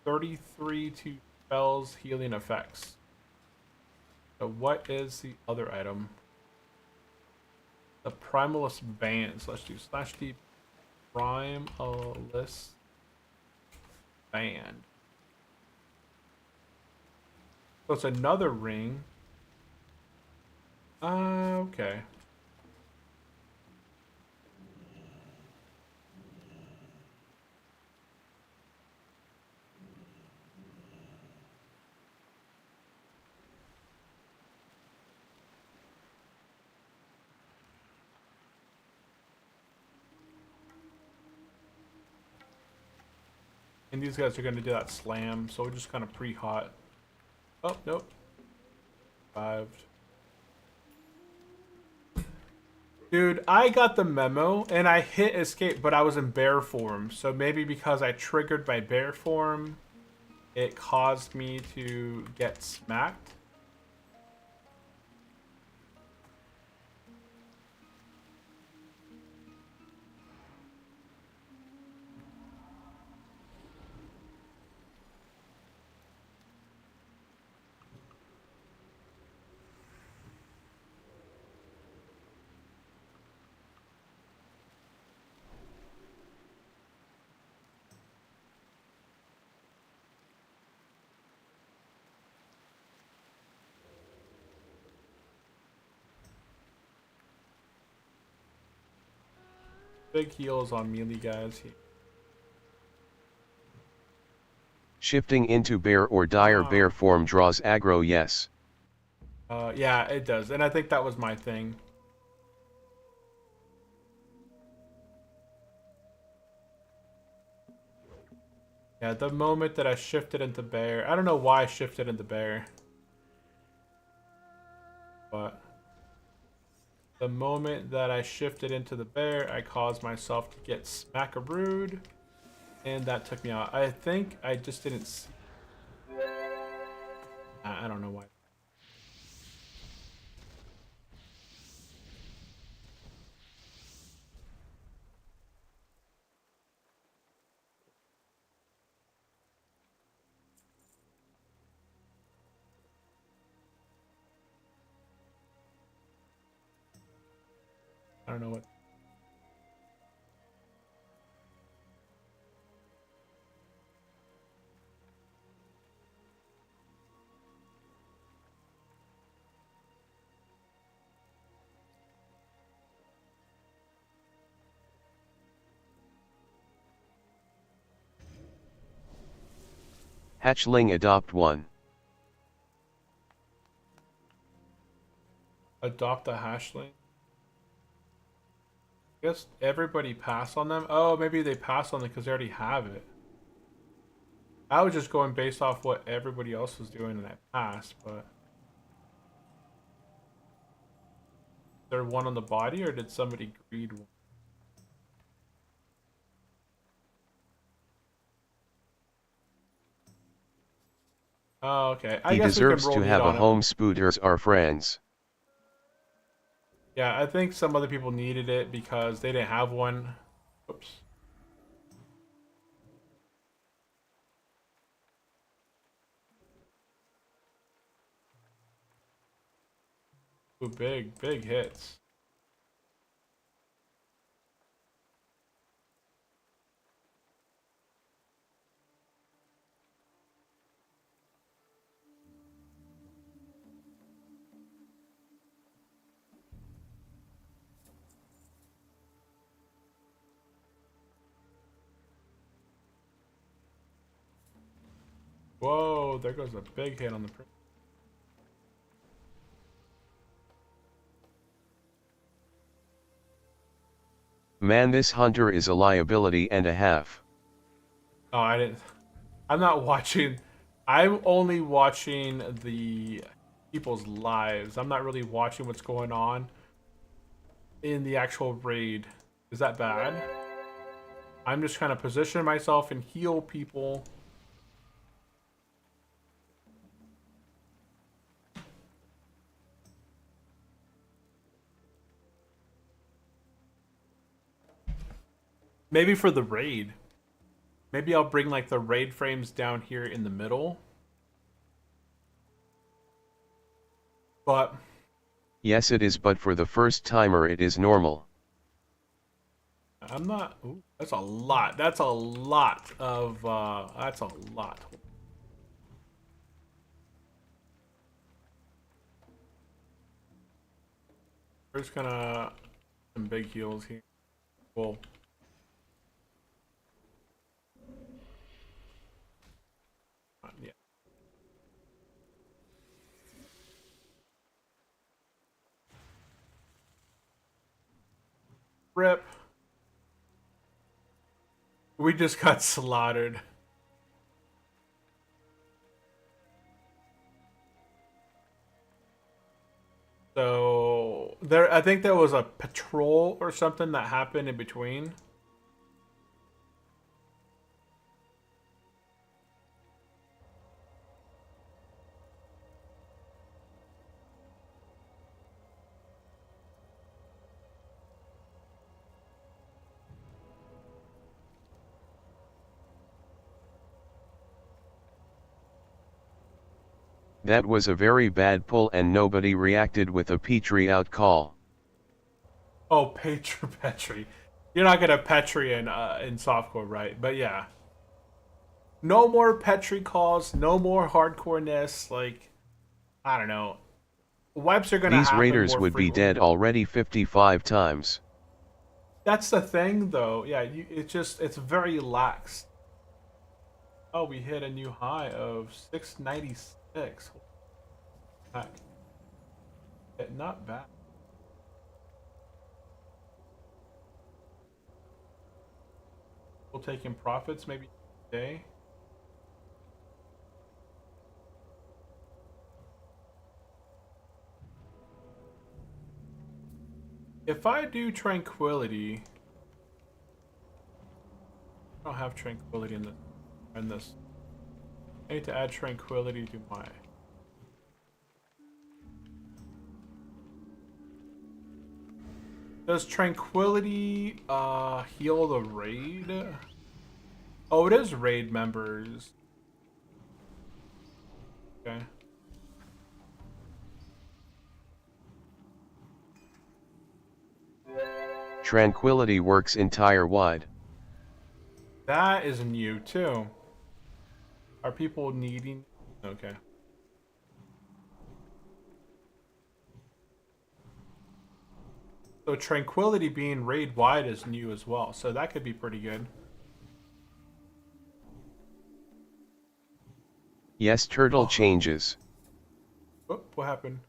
33 to spells healing effects. So what is the other item? The Primalist Bands. Let's do /D Primalist Band. So it's another ring. Okay. And these guys are going to do that slam, so we're just kind of pre-hot. Oh, nope. Survived. Dude, I got the memo, and I hit escape, but I was in bear form. So maybe because I triggered my bear form, it caused me to get smacked. Big heals on melee guys. Shifting into bear or dire bear form draws aggro, yes. Yeah, it does. And I think that was my thing. Yeah, the moment that I shifted into bear, I don't know why I shifted into bear. But the moment that I shifted into the bear, I caused myself to get smackarooed. And that took me out. I think I just didn't see. I don't know why. I don't know what. Hatchling adopt one. Adopt a hashling. I guess everybody pass on them. Oh, maybe they pass on them because they already have it. I was just going based off what everybody else was doing and I passed, but. Is there one on the body or did somebody greed one? Oh, okay. I He guess we deserves can roll to meat have a on him. home. Spooters are friends. Yeah, I think some other people needed it because they didn't have one. Oops. Ooh, big hits. Whoa, there goes a big hit on the print. Man, this hunter is a liability and a half. Oh, I didn't. I'm not watching. I'm only watching the people's lives. I'm not really watching what's going on in the actual raid. Is that bad? I'm just kind of position myself and heal people. Maybe for the raid. Maybe I'll bring like the raid frames down here in the middle. But Yes, it is, but for the first timer, it is normal. I'm not. Ooh, that's a lot. That's a lot of. That's a lot. We're just gonna some big heals here. Cool. Yeah. Rip. We just got slaughtered. So there, I think there was a patrol or something that happened in between. That was a very bad pull and nobody reacted with a Petri out call. Oh, Petri. You're not gonna Petri in softcore, right? But yeah. No more Petri calls, no more hardcoreness, like I don't know. Wipes are gonna These happen raiders more would be frequently. dead already 55 times. That's the thing though. Yeah, it's very lax. Oh, we hit a new high of 696. Heck. Yeah, not bad. We'll take in profits maybe today. If I do tranquility, I don't have tranquility in this. I need to add tranquility to my. Does tranquility heal the raid? Oh, it is raid members. Okay. Tranquility works entire wide. That is new too. Are people needing? Okay. So tranquility being raid wide is new as well, so that could be pretty good. Yes, turtle Oh, changes. oh, what happened?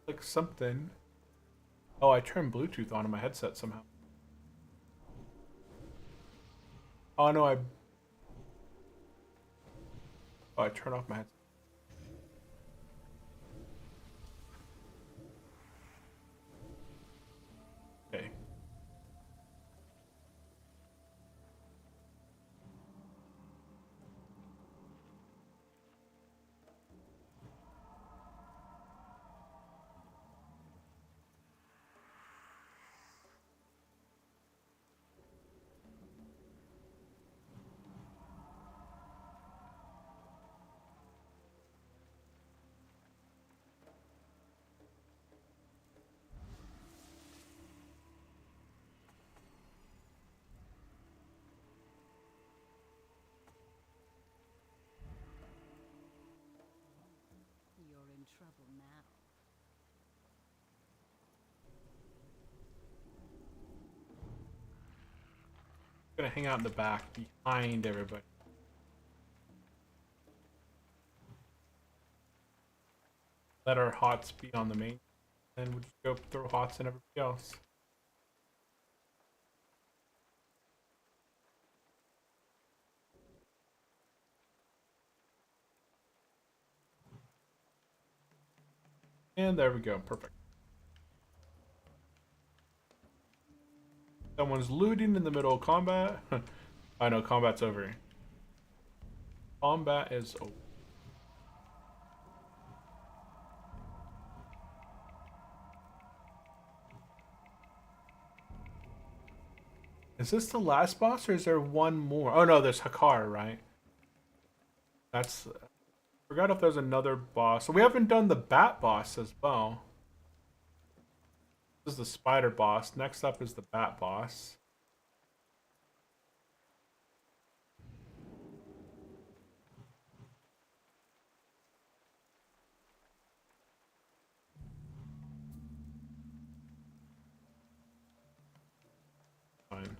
Like something. Oh, I turned Bluetooth on in my headset somehow. Oh no, I turned off my headset. Okay. You're in trouble now. I'm gonna hang out in the back behind everybody. Let our hots be on the main, and we'll just go throw hots in everybody else. And there we go, perfect. Someone's looting in the middle of combat. I know, combat's over. Combat is over. Is this the last boss or is there one more? Oh no, there's Hakar, right? That's... forgot if there's another boss. So we haven't done the bat boss as well. This is the spider boss. Next up is the bat boss. Fine.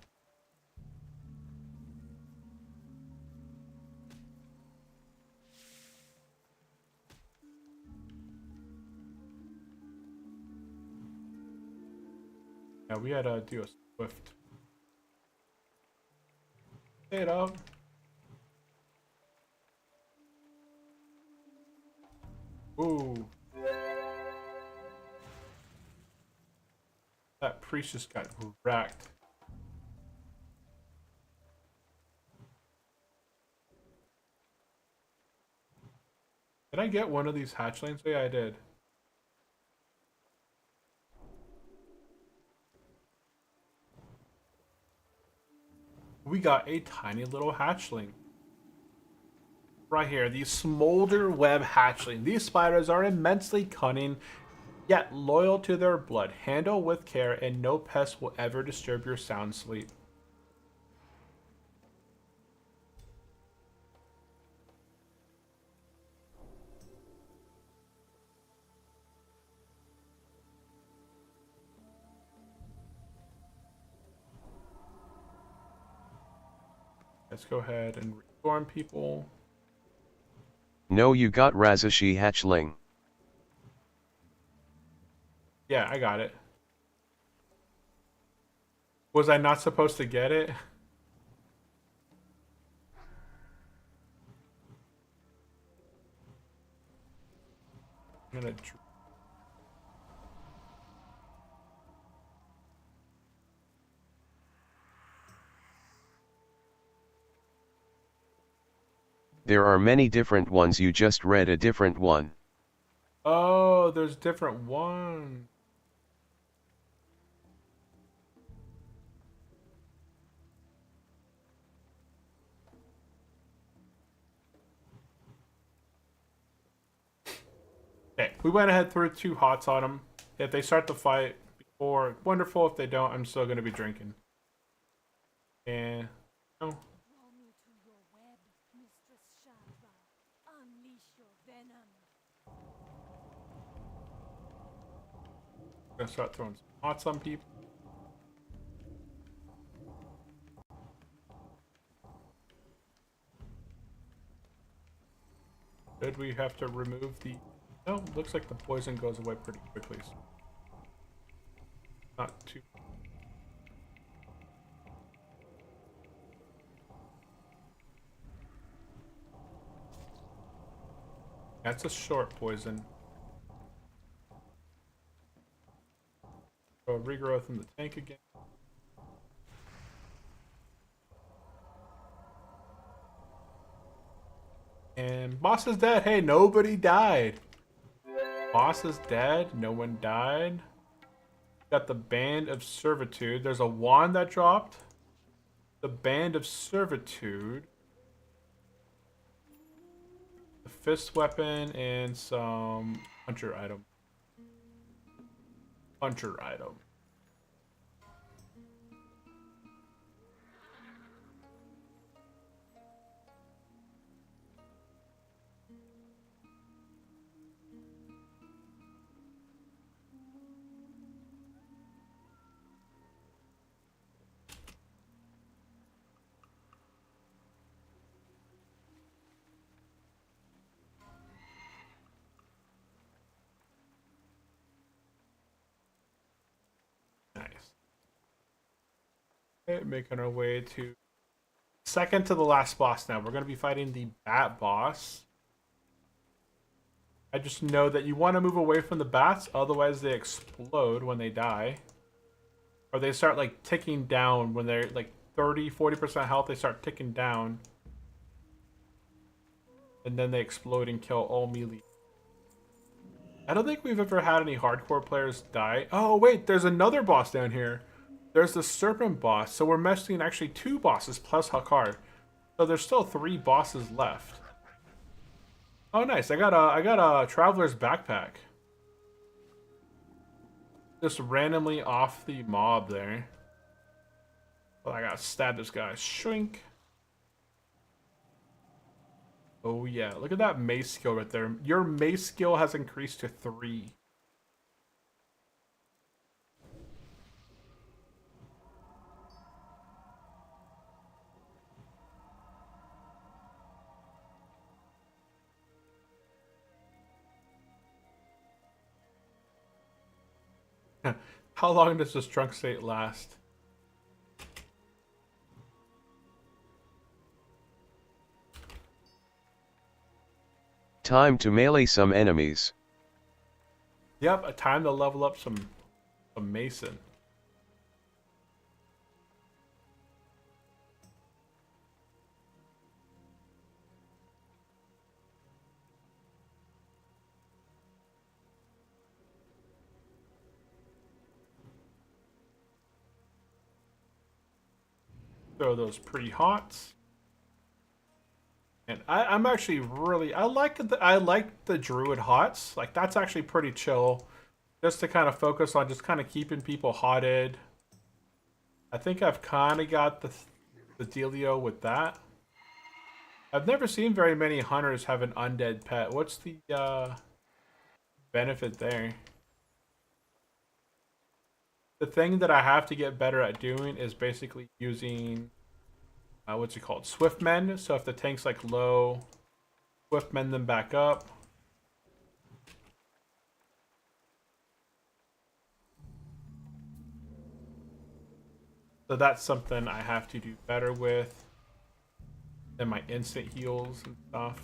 Yeah, we had to do a swift. Stay it up. Ooh. That priest just got wrecked. Did I get one of these hatchlings? Yeah, I did. We got a tiny little hatchling. Right here, the smolder web hatchling. These spiders are immensely cunning, yet loyal to their blood. Handle with care, and no pest will ever disturb your sound sleep. Let's go ahead and reform people. No, you got Razashi hatchling. Yeah, I got it. Was I not supposed to get it? I'm gonna... There are many different ones, you just read a different one. Oh, there's different ones. Okay, we went ahead, threw 2 hots on them. If they start the fight before, wonderful. If they don't, I'm still going to be drinking. And... oh. Draw me to your web, Mistress Shadra. Unleash your venom. Gonna start throwing some hots on people. Did we have to remove the... no, looks like the poison goes away pretty quickly. So not too... that's a short poison. So regrowth in the tank again. And boss is dead. Hey, nobody died. Boss is dead. No one died. Got the Band of Servitude. There's a wand that dropped. The Band of Servitude. The fist weapon and some hunter item. Hunter item. Nice. Okay, making our way to second to the last boss now. We're going to be fighting the bat boss. I just know that you want to move away from the bats, otherwise they explode when they die. or they start like ticking down when they're like 30-40% health. They start ticking down, and then they explode and kill all melee. I don't think we've ever had any hardcore players die. Oh wait, there's another boss down here. There's the serpent boss. So we're messing actually 2 bosses plus Hakar. So there's still 3 bosses left. Oh nice, I got a traveler's backpack. Just randomly off the mob there. Well, I gotta stab this guy. Shrink. Oh yeah, look at that mace skill right there. Your mace skill has increased to 3. How long does this drunk state last? Time to melee some enemies. Yep, a time to level up some mason. Throw those pre-hots. And I'm actually really I like the Druid hots. Like that's actually pretty chill. Just to kind of focus on just kind of keeping people hotted. I think I've kind of got the dealio with that. I've never seen very many hunters have an undead pet. What's the benefit there? The thing that I have to get better at doing is basically using what's it called? Swift mend. So if the tank's like low, swift mend them back up. So that's something I have to do better with. Then my instant heals and stuff.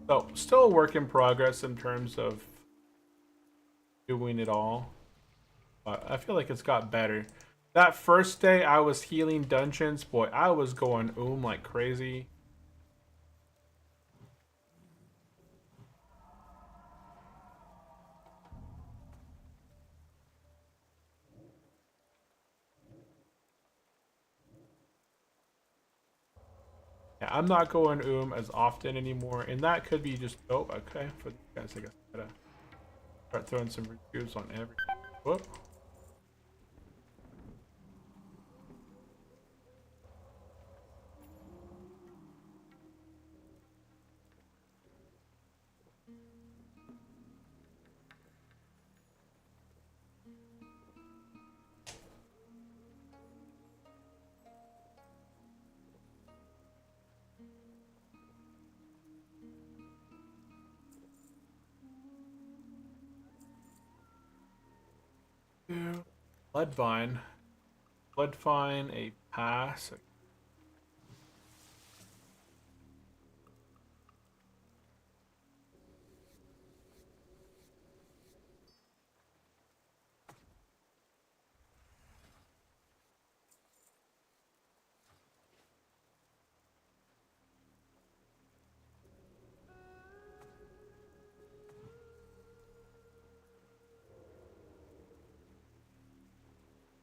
So still a work in progress in terms of doing it all. But I feel like it's got better. That first day I was healing dungeons, boy, I was going like crazy. Yeah, I'm not going as often anymore, and that could be just okay for these guys. I guess I gotta start throwing some reviews on every. Whoop. Bloodvine. Bloodvine, a pass.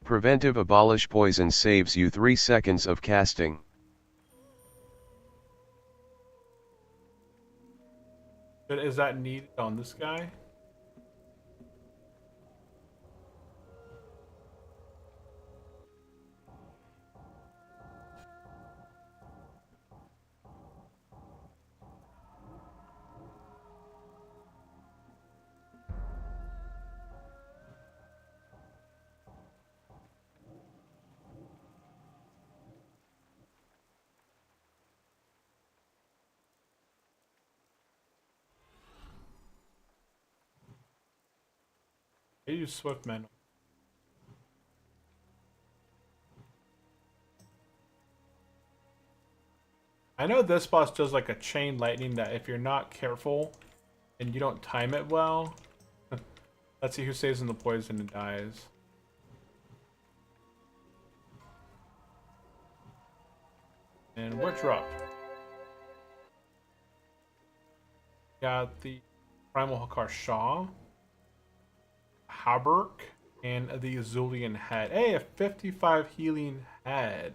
Preventive abolish poison saves you 3 seconds of casting. But is that needed on this guy? I use Swiftman. I know this boss does like a chain lightning that if you're not careful and you don't time it well, let's see who stays in the poison and dies. And which drop? Got the Primal Hakar Shaw, Haberk, and the Azulian Head. Hey, a 55 healing head.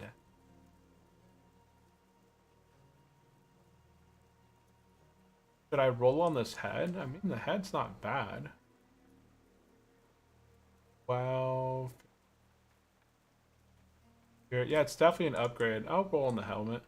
Should I roll on this head? I mean, the head's not bad. 12. Yeah, it's definitely an upgrade. I'll roll on the helmet.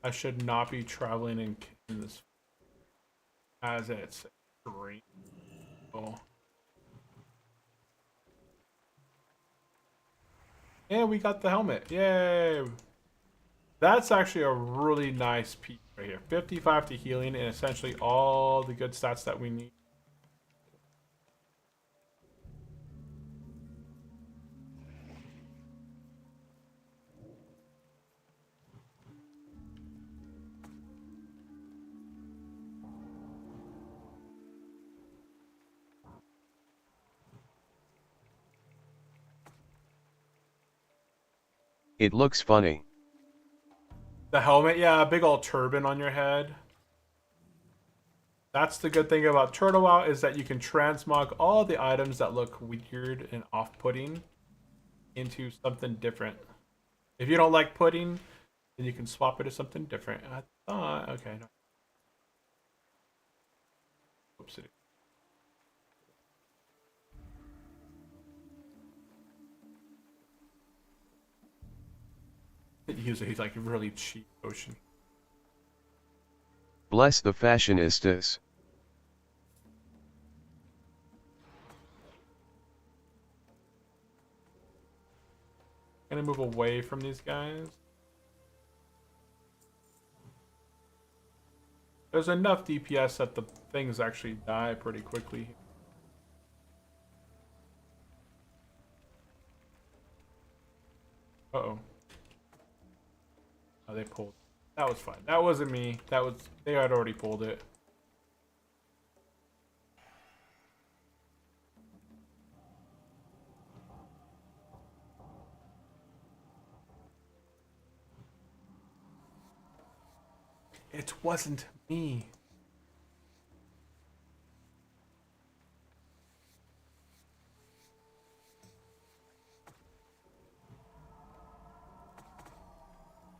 I should not be traveling in this as it's green. Oh. And we got the helmet. Yay! That's actually a really nice piece right here. 55 to healing and essentially all the good stats that we need. It looks funny. The helmet, yeah, a big old turban on your head. That's the good thing about Turtle Out is that you can transmog all the items that look weird and off-putting into something different. If you don't like pudding, then you can swap it to something different. I thought, okay. No. Oopsie. He's like really cheap potion. Bless the fashionistas. Gonna move away from these guys. There's enough DPS that the things actually die pretty quickly. Uh-oh. Oh, they pulled. That was fine. That wasn't me. That was... They had already pulled it. It wasn't me.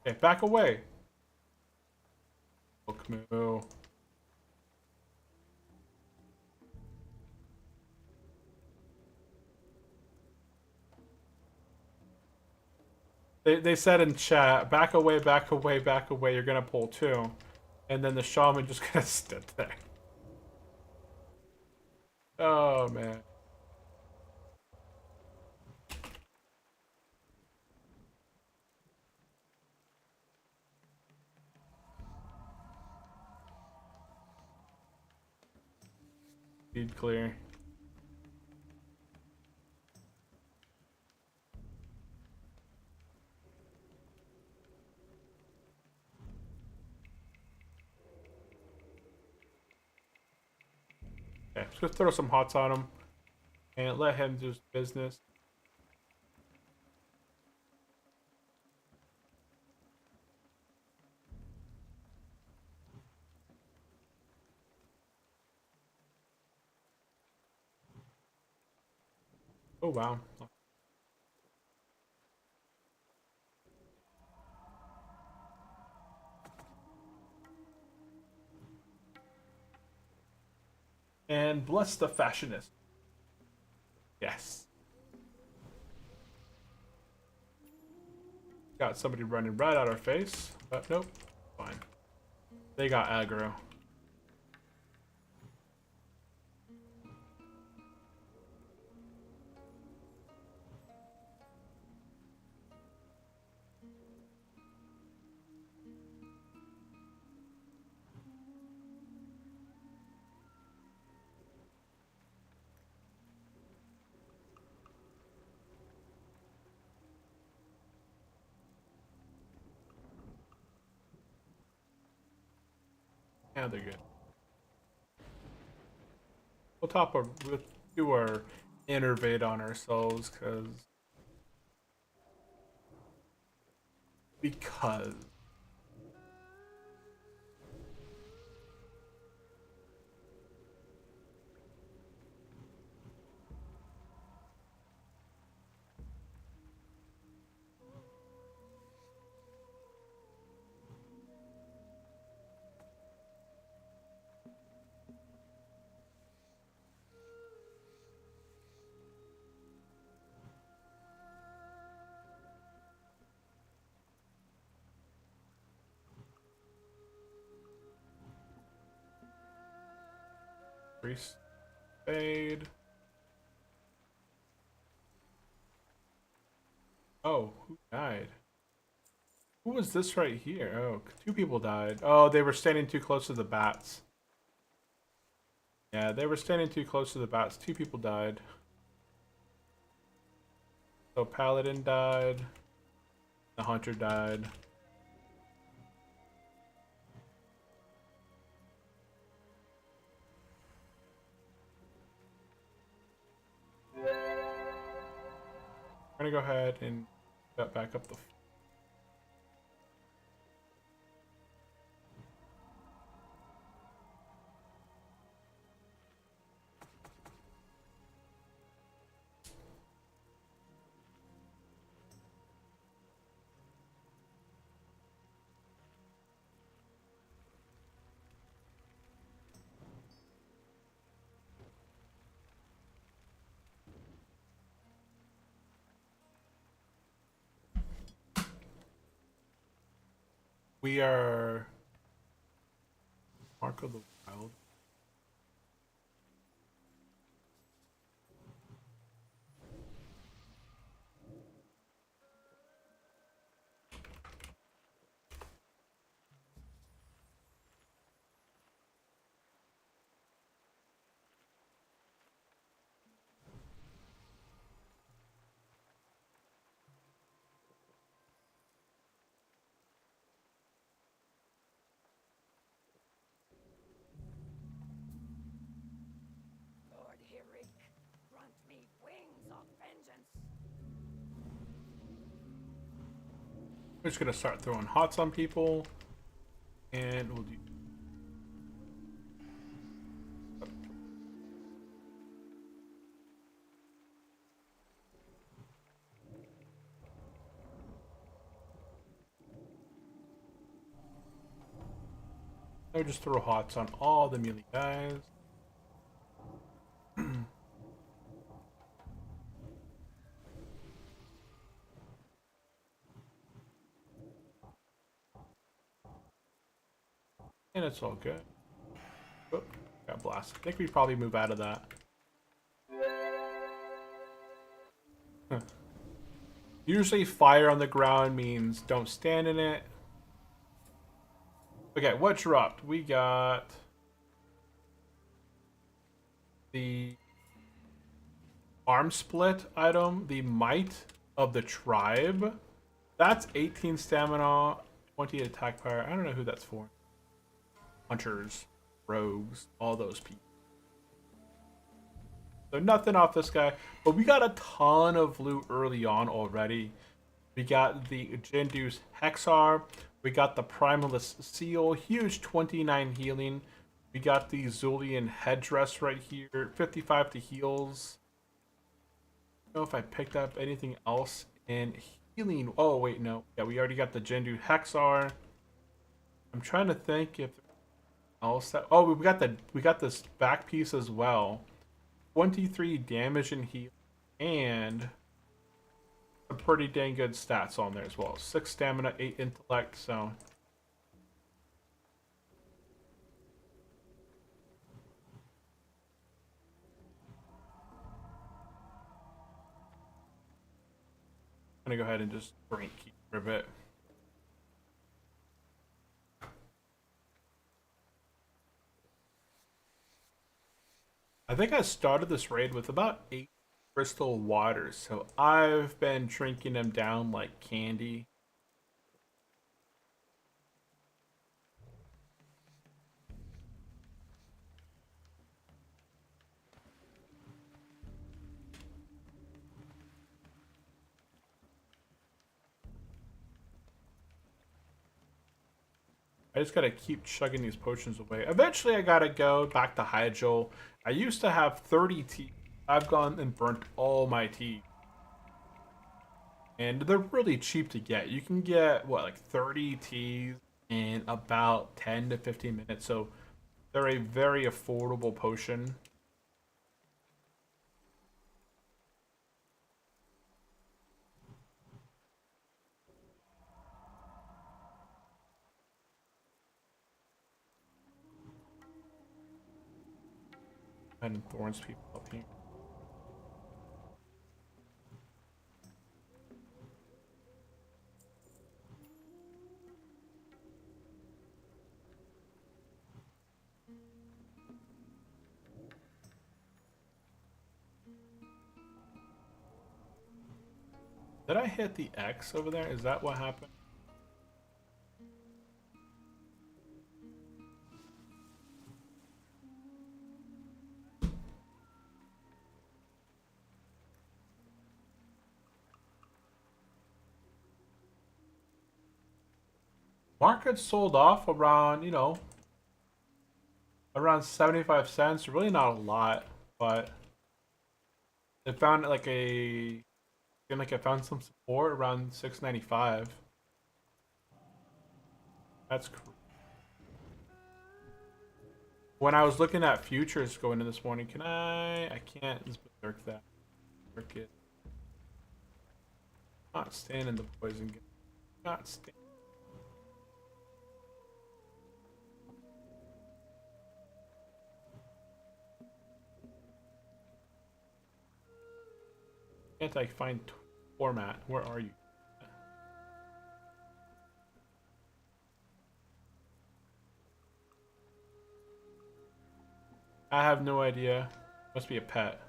Okay, back away. Look, moo. They said in chat, back away, back away, back away, you're gonna pull two. And then the shaman just kind of stood there. Oh, man. Speed clear. Okay, just gonna throw some hots on him and let him do his business. Oh wow. And bless the fashionist. Yes. Got somebody running right at our face, but nope. Fine. They got aggro. Yeah, they're good. We'll do our innervate on ourselves because priest fade. Oh, who died? Who was this right here? Oh, two people died. Oh, they were standing too close to the bats. Yeah, they were standing too close to the bats. Two people died. So Paladin died. The Hunter died. We're gonna go ahead and set back up the. We are Mark of the Wild. Lord Hirik, grant me wings of vengeance. We're just gonna start throwing hots on people, and we'll do. I'll just throw hots on all the melee guys. And it's all good. Oh, got blasted. I think we probably move out of that. Huh. Usually fire on the ground means don't stand in it. Okay, what dropped? We got the arm split item, the Might of the Tribe. That's 18 stamina, 20 attack power. I don't know who that's for. Hunters, rogues, all those people. So nothing off this guy, but we got a ton of loot early on already. We got the Jindu's Hexar, we got the Primalist Seal, huge 29 healing. We got the Zulian Headdress right here, 55 to heals. I don't know if I picked up anything else in healing. Oh wait, no. Yeah, we already got the Jindu Hexar. I'm trying to think if else that. Oh, we got this back piece as well. 23 damage and heal, and some pretty dang good stats on there as well. 6 stamina, 8 intellect. So I'm gonna go ahead and just drink for a bit. I think I started this raid with about 8 crystal waters, so I've been drinking them down like candy. I just gotta keep chugging these potions away. Eventually, I gotta go back to Hydro. I used to have 30 tea. I've gone and burnt all my tea. And they're really cheap to get. You can get, what, like 30 teas in about 10 to 15 minutes. So they're a very affordable potion. And thorns people up here. Did I hit the X over there? Is that what happened? Market sold off around, around 75 cents. Really not a lot, but they found I found some support around 6.95. That's cool. When I was looking at futures going in this morning, I can't. Let's berserk that. Berserk it. Not staying in the poison game. Not staying. Can't I find format? Where are you? I have no idea. Must be a pet.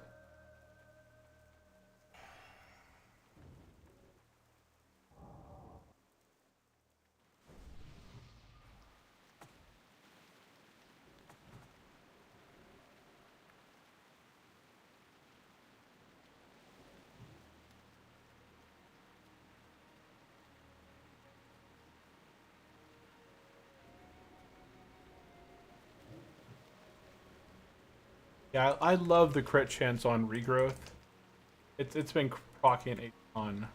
Yeah, I love the crit chance on regrowth. It's been proccing a ton.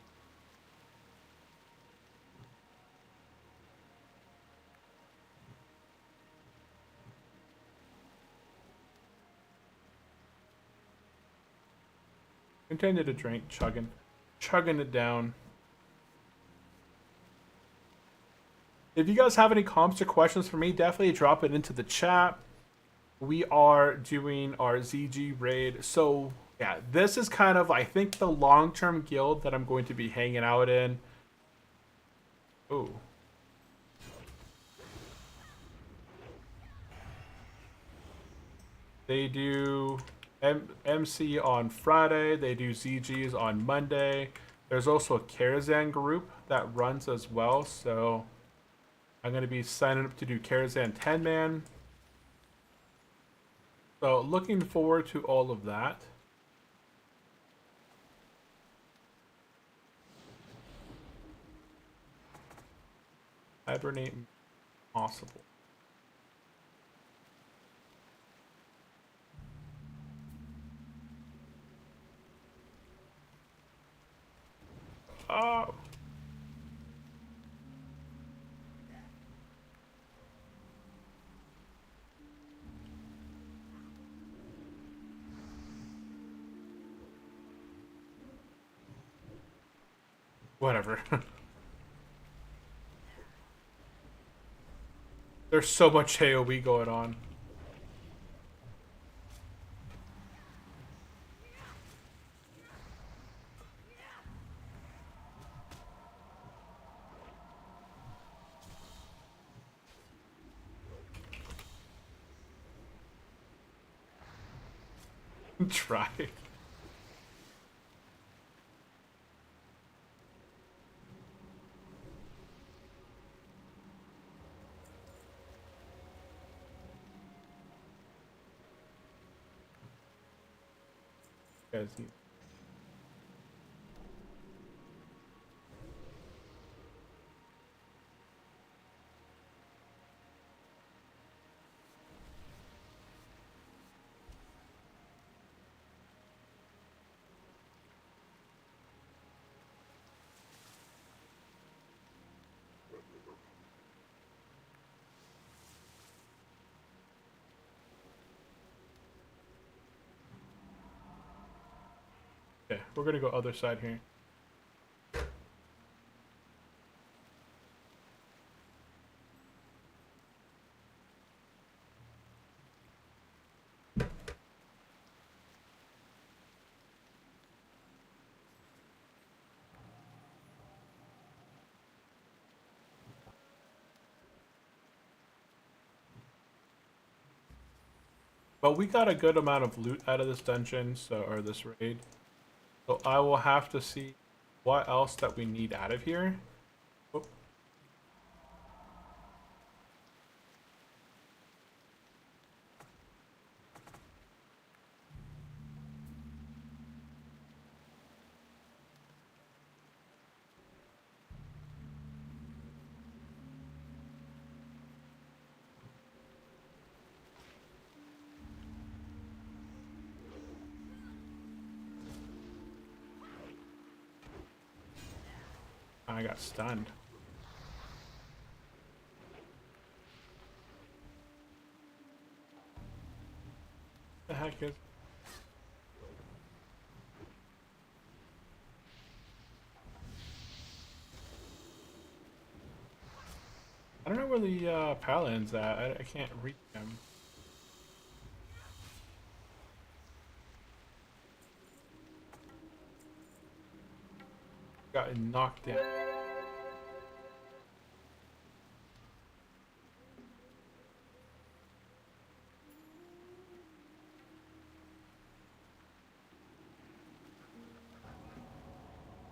Continue to drink, chugging it down. If you guys have any comments or questions for me, definitely drop it into the chat. We are doing our ZG raid. So yeah, this is kind of, I think, the long-term guild that I'm going to be hanging out in. Ooh. They do MC on Friday. They do ZGs on Monday. There's also a Karazhan group that runs as well. So I'm going to be signing up to do Karazhan 10-man. So looking forward to all of that. Hibernate possible. Oh. Whatever. There's so much AoE going on. Try. Guys, Okay, we're gonna go other side here. But we got a good amount of loot out of this dungeon, or this raid. So I will have to see what else that we need out of here. Oh. I got stunned. The heck is? I don't know where the paladin's at. I can't reach him. Got knocked down.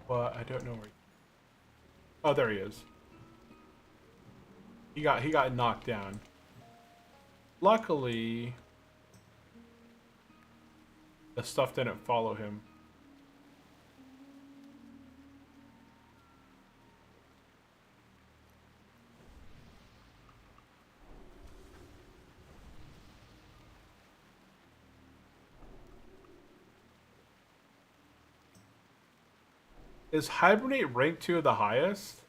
But I don't know where. Oh, there he is. He got knocked down. Luckily, the stuff didn't follow him. Is Hibernate rank 2 the highest?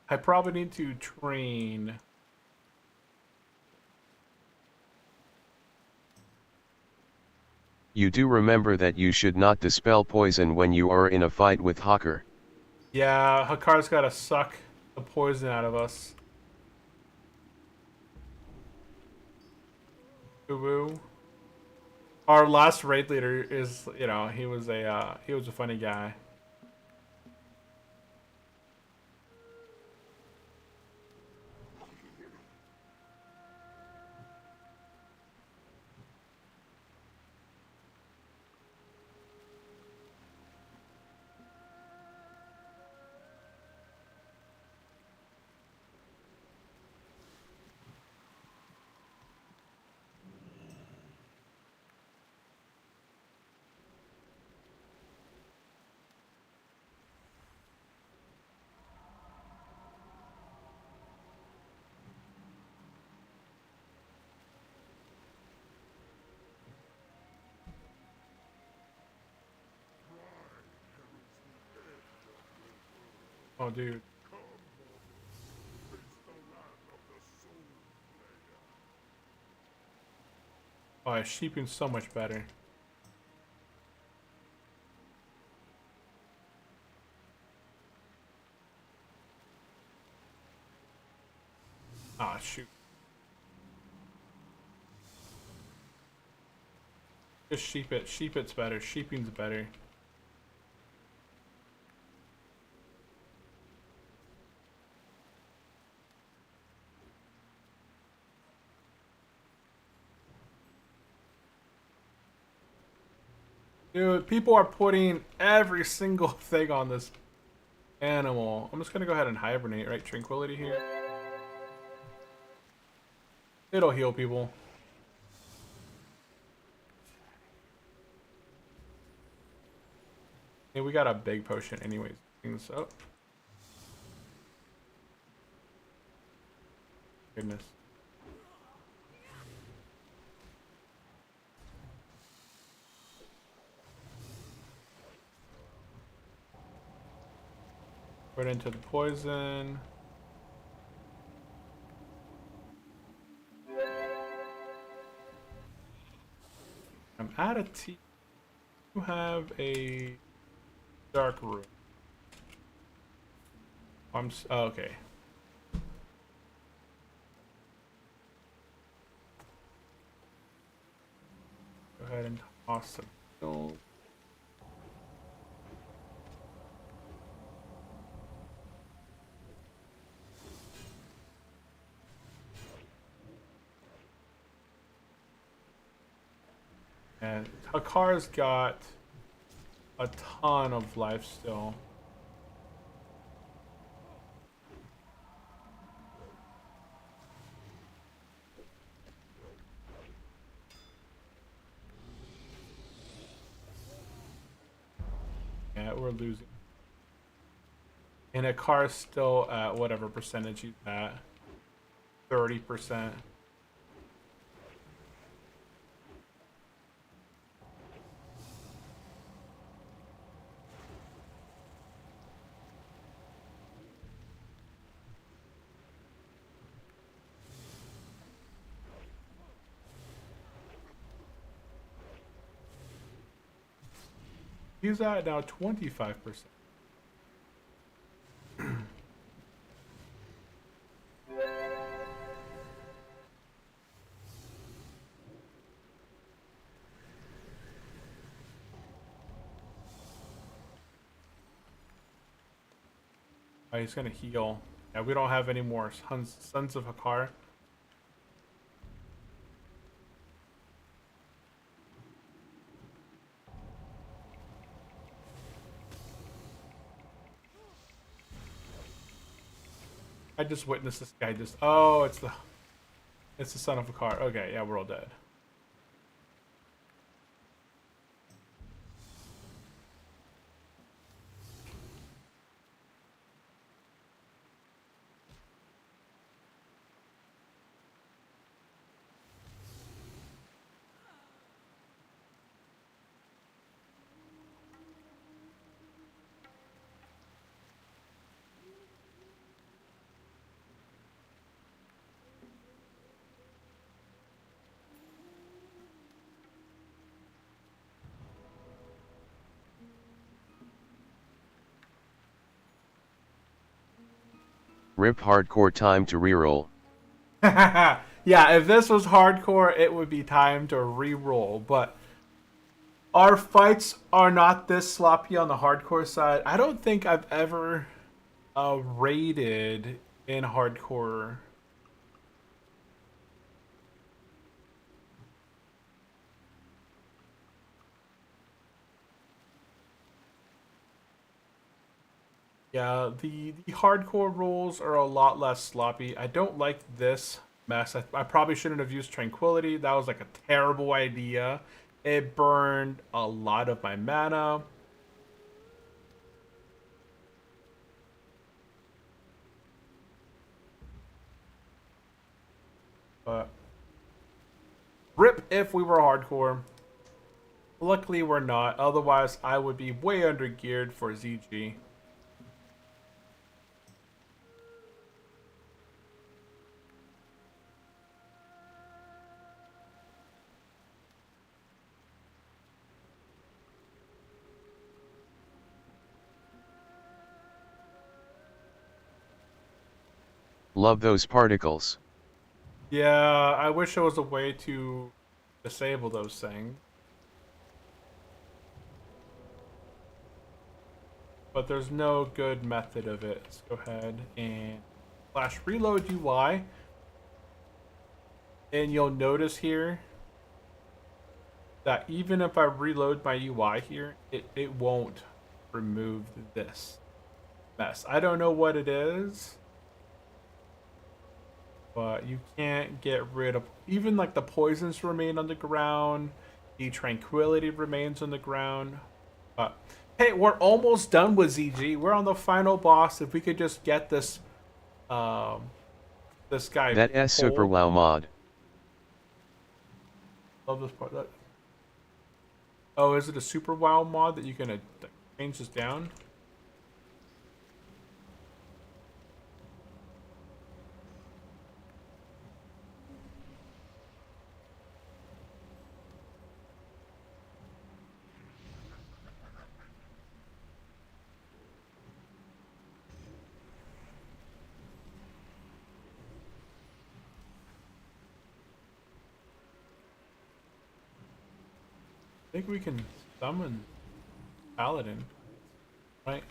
I probably need to train. You do remember that you should not dispel poison when you are in a fight with Hawker. Yeah, Hakar's gotta suck the poison out of us. Boo-boo. Our last raid leader is, you know, he was a funny guy. Oh, dude. Oh, yeah, sheeping's so much better. Ah, shoot. Just sheep it. Sheep it's better. Sheeping's better. Dude, people are putting every single thing on this animal. I'm just gonna go ahead and hibernate, right? Tranquility here. It'll heal people. Yeah, we got a big potion anyways. Things up. Goodness. Right into the poison. I'm out of tea. You have a dark room. Oh, okay. Go ahead and toss some stone. And Hakar's got a ton of life still. Yeah, we're losing. And Hakar's still at whatever percentage he's at. 30%. He's at now 25%. Oh, he's gonna heal. Yeah, we don't have any more Sons of Hakar. I just witnessed this guy just. Oh, it's the Son of Hakar. Okay, yeah, we're all dead. Rip hardcore, time to reroll. Yeah, if this was hardcore, it would be time to re-roll, but our fights are not this sloppy on the hardcore side. I don't think I've ever raided in hardcore. Yeah, the hardcore rules are a lot less sloppy. I don't like this mess. I probably shouldn't have used Tranquility. That was like a terrible idea. It burned a lot of my mana. But rip if we were hardcore. Luckily we're not. Otherwise I would be way under geared for ZG. Love those particles. Yeah, I wish there was a way to disable those things. But there's no good method of it. Let's go ahead and slash reload UI. And you'll notice here that even if I reload my UI here, it won't remove this mess. I don't know what it is, but you can't get rid of, even like the poisons remain on the ground, the tranquility remains on the ground. But hey, we're almost done with ZG. We're on the final boss. If we could just get this this guy. That S super wow mod. Love this part. Oh, is it a super wow mod that you can change this down? think we can summon Paladin, right?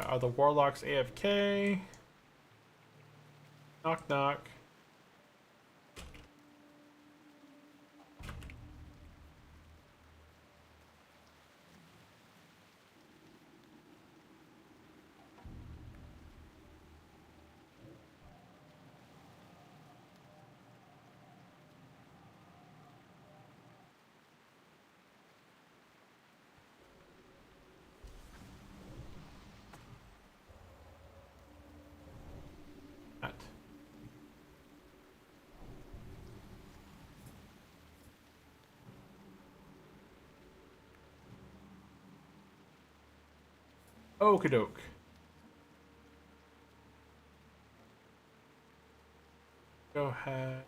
Are the warlocks AFK? Knock knock. That. Okie doke. Go ahead.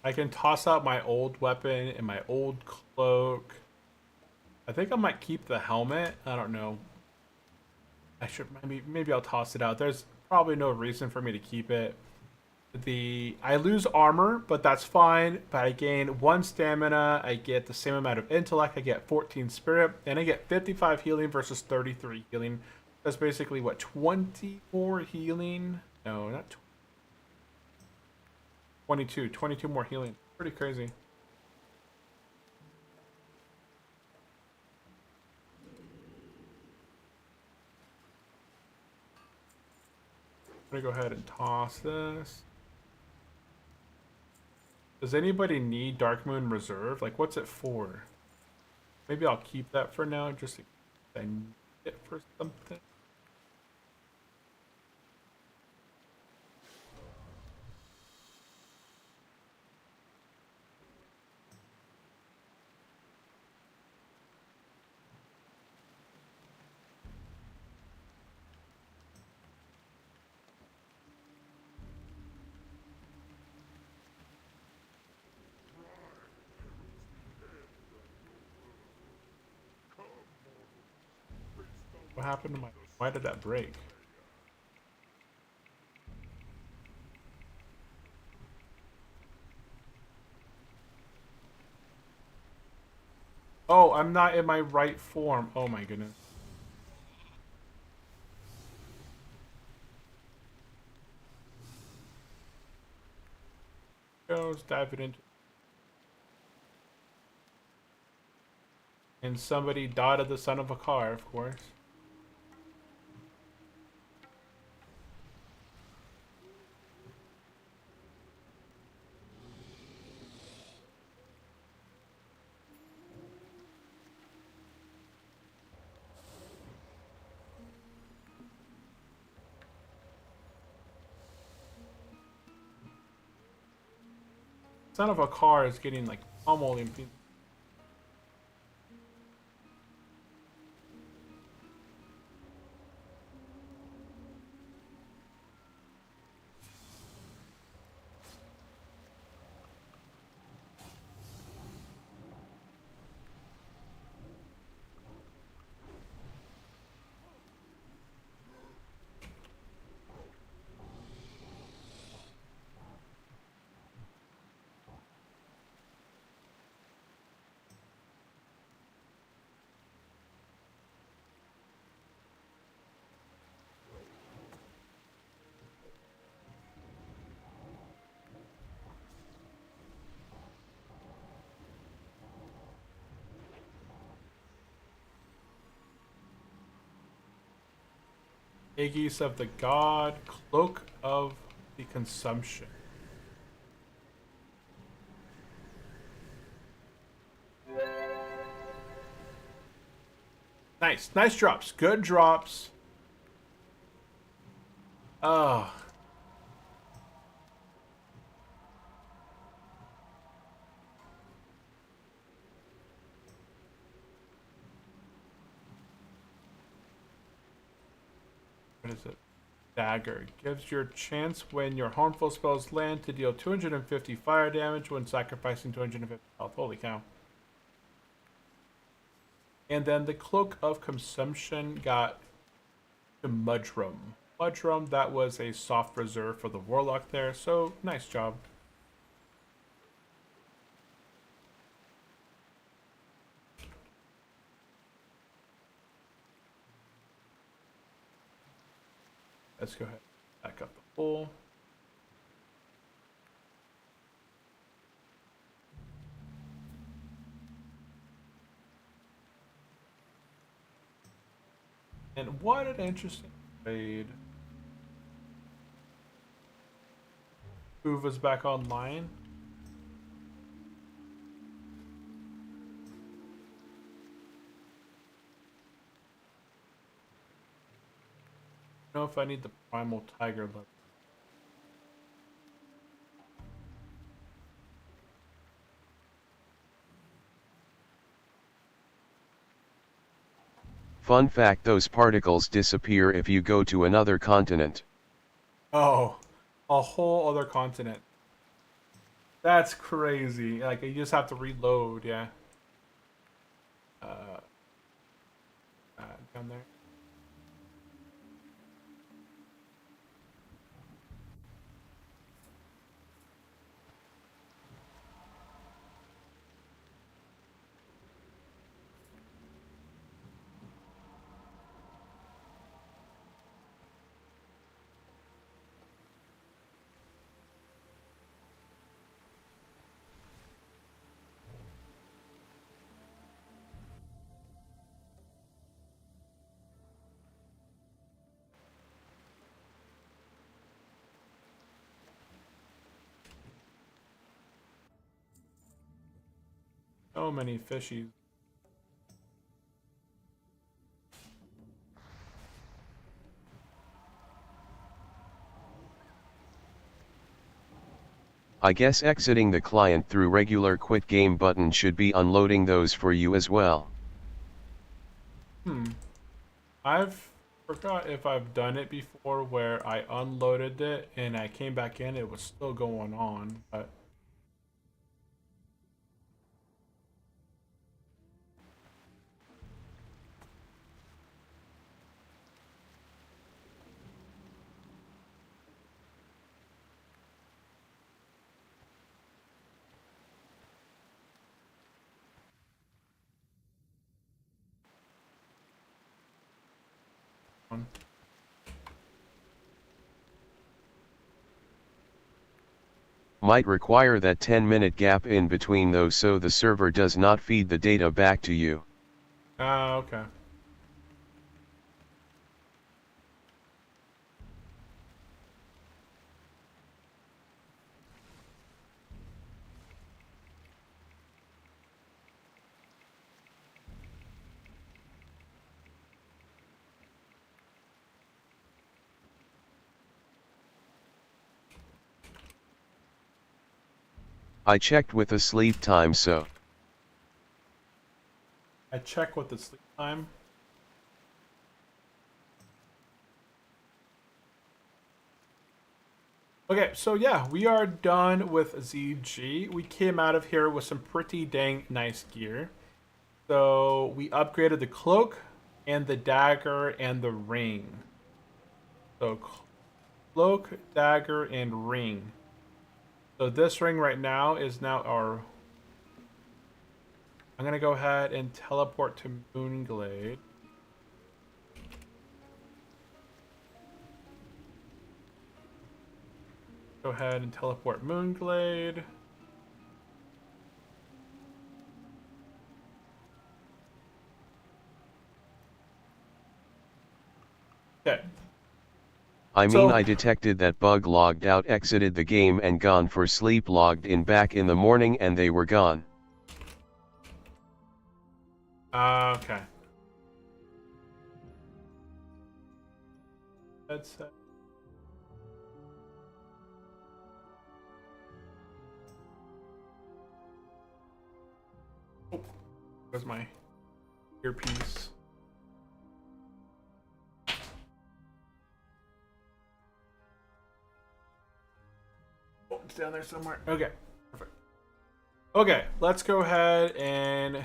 I can toss out my old weapon and my old cloak. I think I might keep the helmet. I don't know. I should maybe I'll toss it out. There's probably no reason for me to keep it. I lose armor, but that's fine. But I gain 1 stamina. I get the same amount of intellect. I get 14 spirit, and I get 55 healing versus 33 healing. That's basically what, 20 more healing? No, not 22. 22 more healing. Pretty crazy. I'm gonna go ahead and toss this. Does anybody need Dark Moon Reserve? Like, what's it for? Maybe I'll keep that for now, just in case I need it for something. What happened to my... Why did that break? Oh, I'm not in my right form. Oh my goodness. Let's dive it into... And somebody dotted the son of a car, of course. Son of a car is getting like pummeled in people. Aegis of the God, Cloak of the Consumption. Nice. Nice drops. Good drops. Oh. What is it? Dagger. Gives your chance when your harmful spells land to deal 250 fire damage when sacrificing 250 health. Holy cow. And then the Cloak of Consumption got the Mudroom. Mudroom, that was a soft reserve for the Warlock there, so nice job. Let's go ahead and back up the pool. And what an interesting trade. Uva's back online. I don't know if I need the Primal Tiger level. Fun fact, those particles disappear if you go to another continent. Oh, a whole other continent. That's crazy. Like, you just have to reload, yeah. Down there. So many fishies. I guess exiting the client through regular quit game button should be unloading those for you as well. I've forgot if I've done it before where I unloaded it and I came back in, it was still going on, but Might require that 10-minute gap in between those so the server does not feed the data back to you. okay. I checked with the sleep time, so I check with the sleep time. Okay, so yeah, we are done with ZG. We came out of here with some pretty dang nice gear. So we upgraded the cloak and the dagger and the ring. So cloak, dagger, and ring. So this ring right now is now our... I'm going to go ahead and teleport to Moonglade. Go ahead and teleport Moonglade. Okay. I detected that bug, logged out, exited the game and gone for sleep, logged in back in the morning and they were gone. Okay. headset. Oh, where's my earpiece? Oh, it's down there somewhere. Okay, perfect. Okay, let's go ahead and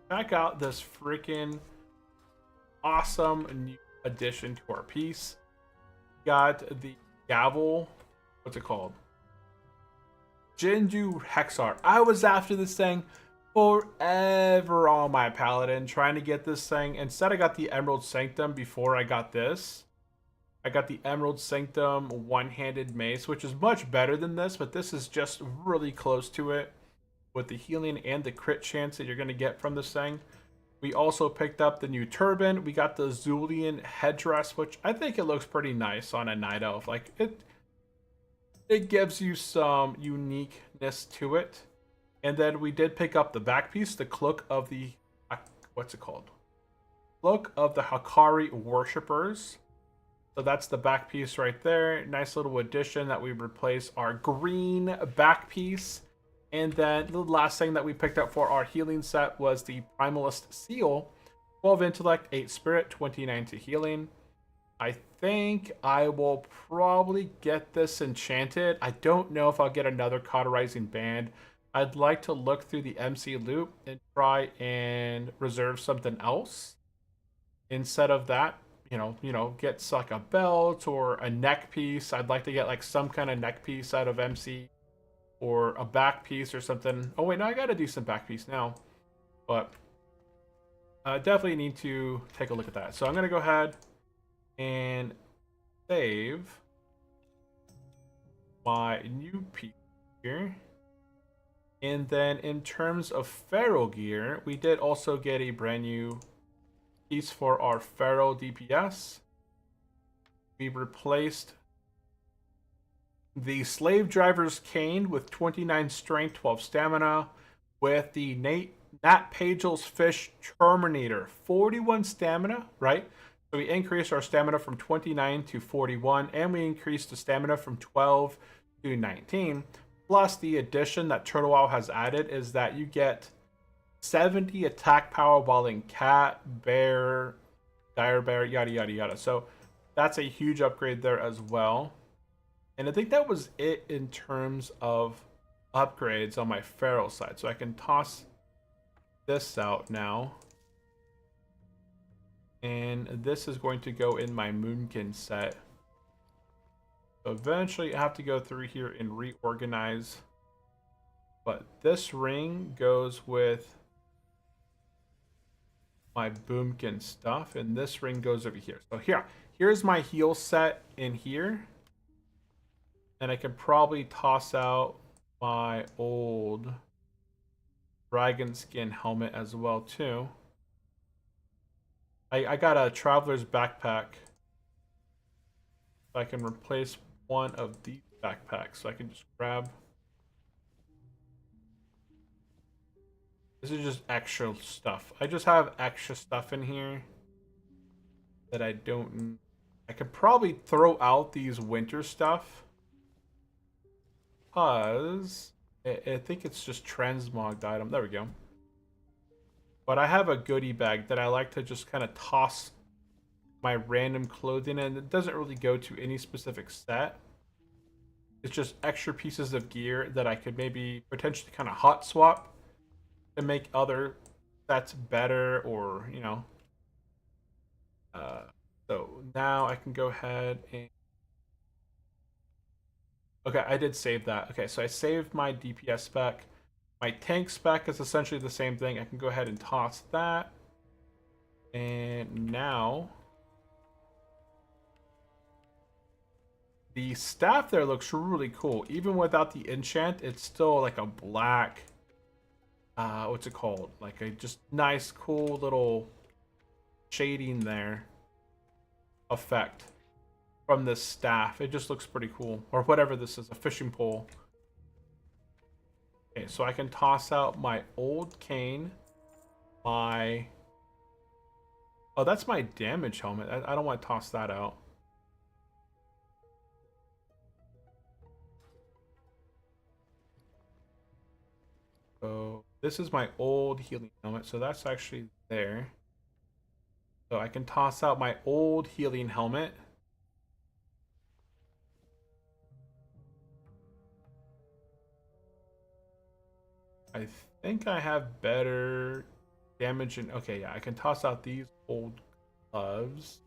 check out this freaking awesome new addition to our piece. Got the gavel. What's it called? Jinju Hexar. I was after this thing forever on my paladin, trying to get this thing. Instead, I got the Emerald Sanctum before I got this. I got the Emerald Sanctum one-handed mace, which is much better than this, but this is just really close to it with the healing and the crit chance that you're going to get from this thing. We also picked up the new turban. We got the Zulian headdress, which I think it looks pretty nice on a night elf. Like it gives you some uniqueness to it. And then we did pick up the back piece, the cloak of the what's it called? Cloak of the Hakari worshippers. So that's the back piece right there. Nice little addition that we replace our green back piece. And then the last thing that we picked up for our healing set was the Primalist Seal. 12 intellect, 8 spirit, 29 to healing. I think I will probably get this enchanted. I don't know if I'll get another cauterizing band. I'd like to look through the MC loop and try and reserve something else. Instead of that, you know, get like a belt or a neck piece. I'd like to get like some kind of neck piece out of MC. Or a back piece or something. Oh wait, no, I got a decent back piece now. But definitely need to take a look at that. So I'm going to go ahead and save my new piece here. And then in terms of feral gear, we did also get a brand new piece for our feral DPS. We replaced the Slave Driver's Cane with 29 strength, 12 stamina, with the Nat Pagel's Fish Terminator, 41 stamina, right? So we increased our stamina from 29 to 41, and we increased the stamina from 12 to 19. Plus, the addition that Turtle Owl has added is that you get 70 attack power while in cat, bear, dire bear, yada yada yada. So that's a huge upgrade there as well. And I think that was it in terms of upgrades on my feral side. So I can toss this out now. And this is going to go in my Moonkin set. So eventually I have to go through here and reorganize. But this ring goes with my Boomkin stuff. And this ring goes over here. So here's my heal set in here. And I can probably toss out my old dragon skin helmet as well too. I got a traveler's backpack. I can replace one of these backpacks. So I can just grab. This is just extra stuff. I just have extra stuff in here that I don't. I could probably throw out these winter stuff. Because I think it's just transmogged item. There we go. But I have a goodie bag that I like to just kind of toss my random clothing in. It doesn't really go to any specific set. It's just extra pieces of gear that I could maybe potentially kind of hot swap to make other sets better, or, you know. So now I can go ahead and okay, I did save that. Okay, so I saved my DPS spec. My tank spec is essentially the same thing. I can go ahead and toss that. And now the staff there looks really cool. Even without the enchant, it's still like a black, what's it called? Like a just nice, cool little shading there effect from this staff. It just looks pretty cool. Or whatever this is, a fishing pole. Okay, so I can toss out my old cane. My... Oh, that's my damage helmet. I don't want to toss that out. So this is my old healing helmet. So that's actually there. So I can toss out my old healing helmet. I think I have better damage and okay, yeah, I can toss out these old gloves.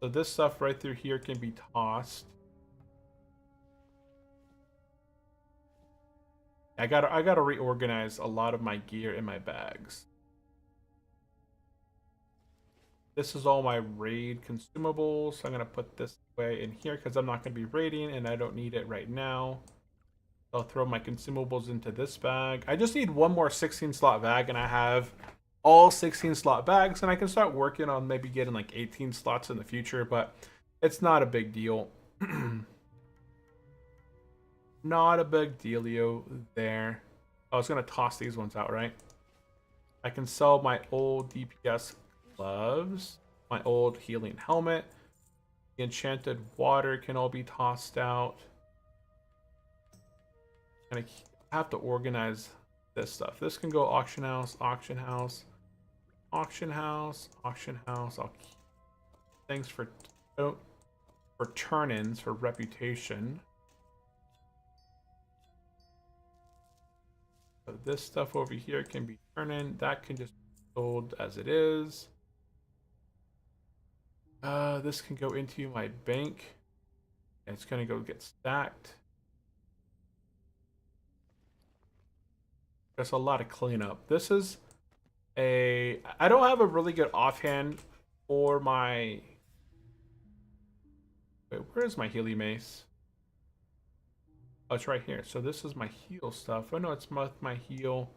So this stuff right through here can be tossed. I gotta reorganize a lot of my gear in my bags. This is all my raid consumables. So I'm gonna put this away in here because I'm not gonna be raiding and I don't need it right now. I'll throw my consumables into this bag. I just need one more 16 slot bag and I have all 16 slot bags and I can start working on maybe getting like 18 slots in the future, but it's not a big deal. Not a big dealio there. I was gonna toss these ones out, right? I can sell my old DPS gloves, my old healing helmet. The enchanted water can all be tossed out. And I have to organize this stuff. This can go auction house, auction house, auction house, auction house. I'll keep things for turn-ins for reputation. So this stuff over here can be turn-in. That can just be sold as it is. This can go into my bank. It's gonna go get stacked. There's a lot of cleanup. This is I don't have a really good offhand for my... Wait, where is my Healy Mace? Oh, it's right here. So this is my heal stuff. Oh no, it's my heal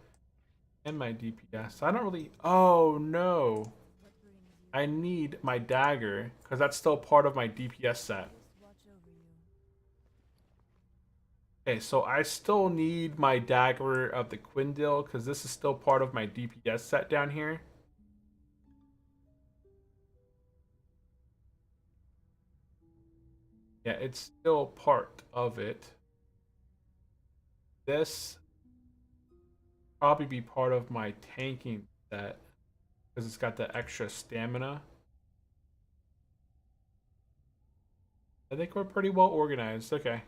and my DPS. I don't really... Oh no. I need my dagger because that's still part of my DPS set. Okay, so I still need my dagger of the Quindil because this is still part of my DPS set down here. Yeah, it's still part of it. This probably be part of my tanking set because it's got the extra stamina. I think we're pretty well organized. Okay.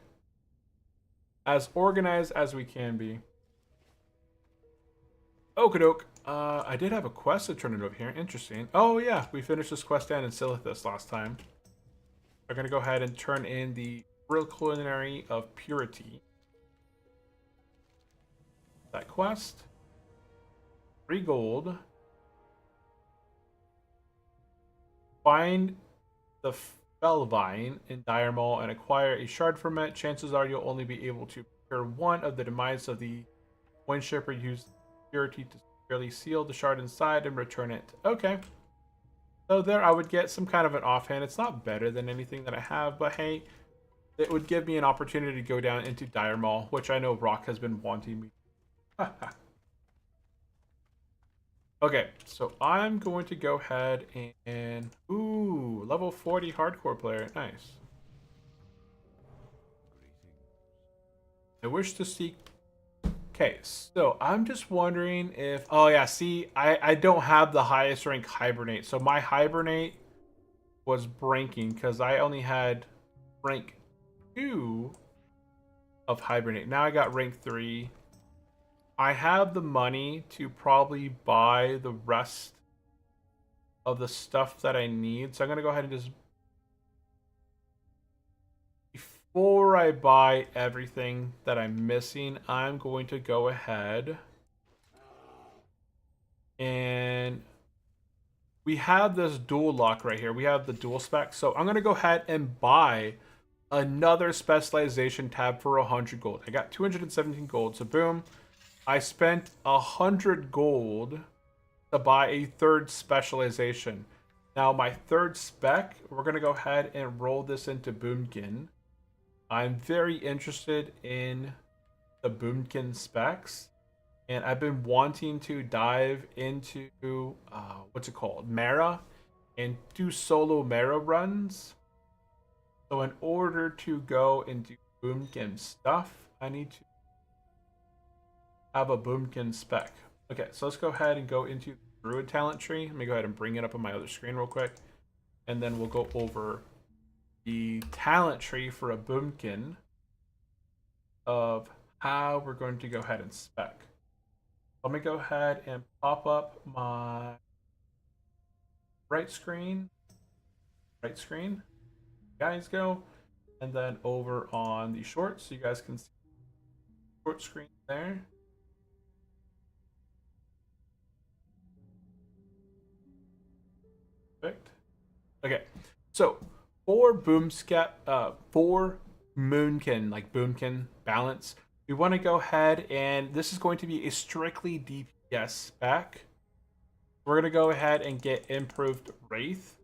As organized as we can be. Okie I did have a quest to turn it over here. Interesting. Oh yeah, we finished this quest down in Silithus last time. We're gonna go ahead and turn in the Real Culinary of Purity. That quest. 3 gold. Find the Felvine in Dire Maul and acquire a shard from it. Chances are you'll only be able to procure one of the demise of the Wind Shipper. Use Purity to securely seal the shard inside and return it. Okay. So there I would get some kind of an offhand. It's not better than anything that I have, but hey, it would give me an opportunity to go down into Dire Maul, which I know Rock has been wanting me. Okay, so I'm going to go ahead and... Ooh, level 40 hardcore player. Nice. I wish to seek... Okay, so I'm just wondering if... Oh yeah, see, I don't have the highest rank Hibernate. So my Hibernate was breaking because I only had rank 2 of Hibernate. Now I got rank 3. I have the money to probably buy the rest of the stuff that I need. So I'm going to go ahead and just... Before I buy everything that I'm missing, I'm going to go ahead and... We have this dual lock right here. We have the dual spec. So I'm going to go ahead and buy another specialization tab for 100 gold. I got 217 gold. So boom. I spent 100 gold to buy a third specialization. Now my third spec, we're going to go ahead and roll this into Boomkin. I'm very interested in the Boomkin specs. And I've been wanting to dive into, what's it called? Mara. And do solo Mara runs. So in order to go and do Boomkin stuff, I need to have a boomkin spec. Okay, so let's go ahead and go into the Druid talent tree. Let me go ahead and bring it up on my other screen real quick. And then we'll go over the talent tree for a boomkin of how we're going to go ahead and spec. Let me go ahead and pop up my right screen. Guys go. And then over on the shorts, so you guys can see short screen there. Perfect. Okay, so for for Moonkin, like Boomkin balance, we want to go ahead and this is going to be a strictly DPS spec. We're going to go ahead and get improved Wraith.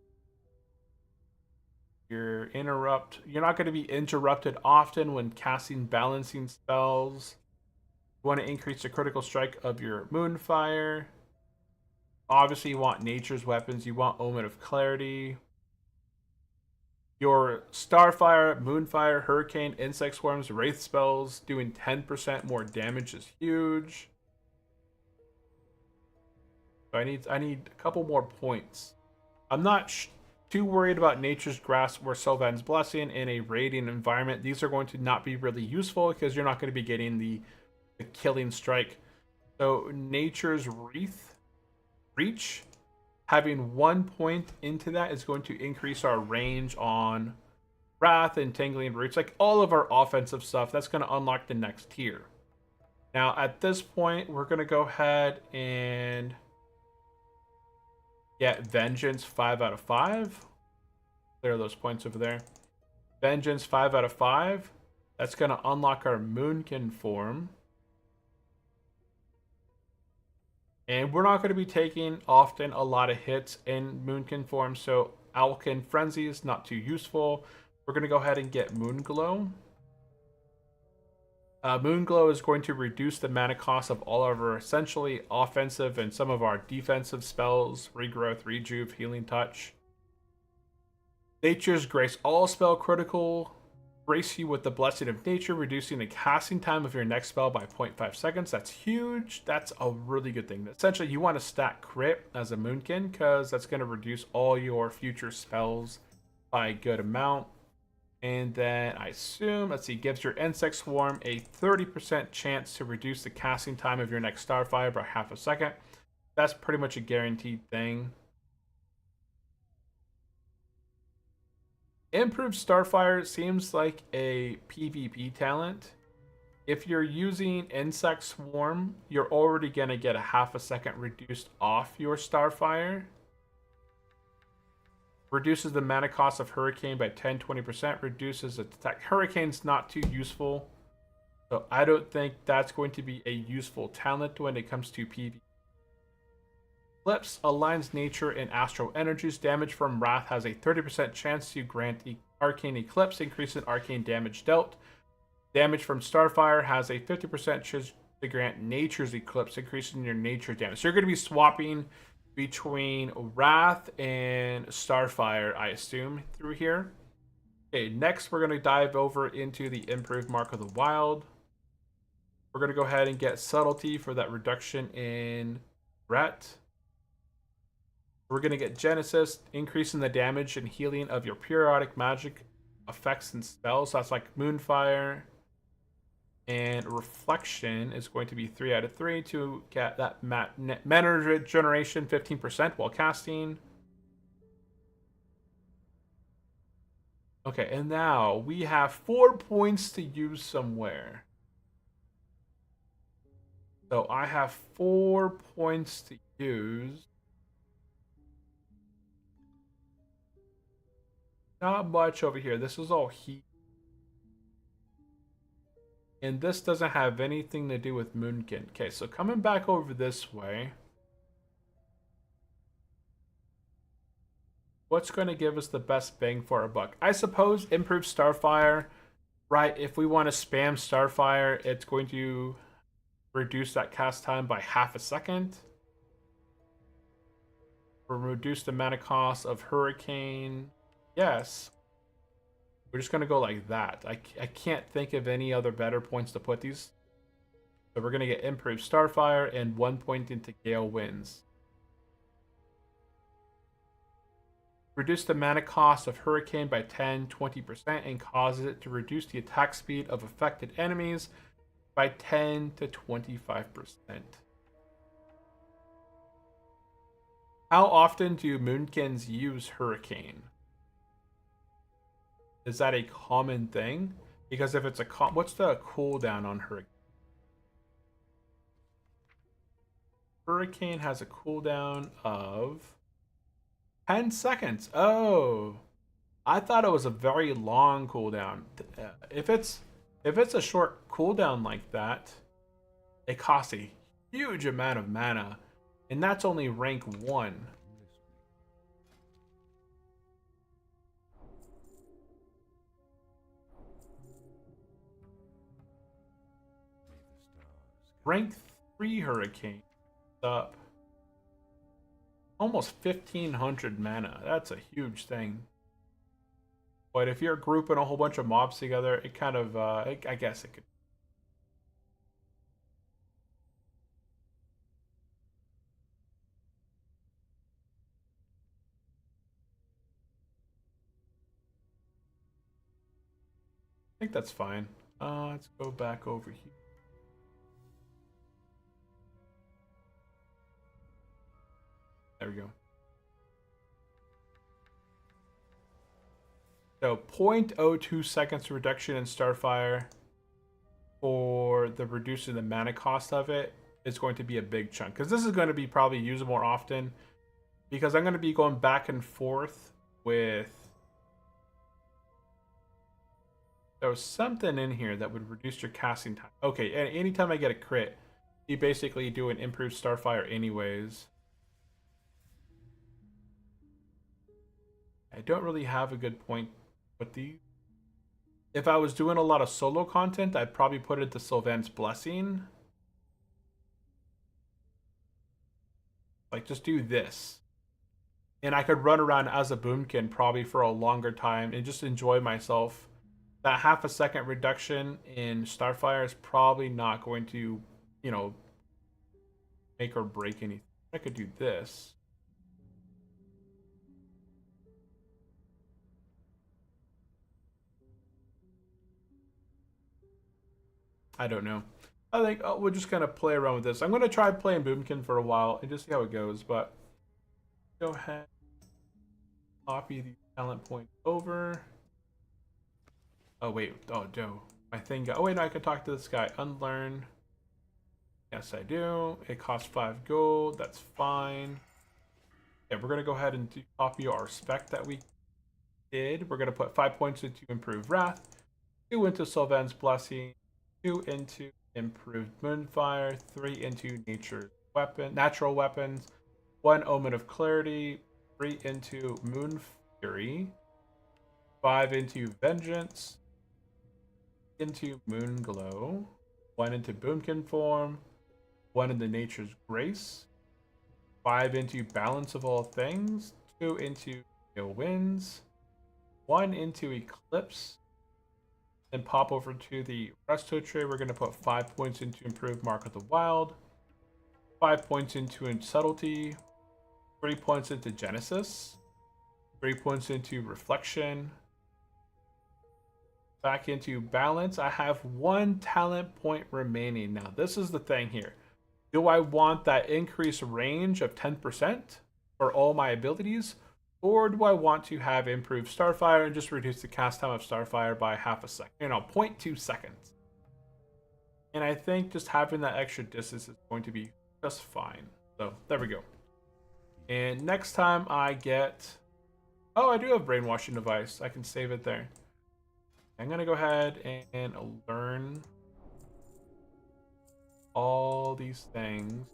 You're not going to be interrupted often when casting balancing spells. You want to increase the critical strike of your Moonfire. Obviously, you want Nature's Weapons. You want Omen of Clarity. Your Starfire, Moonfire, Hurricane, Insect Swarms, Wraith spells doing 10% more damage is huge. So I need a couple more points. I'm not too worried about Nature's Grasp or Sylvan's Blessing in a raiding environment. These are going to not be really useful because you're not going to be getting the killing strike. So Nature's Reach, having 1 point into that is going to increase our range on Wrath and Tingling Roots, like all of our offensive stuff. That's going to unlock the next tier. Now at this point, we're going to go ahead and get Vengeance 5 out of 5. Clear those points over there. Vengeance 5 out of 5. That's going to unlock our Moonkin form. And we're not going to be taking often a lot of hits in Moonkin form, so Owlkin Frenzy is not too useful. We're going to go ahead and get Moonglow. Moonglow is going to reduce the mana cost of all of our essentially offensive and some of our defensive spells. Regrowth, Rejuve, Healing Touch. Nature's Grace, all spell critical. Grace you with the Blessing of Nature, reducing the casting time of your next spell by 0.5 seconds. That's huge. That's a really good thing. Essentially, you want to stack crit as a Moonkin because that's going to reduce all your future spells by a good amount. And then I assume, let's see, gives your Insect Swarm a 30% chance to reduce the casting time of your next Starfire by half a second. That's pretty much a guaranteed thing. Improved Starfire seems like a PvP talent. If you're using Insect Swarm, you're already going to get a half a second reduced off your Starfire. Reduces the mana cost of Hurricane by 10-20%. Reduces the attack. Hurricane's not too useful, so I don't think that's going to be a useful talent when it comes to PvP. Eclipse aligns nature and astral energies. Damage from Wrath has a 30% chance to grant Arcane Eclipse, increasing arcane damage dealt. Damage from Starfire has a 50% chance to grant Nature's Eclipse, increasing your nature damage. So you're going to be swapping between Wrath and Starfire, I assume, through here. Okay, next we're going to dive over into the improved Mark of the Wild. We're going to go ahead and get Subtlety for that reduction in threat. We're going to get Genesis, increasing the damage and healing of your periodic magic effects and spells. So that's like Moonfire. And Reflection is going to be 3 out of 3 to get that mana regeneration 15% while casting. Okay, and now we have 4 points to use somewhere. So I have 4 points to use. Not much over here. This is all heat. And this doesn't have anything to do with Moonkin. Okay, so coming back over this way. What's going to give us the best bang for our buck? I suppose improved Starfire. Right, if we want to spam Starfire, it's going to reduce that cast time by half a second. Or reduce the mana cost of Hurricane. Yes. We're just going to go like that. I can't think of any other better points to put these. So we're going to get improved Starfire and 1 point into Gale Winds. Reduce the mana cost of Hurricane by 10-20% and causes it to reduce the attack speed of affected enemies by 10 to 25%. How often do Moonkins use Hurricane? Is that a common thing? Because if it's a what's the cooldown on Hurricane? Hurricane has a cooldown of 10 seconds. Oh, I thought it was a very long cooldown. If it's a short cooldown like that, it costs a huge amount of mana, and that's only rank 1. Rank 3 Hurricane up almost 1500 mana. That's a huge thing. But if you're grouping a whole bunch of mobs together, it kind of, I guess it could. I think that's fine. Let's go back over here. There we go. So 0.02 seconds reduction in Starfire for the reducing the mana cost of it is going to be a big chunk. Because this is going to be probably used more often. Because I'm going to be going back and forth with... There was something in here that would reduce your casting time. Okay, anytime I get a crit, you basically do an improved Starfire anyways. I don't really have a good point with these. If I was doing a lot of solo content, I'd probably put it to Sylvan's Blessing. Like, just do this. And I could run around as a Boomkin probably for a longer time and just enjoy myself. That half a second reduction in Starfire is probably not going to, you know, make or break anything. I could do this. I don't know. I think we'll just kind of play around with this. I'm going to try playing Boomkin for a while and just see how it goes. But go ahead, copy the talent point over. Oh wait, oh no, my thing got. Oh wait, no, I can talk to this guy. Unlearn. Yes, I do. It costs 5 gold. That's fine. Yeah, we're gonna go ahead and copy our spec that we did. We're gonna put 5 points into improved Wrath, 2 into Sylvan's Blessing, 2 into improved Moonfire, 3 into natural weapons, 1 Omen of Clarity, 3 into Moon Fury, 5 into Vengeance, into Moonglow, 1 into Boomkin form, 1 into Nature's Grace, 5 into Balance of All Things, 2 into Gale Winds, 1 into Eclipse. Then pop over to the Resto tray. We're going to put 5 points into Improved Mark of the Wild, 5 points into Subtlety, 3 points into Genesis, 3 points into Reflection, back into Balance. I have 1 talent point remaining. Now, this is the thing here. Do I want that increased range of 10% for all my abilities? Or do I want to have improved Starfire and just reduce the cast time of Starfire by half a second? 0.2 seconds. And I think just having that extra distance is going to be just fine. So, there we go. And next time I get... Oh, I do have Brainwashing Device. I can save it there. I'm going to go ahead and learn all these things.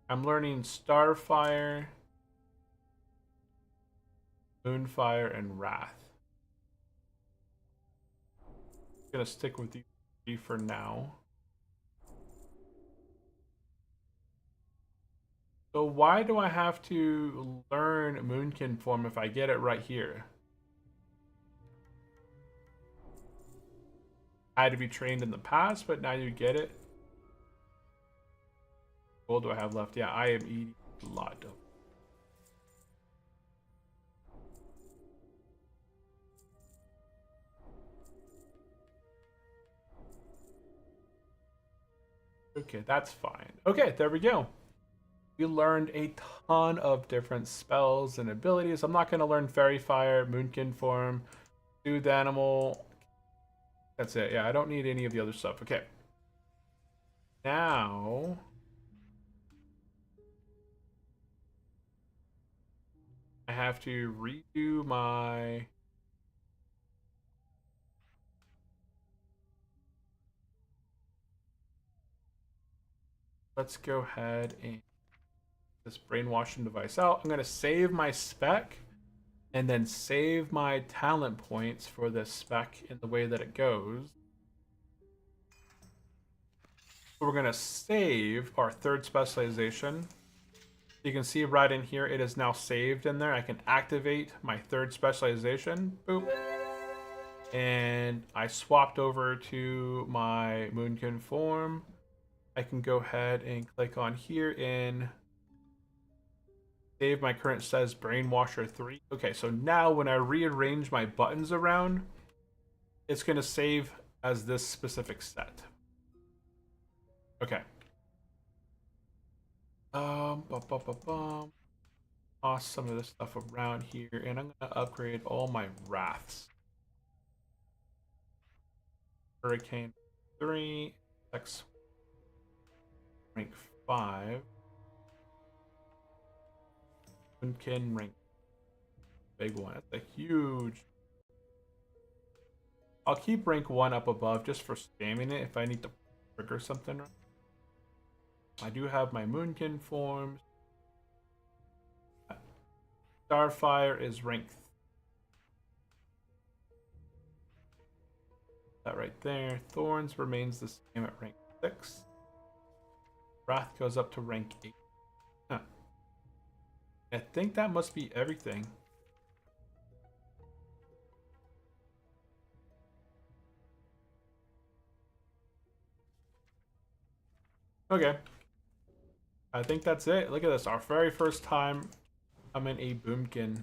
I'm learning Starfire, Moonfire, and Wrath. I'm going to stick with these 3 for now. So why do I have to learn Moonkin form if I get it right here? I had to be trained in the past, but now you get it. What do I have left? Yeah, I am eating a lot of. Okay, that's fine. Okay, there we go. We learned a ton of different spells and abilities. I'm not going to learn Fairy Fire, Moonkin form, Soothe Animal. That's it. Yeah, I don't need any of the other stuff. Okay. Now, I have to redo my... Let's go ahead and this brainwashing device out. I'm going to save my spec and then save my talent points for this spec in the way that it goes. So we're going to save our third specialization. You can see right in here, it is now saved in there. I can activate my third specialization. Boop. And I swapped over to my Moonkin form. I can go ahead and click on here and save my current says Brainwasher 3. Okay, so now when I rearrange my buttons around, it's going to save as this specific set. Okay. Toss some of this stuff around here, and I'm going to upgrade all my Wraths. Hurricane 3, X rank 5. Moonkin rank big one. That's a huge. I'll keep rank 1 up above just for spamming it if I need to trigger something. I do have my Moonkin forms. Starfire is rank 3. That right there. Thorns remains the same at rank 6. Wrath goes up to rank 8. Huh. I think that must be everything. Okay. I think that's it. Look at this. Our very first time I'm in a Boomkin.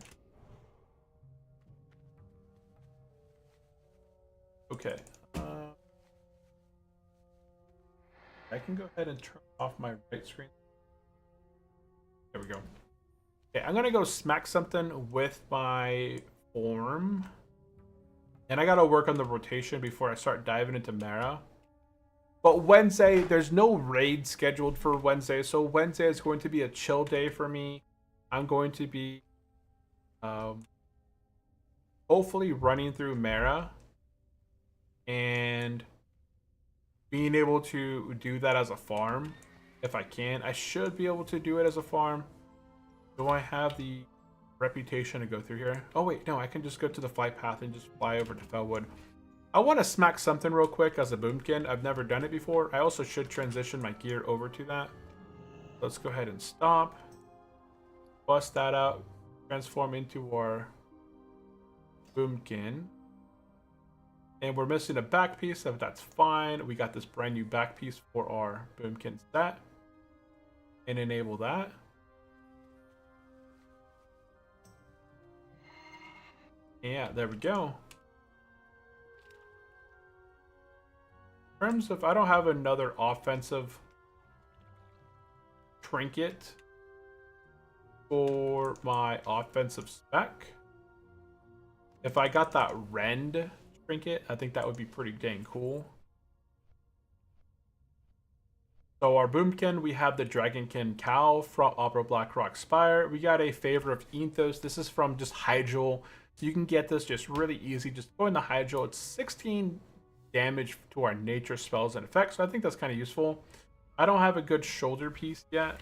Okay. I can go ahead and turn off my right screen. There we go. Okay, I'm gonna go smack something with my form. And I gotta work on the rotation before I start diving into Mara. But Wednesday, there's no raid scheduled for Wednesday, so Wednesday is going to be a chill day for me. I'm going to be hopefully running through Mara and being able to do that as a farm if I can. I should be able to do it as a farm. Do I have the reputation to go through here? Oh wait, no, I can just go to the flight path and just fly over to Felwood. I want to smack something real quick as a Boomkin. I've never done it before. I also should transition my gear over to that. Let's go ahead and stop. Bust that out. Transform into our Boomkin. And we're missing a back piece, so that's fine. We got this brand new back piece for our Boomkin set. And enable that. Yeah, there we go. In terms of, I don't have another offensive trinket for my offensive spec. If I got that Rend trinket, I think that would be pretty dang cool. So our Boomkin, we have the Dragonkin Cow from Opera Blackrock Spire. We got a Favor of Ethos. This is from just Hydril. So you can get this just really easy. Just go in the Hydril. It's 16 damage to our nature spells and effects, so I think that's kind of useful. I don't have a good shoulder piece yet.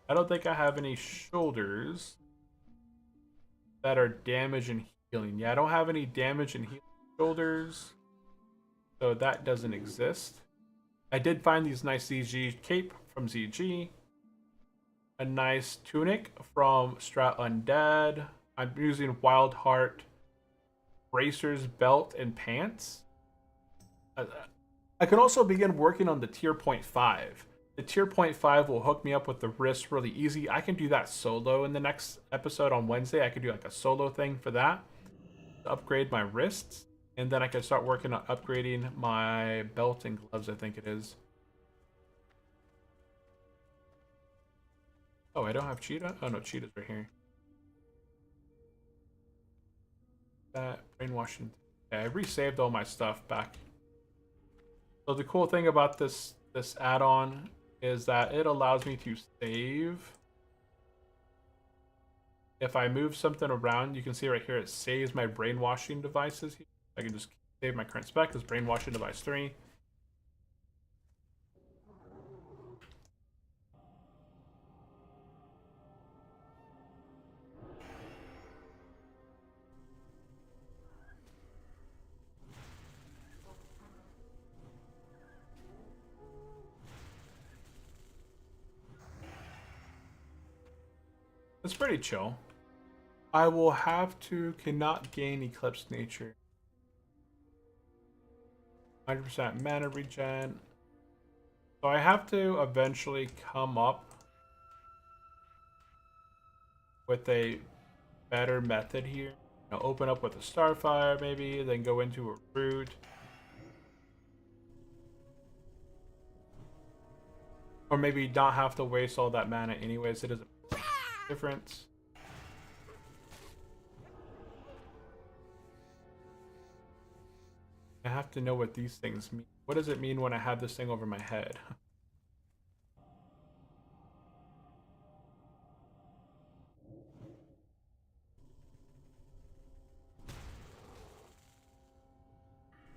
I don't think I have any shoulders that are damage and healing. Yeah, I don't have any damage and healing shoulders, so that doesn't exist. I did find these nice CG cape from ZG. A nice tunic from Strat Undead. I'm using Wild Heart, Bracers, Belt, and Pants. I could also begin working on the tier 0.5. The tier 0.5 will hook me up with the wrist really easy. I can do that solo in the next episode on Wednesday. I could do like a solo thing for that to upgrade my wrists. And then I can start working on upgrading my belt and gloves, I think it is. Oh, I don't have Cheetah? Oh no, Cheetah's right here. That brainwashing. Yeah, I resaved all my stuff back. So the cool thing about this add-on is that it allows me to save. If I move something around, you can see right here it saves my brainwashing devices here. I can just save my current spec as brainwashing device 3. It's pretty chill. I will have to cannot gain Eclipse Nature. 100% mana regen. So I have to eventually come up with a better method here. You know, open up with a Starfire maybe, then go into a Root. Or maybe not have to waste all that mana anyways. It doesn't make a difference. I have to know what these things mean. What does it mean when I have this thing over my head?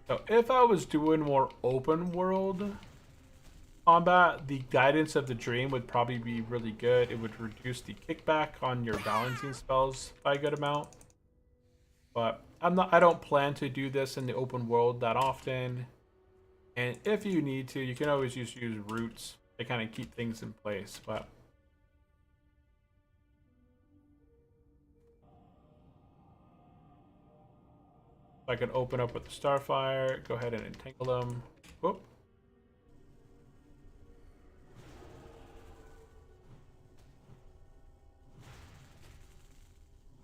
So if I was doing more open world combat, the Guidance of the Dream would probably be really good. It would reduce the kickback on your balancing spells by a good amount. But I don't plan to do this in the open world that often. And if you need to, you can always just use roots to kind of keep things in place. But I can open up with the Starfire, go ahead and entangle them. Whoop.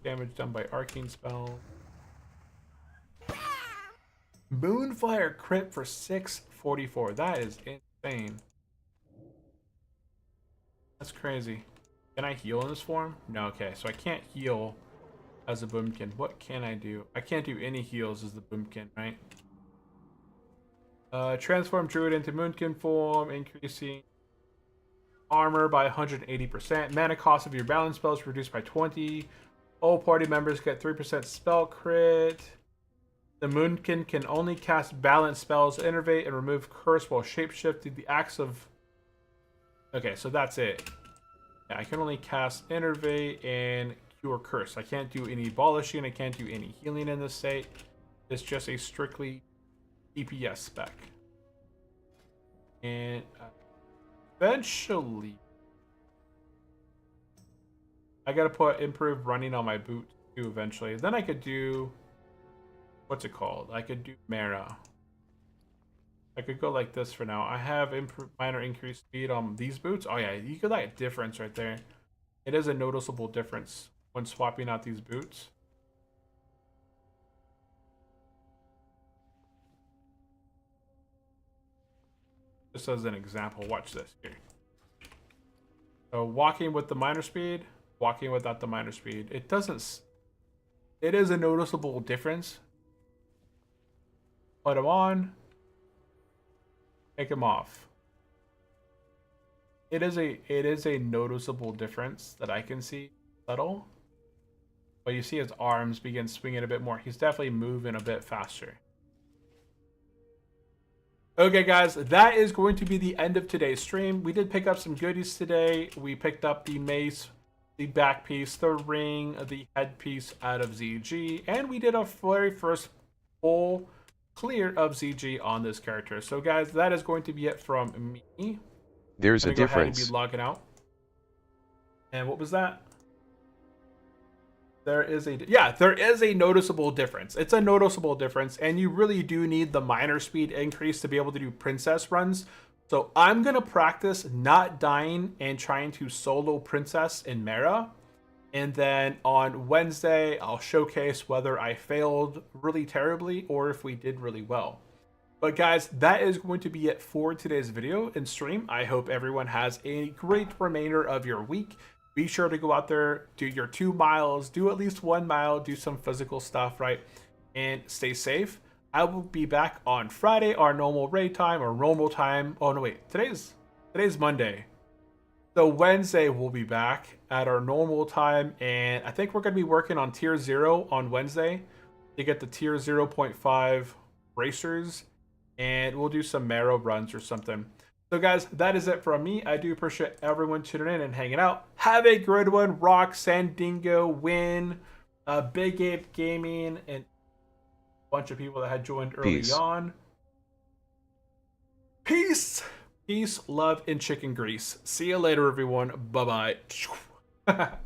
Damage done by arcane spell. Moonfire crit for 644. That is insane. That's crazy. Can I heal in this form? No, okay. So I can't heal as a boomkin. What can I do? I can't do any heals as the boomkin, right? Transform Druid into moonkin form, increasing armor by 180%. Mana cost of your balance spells reduced by 20. All party members get 3% spell crit. The Moonkin can only cast balance spells, innervate, and remove curse while shapeshifting the acts of... Okay, so that's it. Yeah, I can only cast innervate and cure curse. I can't do any abolishing, I can't do any healing in this state. It's just a strictly DPS spec. And eventually... I gotta put improved running on my boot too eventually. Then I could do... What's it called? I could do Mara. I could go like this for now. I have minor increased speed on these boots. Oh yeah, you get like a difference right there. It is a noticeable difference when swapping out these boots. Just as an example, watch this here. So walking with the minor speed, walking without the minor speed. It doesn't... It is a noticeable difference. Put them on. Take them off. It is a noticeable difference that I can see. Subtle. But you see his arms begin swinging a bit more. He's definitely moving a bit faster. Okay, guys, that is going to be the end of today's stream. We did pick up some goodies today. We picked up the mace, the back piece, the ring, the headpiece out of ZG, and we did our very first full clear of ZG on this character. So guys, that is going to be it from me. There's Let a me go ahead and difference. be logging out. And what was that? There is a noticeable difference. It's a noticeable difference, and you really do need the miner speed increase to be able to do princess runs. So I'm gonna practice not dying and trying to solo princess in Mara. And then on Wednesday, I'll showcase whether I failed really terribly or if we did really well. But guys, that is going to be it for today's video and stream. I hope everyone has a great remainder of your week. Be sure to go out there, do your 2 miles, do at least 1 mile, do some physical stuff, right? And stay safe. I will be back on Friday, our normal raid time or normal time. Oh no, wait, today's Monday. So Wednesday we'll be back at our normal time, and I think we're gonna be working on tier 0 on Wednesday to get the tier 0.5 racers, and we'll do some marrow runs or something. So guys, that is it from me. I do appreciate everyone tuning in and hanging out. Have a good one. Rock, Sandingo, Win, Big Ape Gaming, and a bunch of people that had joined early on. Peace. Peace, love, and chicken grease. See you later, everyone. Bye-bye.